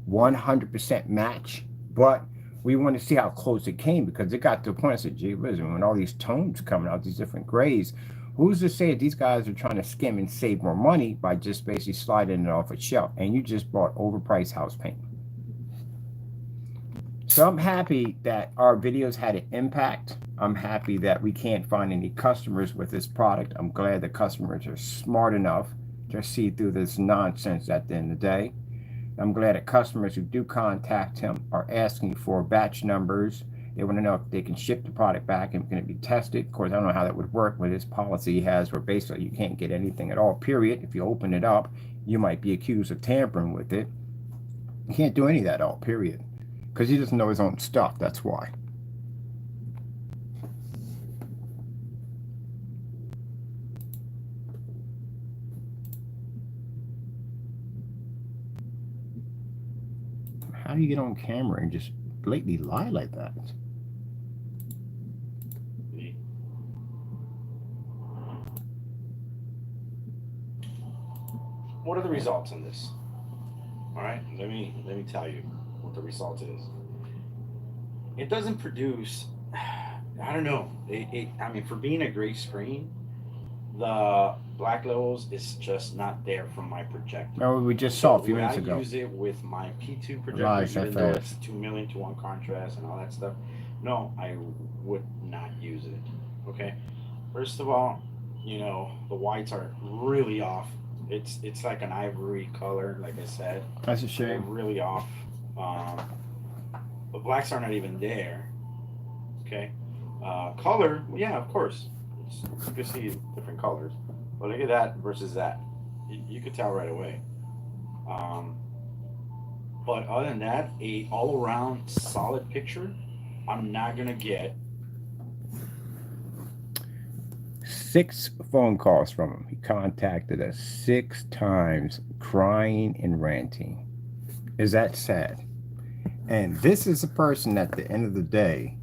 100% match, but we want to see how close it came, because it got to a point, I said, gee, listen, when all these tones coming out, these different grays, who's to say that these guys are trying to skim and save more money by just basically sliding it off a shelf, and you just bought overpriced house paint. So I'm happy that our videos had an impact. I'm happy that we can't find any customers with this product. I'm glad the customers are smart enough to see through this nonsense at the end of the day. I'm glad that customers who do contact him are asking for batch numbers. They want to know if they can ship the product back and can it be tested. Of course, I don't know how that would work with this policy he has where basically you can't get anything at all, period. If you open it up, you might be accused of tampering with it. You can't do any of that at all, period. Because he doesn't know his own stuff, that's why. How do you get on camera and just blatantly lie like that? What are the results in this? All right, let me tell you what the result is. It doesn't produce, I don't know. I mean, for being a gray screen, the black levels is just not there from my projector. Oh, we just saw a few minutes ago. I use it with my P2 projector, even though it's 2 million to 1 contrast and all that stuff. No, I would not use it. Okay. First of all, you know, the whites are really off. It's like an ivory color, like I said. That's a shame. They're really off. The blacks are not even there. Okay. Color, yeah, of course. You can see different colors. But look at that versus that. You could tell right away. But other than that, a all-around solid picture, I'm not going to get. 6 phone calls from him. He contacted us 6 times, crying and ranting. Is that sad? And this is a person at the end of the day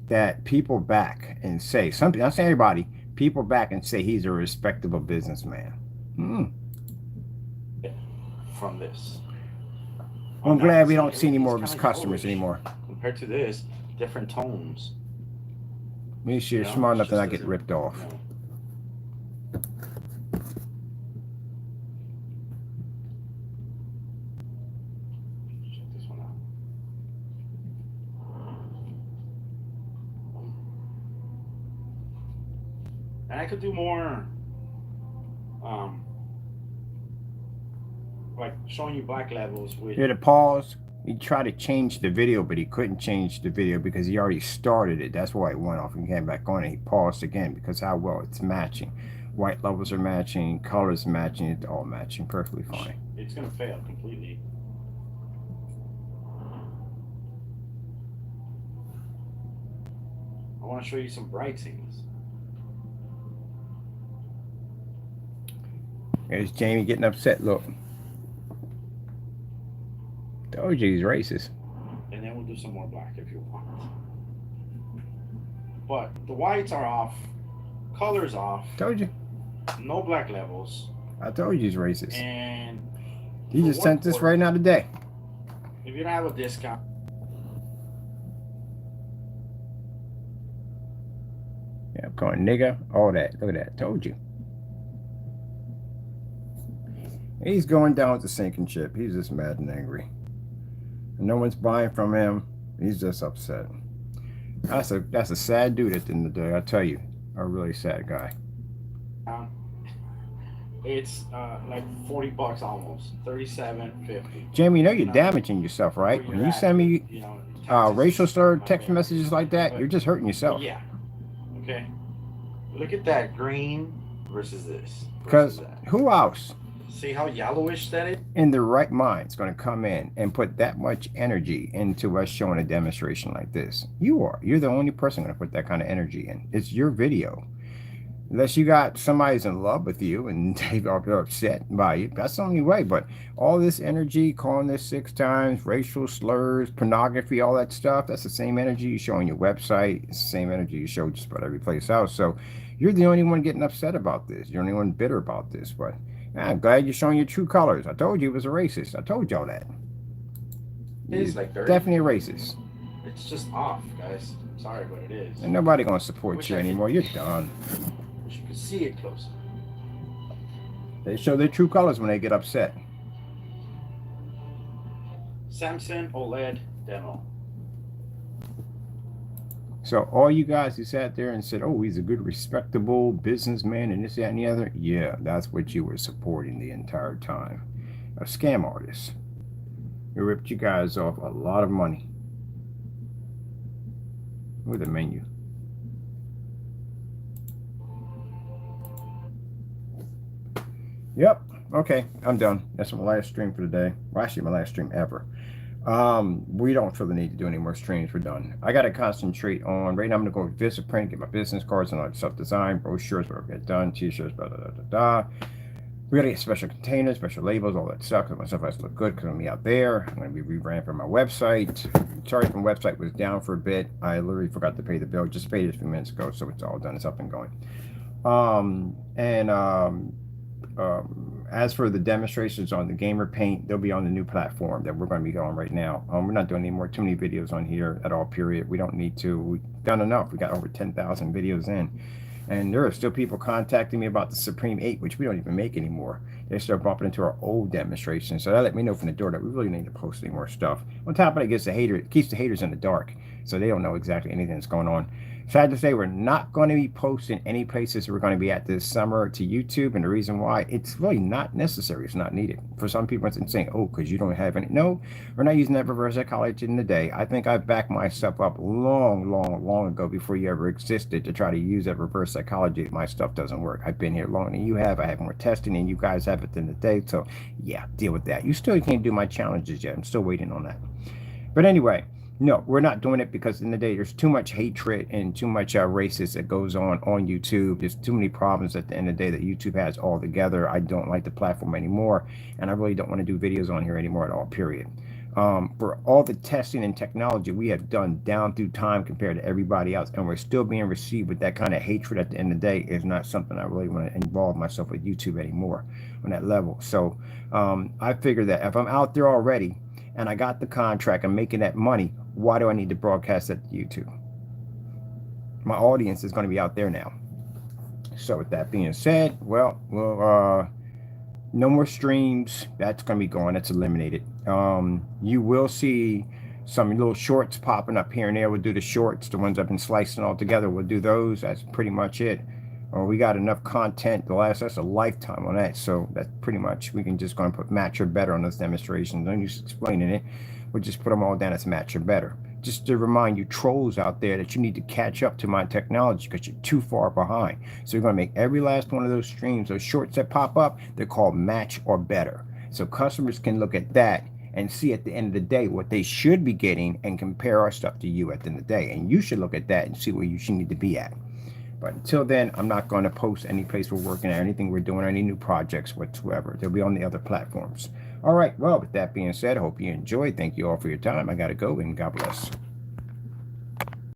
that people back and say something. Not saying everybody. People back and say he's a respectable businessman. From this. I'm glad we don't see any more of his customers anymore. compared to this, different tones. At least you're You know, smart it enough to just not get doesn't- ripped off. you know. Check this one out. And I could do more, like showing you black levels with. Here to pause. He tried to change the video, but he couldn't change the video because he already started it. That's why it went off and came back on, and he paused again because how well it's matching. White levels are matching, colors matching, it's all matching perfectly fine. It's gonna fail completely. I want to show you some bright scenes. There's Jamie getting upset. Look. Told you he's racist. And then we'll do some more black if you want. But the whites are off, colors off, Told you. no black levels, I told you he's racist. and He for just what sent this work- right now today. If you don't have a discount, Yeah, I'm going nigga, all that. Look at that. Told you. He's going down with the sinking ship. He's just mad and angry. And no one's buying from him. He's just upset. That's a sad dude at the end of the day. I tell you, a really sad guy. it's like $40 almost, $37.50. Jamie, you know you're No. damaging yourself, right? Where When you're you at, send me you know, taxes, racial slur my text bad. messages like that, you're just hurting yourself. Yeah. Okay. Look at that green versus this. Because versus that. who else See how yellowish that is? in their right mind is going to come in and put that much energy into us showing a demonstration like this? You are. You're the only person going to put that kind of energy in. It's your video. Unless you got somebody's in love with you and they're upset by you. That's the only way. But all this energy, calling this 6 times, racial slurs, pornography, all that stuff, that's the same energy you show on your website. It's the same energy you show just about every place else. So you're the only one getting upset about this. You're the only one bitter about this. But I'm glad you're showing your true colors. I told you it was a racist. I told y'all that. It's like 30. Definitely a racist. It's just off, guys. Sorry, but it is. And nobody going to support Wish you I could- anymore. You're done. Wish you could see it closer. They show their true colors when they get upset. Samsung OLED demo. So all you guys who sat there and said, oh, he's a good, respectable businessman and this, that, and the other, yeah, that's what you were supporting the entire time. A scam artist. It ripped you guys off a lot of money. With a menu. Yep. Okay, I'm done. That's my last stream for today. Well, actually, my last stream ever. We don't feel the need to do any more streams. We're done. I got to concentrate on, right now I'm going to go visit print, get my business cards and all that stuff, design, brochures, whatever get done, t-shirts, blah, blah, blah, blah, blah. We got to get special containers, special labels, all that stuff, because my stuff has to look good because I'm going to be out there. I'm going to be revamping my website. Sorry if my website was down for a bit. I literally forgot to pay the bill. Just paid it a few minutes ago, so it's all done. It's up and going. As for the demonstrations on the gamer paint, they'll be on the new platform that we're going to be on right now. We're not doing too many videos on here at all, period. We don't need to. We've done enough. We got over 10,000 videos in. And there are still people contacting me about the Supreme 8, which we don't even make anymore. They start bumping into our old demonstrations. So that let me know from the door that we really need to post any more stuff. On top of that, it keeps the haters in the dark. So they don't know exactly anything that's going on. Sad to say, we're not going to be posting any places we're going to be at this summer to YouTube. And the reason why, it's really not necessary. It's not needed. For some people, it's saying, oh, because you don't have any. No, we're not using that reverse psychology in the day. I think I backed myself up long ago before you ever existed to try to use that reverse psychology. My stuff doesn't work. I've been here longer than you have. I have more testing than you guys have at the end of the day. So, yeah, deal with that. You still can't do my challenges yet. I'm still waiting on that. But anyway. No, we're not doing it because in the day there's too much hatred and too much racist that goes on YouTube. There's too many problems at the end of the day that YouTube has altogether. I don't like the platform anymore, and I really don't want to do videos on here anymore at all, period. For all the testing and technology we have done down through time compared to everybody else, and we're still being received with that kind of hatred at the end of the day, is not something I really want to involve myself with YouTube anymore on that level. So I figured that if I'm out there already, and I got the contract, I'm making that money, why do I need to broadcast that to YouTube? My audience is going to be out there now. So with that being said, well, no more streams. That's going to be gone. That's eliminated. You will see some little shorts popping up here and there. We'll do the shorts, the ones I've been slicing all together. We'll do those. That's pretty much it. We got enough content to last us a lifetime on that. So that's pretty much, we can just go and put match or better on those demonstrations. Don't use explaining it. We'll just put them all down as match or better. Just to remind you trolls out there that you need to catch up to my technology because you're too far behind. So you're going to make every last one of those streams, those shorts that pop up, they're called match or better. So customers can look at that and see at the end of the day what they should be getting and compare our stuff to you at the end of the day. And you should look at that and see where you should need to be at. But until then, I'm not going to post any place we're working at, anything we're doing, any new projects whatsoever. They'll be on the other platforms. All right. Well, with that being said, I hope you enjoyed. Thank you all for your time. I got to go, and God bless.